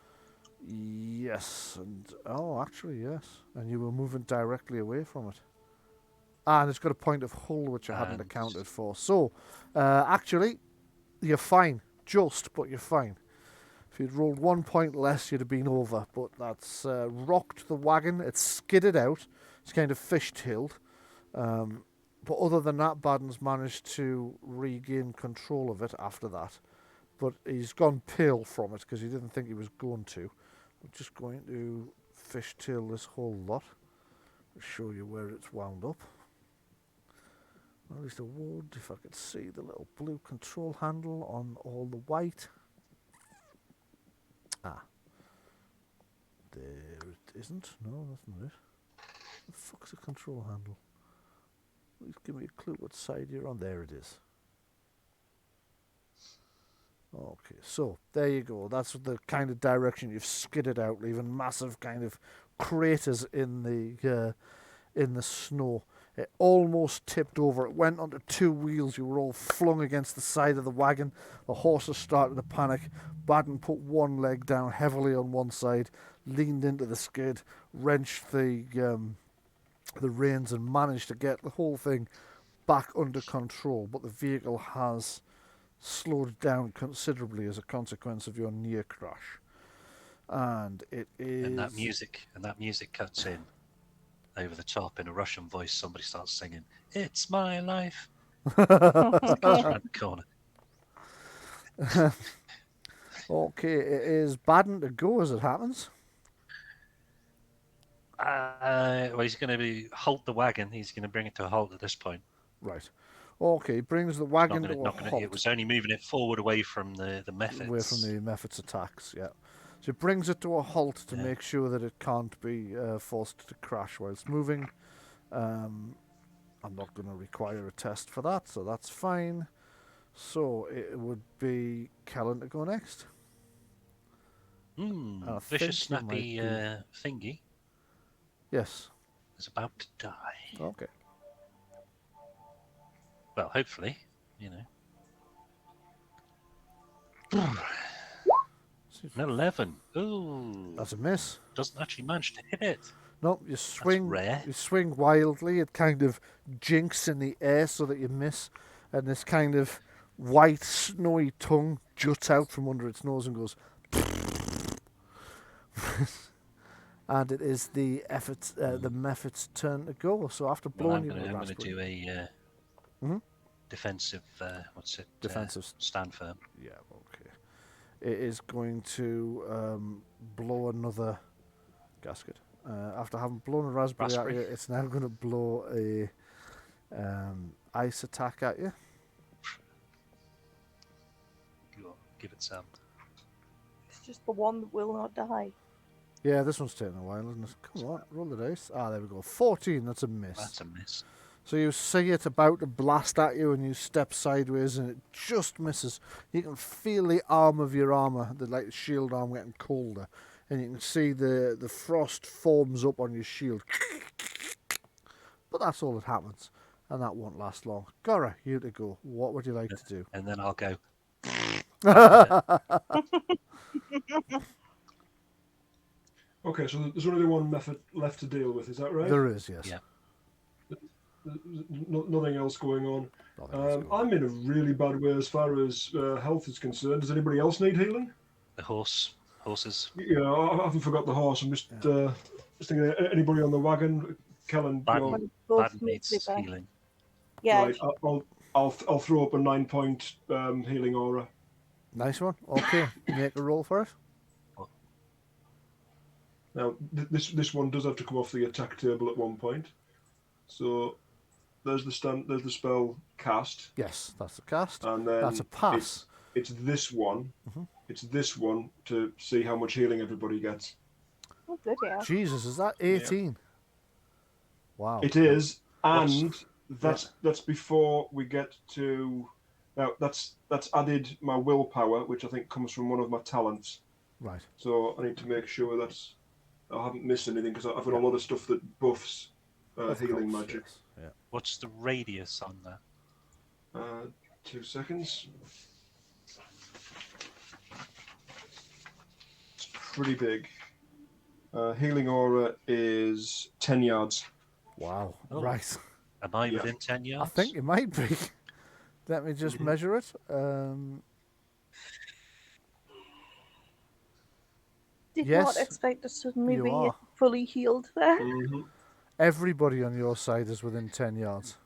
Yes, and... Oh, actually, yes. And you were moving directly away from it. And it's got a point of hull, which I hadn't accounted for. So, actually, you're fine. Just, but you're fine. If you'd rolled 1 point less, you'd have been over. But that's rocked the wagon. It's skidded out. It's kind of fishtailed. But other than that, Baden's managed to regain control of it after that. But he's gone pale from it because he didn't think he was going to. I'm just going to fishtail this whole lot. I'll show you where it's wound up. Well, at least I would if I could see the little blue control handle on all the white. Ah. There it isn't. No, that's not it. The fuck's the control handle? Please give me a clue what side you're on. There it is. Okay, so there you go. That's the kind of direction you've skidded out, leaving massive kind of craters in the snow. It almost tipped over. It went onto two wheels. You were all flung against the side of the wagon. The horses started to panic. Baden put one leg down heavily on one side, leaned into the skid, wrenched the reins, and managed to get the whole thing back under control. But the vehicle has slowed down considerably as a consequence of your near crash. And it is. And that music cuts in. Over the top in a Russian voice, somebody starts singing, "It's my life." It goes around the corner. Okay, it is Baden to go as it happens. Well, he's going to halt the wagon. He's going to bring it to a halt at this point. Right. Okay, brings the wagon to a halt. It was only moving it forward away from the Mephits. Away from the Mephits' attacks, yeah. So it brings it to a halt to make sure that it can't be forced to crash while it's moving. I'm not going to require a test for that, so that's fine. So it would be Kellen to go next. Vicious, snappy thingy. Yes. Is about to die. Okay. Well, hopefully, you know. An 11. Ooh. That's a miss. Doesn't actually manage to hit it. No, you swing. That's rare. You swing wildly. It kind of jinks in the air so that you miss, and this kind of white, snowy tongue juts out from under its nose and goes. And it is the Mephit's turn to go. So after blowing you, I'm going to do a defensive. What's it? Defensive. Stand firm. Yeah. Okay. It is going to blow another gasket. After having blown a raspberry at you, it's now going to blow a ice attack at you. Give it some. It's just the one that will not die. Yeah, this one's taking a while, isn't it? Come on, roll the dice. Ah, there we go. 14, that's a miss. That's a miss. So you see it about to blast at you and you step sideways and it just misses. You can feel the arm of your armour, the shield arm getting colder. And you can see the frost forms up on your shield. But that's all that happens. And that won't last long. Gora, you to go. What would you like to do? And then I'll go. Okay, so there's only one method left to deal with, is that right? There is, yes. Yeah. Nothing else going on. I'm in a really bad way as far as health is concerned. Does anybody else need healing? The horses. Yeah, I haven't forgot the horse. I'm just thinking, anybody on the wagon? Kellen, Baden needs healing. Yeah. Right, I'll throw up a 9-point healing aura. Nice one. Okay, make a roll for it. Now, this one does have to come off the attack table at one point. So there's the spell cast. Yes, that's a cast. And then that's a pass. It's this one. It's this one to see how much healing everybody gets. Oh, bloody hell. Jesus, is that 18? Yeah. Wow. It is, What's- and that's before we get to. Now that's added my willpower, which I think comes from one of my talents. Right. So I need to make sure that I haven't missed anything because I've got a lot of stuff that buffs Of healing course, magic. yes. Yeah. What's the radius on that? 2 seconds. It's pretty big. Healing aura is 10 yards. Wow. Oh. Right. Am I Yeah. within 10 I yards? think it might be. Let me just measure it. Did Yes, not expect to suddenly you be are. fully healed there. Everybody on your side is within 10 yards.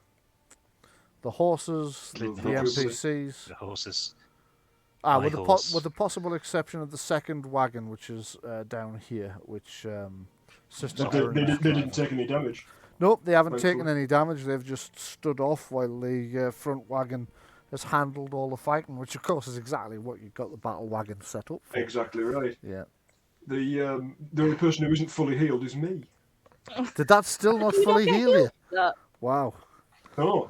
The horses, the Lovely. NPCs. The horses. Ah, My with horse. with the possible exception of the second wagon, which is down here, which Sister But Erin they is didn't driving. take any damage. Nope, they haven't Thankfully. taken any damage. They've just stood off while the front wagon has handled all the fighting, which of course is exactly what you got the battle wagon set up for. Exactly right. Yeah. The only person who isn't fully healed is me. Did that still not fully heal you? That. Wow. No,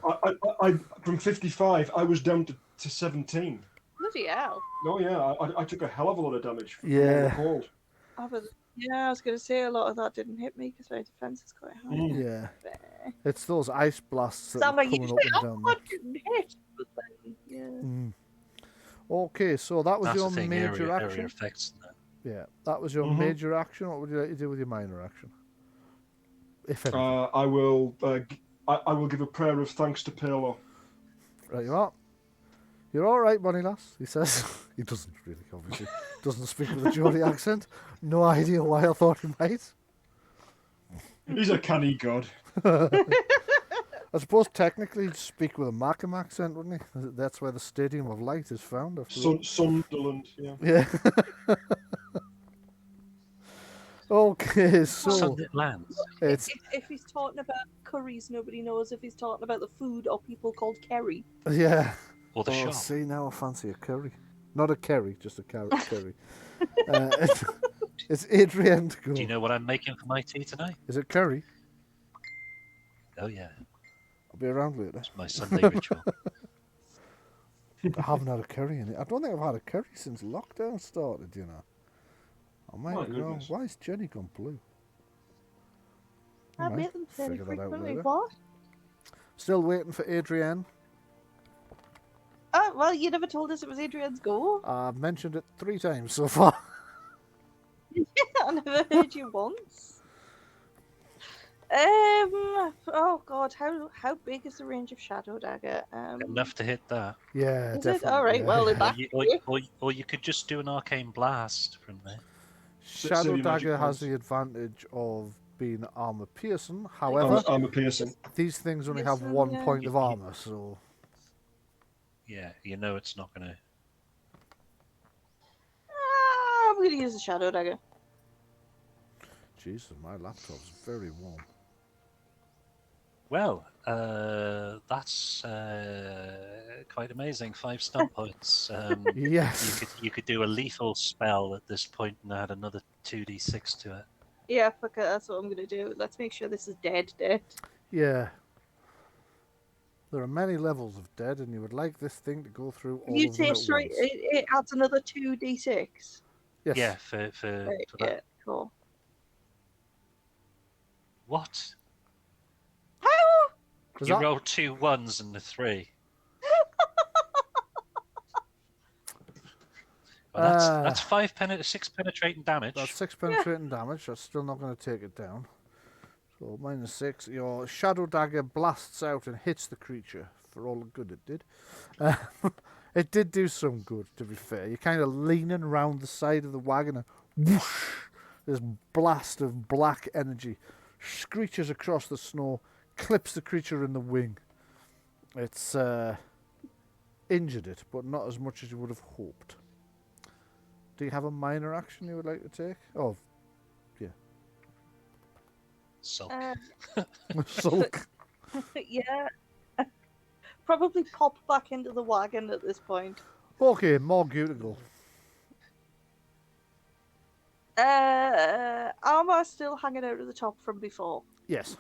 I from 55 I was down to 17. Bloody hell. No, yeah, I took a hell of a lot of damage. From all Yeah. the cold. Yeah, I was going to say a lot of that didn't hit me because my defense is quite high. Yeah. It's those ice blasts that Some are are coming usually up and down there. didn't hit, but then, yeah. Okay, so that was That's your the thing, major area action. effects. And that. Yeah, that was your major action. What would you like to do with your minor action? If anything. I will give a prayer of thanks to Palo. Right, you are. You're all right, Bonnie lass, he says. He doesn't really, obviously. Doesn't speak with a Geordie accent. No idea why I thought he might. He's a canny god. I suppose technically he'd speak with a Markham accent, wouldn't he? That's where the Stadium of Light is found. After all. Sunderland, yeah. Yeah. Okay, so Sunlit lands. it's If he's talking about curries, nobody knows if he's talking about the food or people called Kerry. yeah. Or the Oh, shop. see, now I fancy a curry. Not a curry, just a carrot curry. It's Adrian to go. Do you know what I'm making for my tea tonight? Is it curry? Oh, yeah. I'll be around later. It's my Sunday ritual. I haven't had a curry in it. I don't think I've had a curry since lockdown started, you know. I might My go. goodness. Why is Jenny gone blue? I Alright, made them fairly figure that out frequently. later. What? Still waiting for Adrienne. Oh, well, you never told us it was Adrian's go. I've mentioned it 3 times so far. I never heard you once. Oh God, how big is the range of Shadow Dagger? Enough to hit that. Yeah, Is it? definitely. All right, yeah, well, yeah. in that Or you could just do an arcane blast from there. Shadow Silly magic Dagger has points. the advantage of being armor piercing. However, I'm a piercing. these things only have Piercing, 1 yeah. point of armor, so Yeah, you know it's not going to. I'm going to use the Shadow Dagger. Jesus, my laptop's very warm. Well, that's quite amazing. 5 stump points. Yes. You could do a lethal spell at this point and add another 2d6 to it. Yeah, fuck it, that's what I'm going to do. Let's make sure this is dead. Yeah. There are many levels of dead, and you would like this thing to go through all You of them say at straight, once. it adds another 2d6. Yes. Yeah, for Right, for yeah, that. cool. What? How? Is You that- rolled 2 1s and a 3. Well, that's 6 penetrating damage. That's 6 penetrating damage. That's still not going to take it down. So -6. Your Shadow Dagger blasts out and hits the creature for all the good it did. It did do some good, to be fair. You're kind of leaning around the side of the wagon and whoosh, this blast of black energy screeches across the snow, clips the creature in the wing. It's injured it, but not as much as you would have hoped. Do you have a minor action you would like to take? Oh, Sulk. sulk. Yeah. Probably pop back into the wagon at this point. Okay, more Gutigal. Armor still hanging out of the top from before. Yes.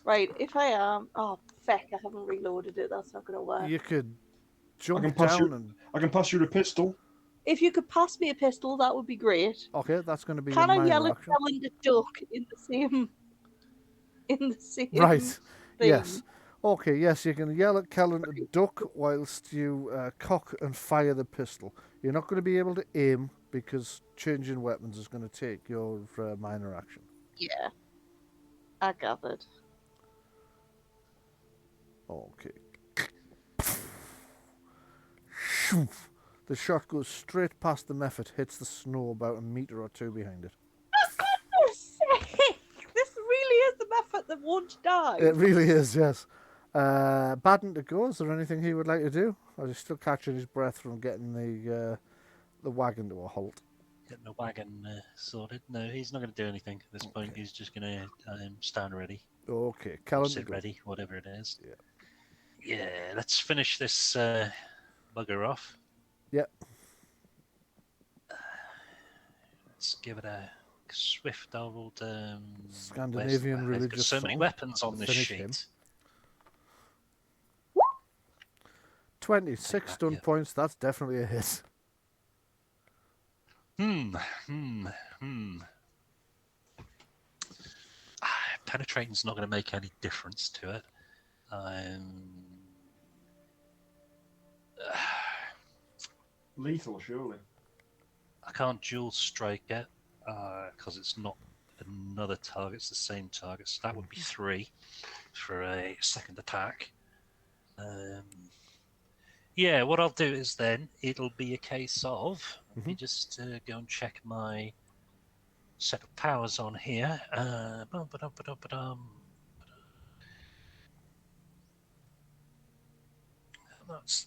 Right, if I am... Oh, feck, I haven't reloaded it. That's not going to work. You could I jump can pass down you. and... I can pass you a pistol. If you could pass me a pistol, that would be great. Okay, that's going to be Can your I yell minor at action. Calendar Duck in the same... Right, thing? yes. Okay, yes, you can yell at Calendar Duck whilst you cock and fire the pistol. You're not going to be able to aim because changing weapons is going to take your minor action. Yeah. I gathered. Okay. Shoof. The shot goes straight past the Mephit, hits the snow about a metre or two behind it. For goodness sake! This really is the method that won't die. It really is, yes. Baden to go. Is there anything he would like to do? Or is he still catching his breath from getting the wagon to a halt? Getting the wagon sorted. No, he's not going to do anything at this point. He's just going to stand ready. Okay, Or Calendar sit go. ready, whatever it is. Yeah. Yeah, let's finish this bugger off. Yep. Let's give it a swift old Scandinavian There's religious so many song weapons on to this finish sheet. him. 26 stun points, that's definitely a hit. Penetrating's not going to make any difference to it. Lethal, surely. I can't dual strike it because it's not another target, it's the same target. So that would be 3 for a second attack. Yeah, what I'll do is then it'll be a case of let me just go and check my set of powers on here. That's.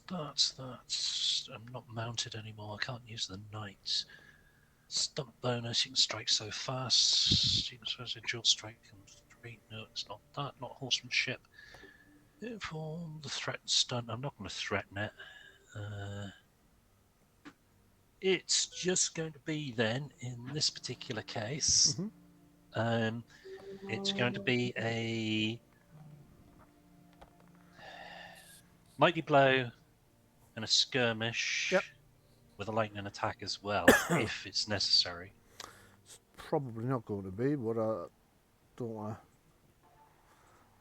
I'm not mounted anymore. I can't use the knights. Stump bonus. You can strike so fast. You can suppose a dual strike and 3. No, it's not that. Not horsemanship. For the threat and stun, I'm not going to threaten it. It's just going to be then in this particular case. It's going to be a mighty blow and a skirmish with a lightning attack as well, if it's necessary. It's probably not going to be, but I don't want to.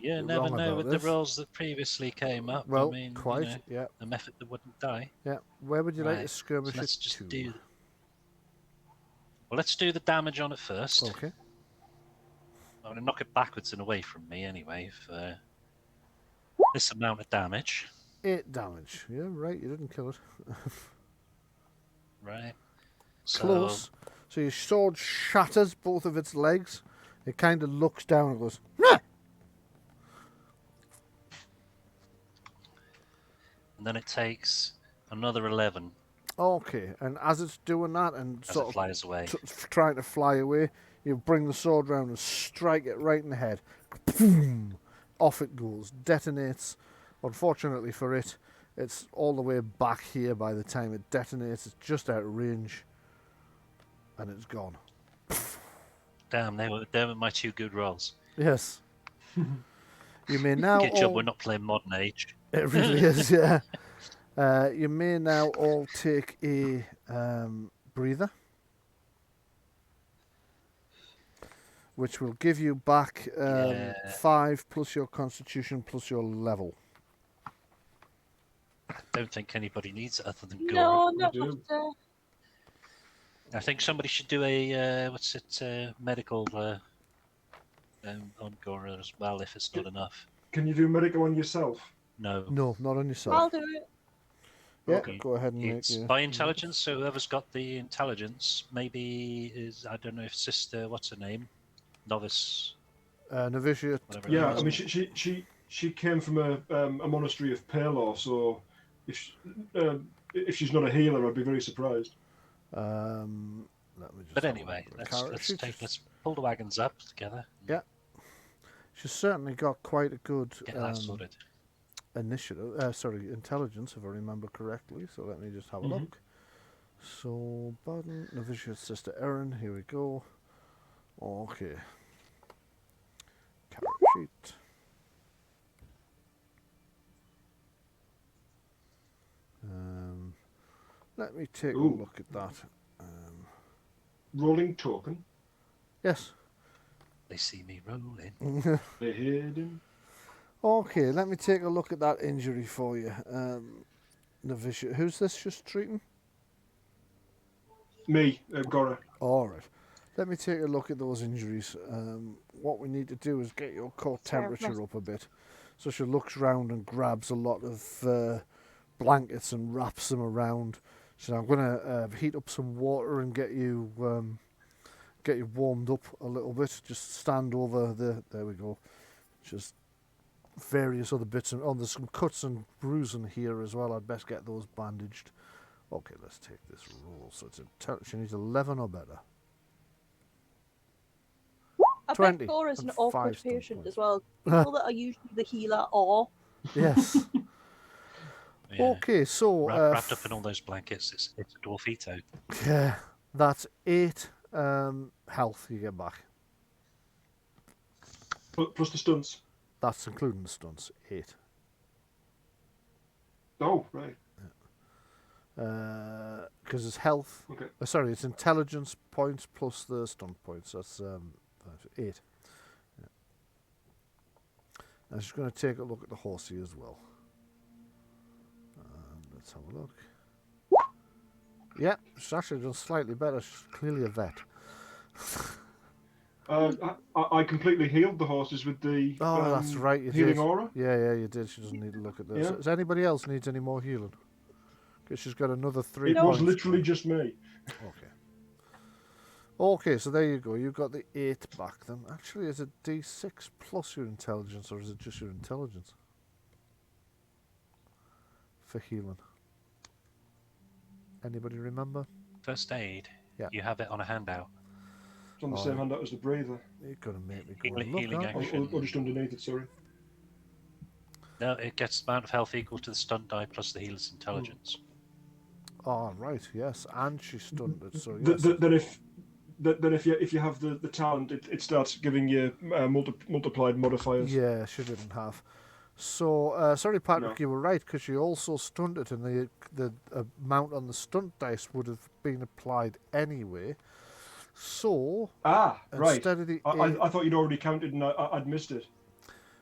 You never know with the rolls that previously came up. Well, I mean, quite, yeah. A method that wouldn't die. Yeah. Where would you like to skirmish so let's it just to? do. Well, let's do the damage on it first. Okay. I'm going to knock it backwards and away from me anyway for this amount of damage. 8 damage. Yeah, right. You didn't kill it. Right. Close. So your sword shatters both of its legs. It kind of looks down and goes, nah! And then it takes another 11. Okay, and as it's doing that and as sort it of flies away. Trying to fly away, you bring the sword round and strike it right in the head. Boom! Off it goes, detonates. Unfortunately for it, it's all the way back here by the time it detonates. It's just out of range, and it's gone. Damn, they were my 2 good rolls. Yes. You may now. Good job we're not playing Modern Age. It really is, yeah. You may now all take a breather, which will give you back 5 plus your constitution plus your level. I don't think anybody needs it other than Gore. No, not after. I think somebody should do a medical on Gore as well if it's not enough. Can you do medical on yourself? No. No, not on yourself. I'll do it. Yeah, Okay. go ahead and It's make by intelligence, so whoever's got the intelligence, maybe is, I don't know if Sister, what's her name? Novice. Novitiate. Yeah, I mean, she came from a monastery of Palor, so if she's not a healer, I'd be very surprised. Let me just but anyway, let's pull the wagons up together. Yeah. She's certainly got quite a good Get that sorted. initiative. Intelligence, if I remember correctly. So let me just have a look. So, Barden, novitiate sister Erin, here we go. Okay. Character sheet. Let me take a look at that. Rolling token. Yes. They see me rolling. They're hidden. Okay, let me take a look at that injury for you. Novitiate. Who's this just treating? Me, Gora. Alright. Let me take a look at those injuries. What we need to do is get your core temperature up a bit. So she looks round and grabs a lot of blankets and wraps them around. So I'm going to heat up some water and get you warmed up a little bit. Just stand over there we go. Just various other bits. And there's some cuts and bruising here as well. I'd best get those bandaged. Okay, let's take this roll. So she needs 11 or better. I 20 bet Gora's an and awkward 5 stun patient points. as well. People that are usually the healer are. Yes. Yeah. Okay, so Wrapped up in all those blankets, it's a dwarfito. yeah, that's 8 health you get back. Plus the stunts. That's including the stunts. 8. Oh, right. Because it's health. Okay. Sorry, it's intelligence points plus the stunt points. That's 8. Yeah. I'm just going to take a look at the horsey as well. Let's have a look. Yeah, she's actually done slightly better. She's clearly a vet. I completely healed the horses with the That's right, you healing did. aura. Yeah, you did. She doesn't need to look at this. Yeah. Does anybody else needs any more healing? Because she's got another 3 It points. was literally just me. Okay. Okay, so there you go. You've got the 8 back then. Actually, is it D6 plus your intelligence, or is it just your intelligence? For healing. Anybody remember? First aid. Yeah. You have it on a handout. It's on the same handout as the breather. You're going to make me go Healing- look, healing aren't you? action. Or just underneath it, sorry. No, it gets the amount of health equal to the stun die plus the healer's intelligence. Oh, right, yes. And she stunned it, so Then yes. if you have the talent, it starts giving you multiplied modifiers. Yeah, she didn't have. So, sorry, Patrick, No. you were right, because she also stunned it, and the amount on the stunt dice would have been applied anyway. So, Right. instead of the I thought you'd already counted and I'd missed it.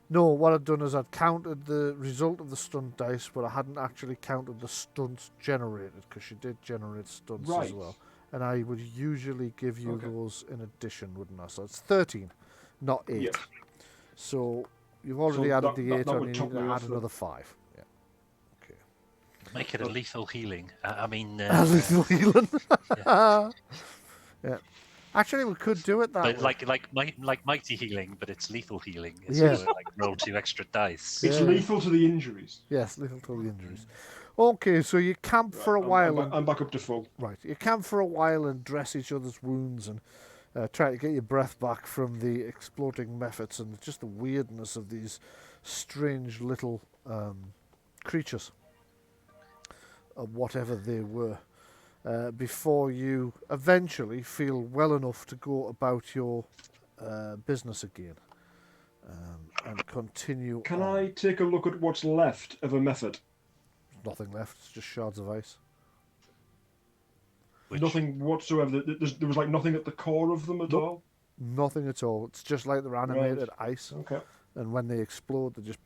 No, what I'd done is I'd counted the result of the stunt dice, but I hadn't actually counted the stunts generated, because she did generate stunts as Right. well. And I would usually give you Okay. those in addition, wouldn't I? So it's 13, not 8. Yes. So you've already So added the 8 that on, would you top need to me add off then. another 5. Yeah. Okay. Make it a lethal healing. Lethal healing. Yeah. Actually, we could do it that but way. like mighty healing, but it's lethal healing. It's Yeah. like roll 2 extra dice. It's Yeah. lethal to the injuries. Yes, lethal to the injuries. Okay, so you camp for a while. I'm back up to full. Right, you camp for a while and dress each other's wounds and try to get your breath back from the exploding methods and just the weirdness of these strange little creatures, whatever they were, before you eventually feel well enough to go about your business again and continue Can on. I take a look at what's left of a method? Nothing left, it's just shards of ice. Nothing whatsoever. There was like nothing at the core of them at Nope. all? Nothing at all. It's just like they're animated ice. Okay. And when they explode, they just.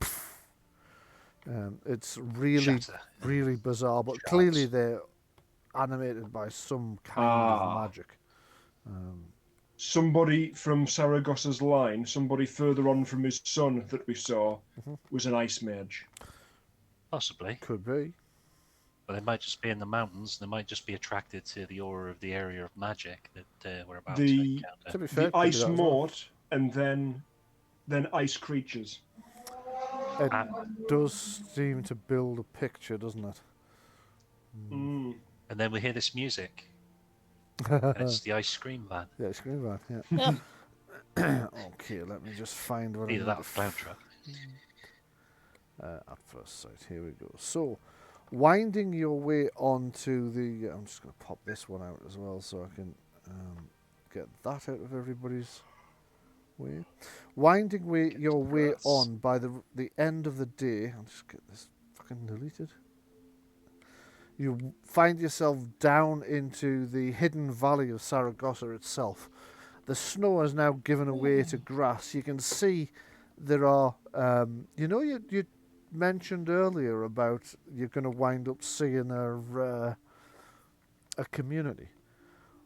It's really, Shatter. really bizarre. But Shards. clearly, they're animated by some kind of magic. Somebody from Saragosa's line, somebody further on from his son that we saw, was an ice mage. Possibly. Could be. But they might just be in the mountains. They might just be attracted to the aura of the area of magic that we're about to The encounter. To be fair, the could be ice that as well. mort and then ice creatures. It does seem to build a picture, doesn't it? Mm. And then we hear this music. And it's the ice cream van. Yeah, screen van. Yeah. Yeah. Okay, let me just find what I Either need that to or clown truck. at first sight. Here we go. So, Winding your way onto the... I'm just going to pop this one out as well so I can get that out of everybody's way. Winding your way on by the end of the day... I'll just get this fucking deleted. You find yourself down into the hidden valley of Saragosa itself. The snow has now given way to grass. You can see there are... you mentioned earlier about you're going to wind up seeing a community.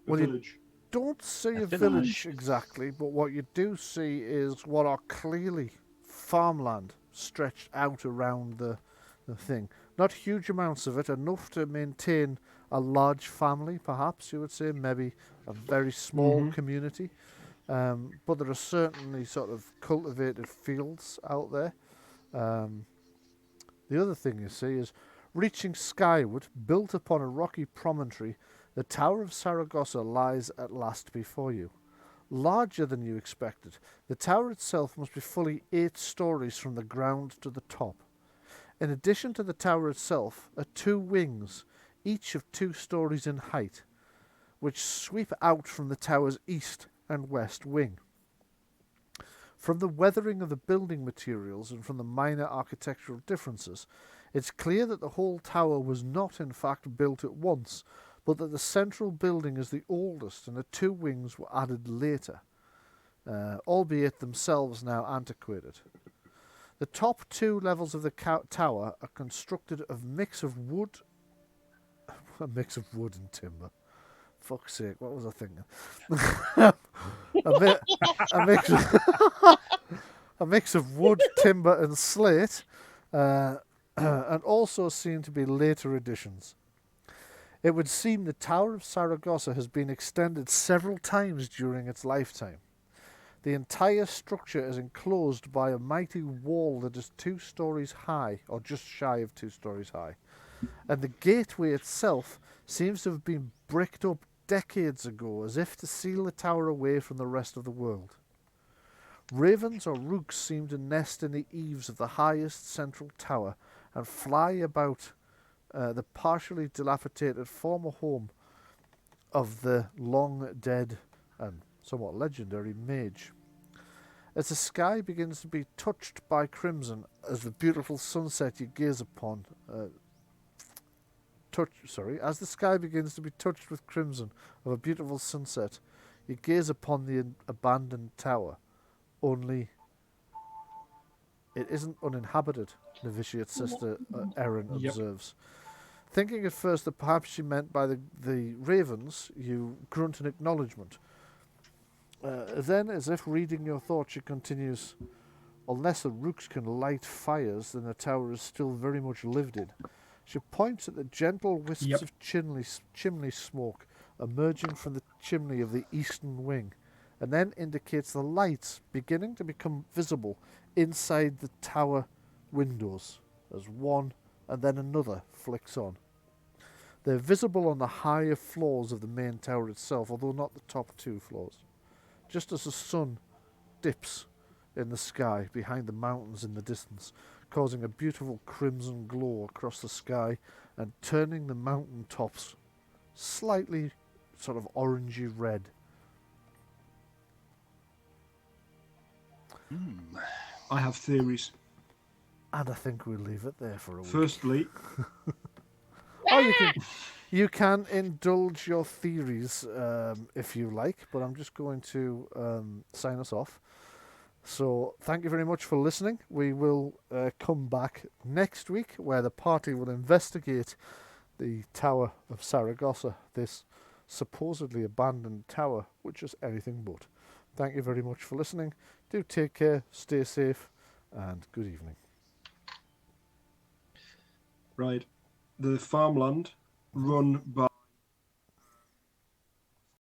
Village. You don't see a village exactly, but what you do see is what are clearly farmland stretched out around the thing. Not huge amounts of it, enough to maintain a large family, perhaps you would say, maybe a very small community. But there are certainly sort of cultivated fields out there. The other thing you see is, reaching skyward, built upon a rocky promontory, the Tower of Saragosa lies at last before you. Larger than you expected, the tower itself must be fully 8 stories from the ground to the top. In addition to the tower itself are 2 wings, each of 2 stories in height, which sweep out from the tower's east and west wing. From the weathering of the building materials and from the minor architectural differences, it's clear that the whole tower was not in fact built at once, but that the central building is the oldest and the 2 wings were added later, albeit themselves now antiquated. The top 2 levels of the tower are constructed of a mix of wood and timber. Fuck's sake, what was I thinking? a mix of wood, timber, and slate, and also seem to be later additions. It would seem the Tower of Saragosa has been extended several times during its lifetime. The entire structure is enclosed by a mighty wall that is 2 stories high, or just shy of 2 stories high, and the gateway itself seems to have been bricked up decades ago, as if to seal the tower away from the rest of the world. Ravens or rooks seem to nest in the eaves of the highest central tower and fly about the partially dilapidated former home of the long-dead and somewhat legendary mage. As the sky begins to be touched by crimson, as the beautiful sunset you gaze upon... as the sky begins to be touched with crimson of a beautiful sunset, you gaze upon the abandoned tower. Only it isn't uninhabited, Novitiate Sister Erin observes. Thinking at first that perhaps she meant by the ravens, you grunt in acknowledgement. Then, as if reading your thoughts, she continues, unless the rooks can light fires, then the tower is still very much lived in. She points at the gentle wisps of chimney smoke emerging from the chimney of the eastern wing, and then indicates the lights beginning to become visible inside the tower windows as one and then another flicks on. They're visible on the higher floors of the main tower itself, although not the top 2 floors. Just as the sun dips in the sky behind the mountains in the distance, causing a beautiful crimson glow across the sky and turning the mountain tops slightly sort of orangey red. I have theories. And I think we'll leave it there for a week. Firstly... you can indulge your theories if you like, but I'm just going to sign us off. So thank you very much for listening. We will come back next week where the party will investigate the Tower of Saragosa, this supposedly abandoned tower, which is anything but. Thank you very much for listening. Do take care, stay safe, and good evening. Right. The farmland run by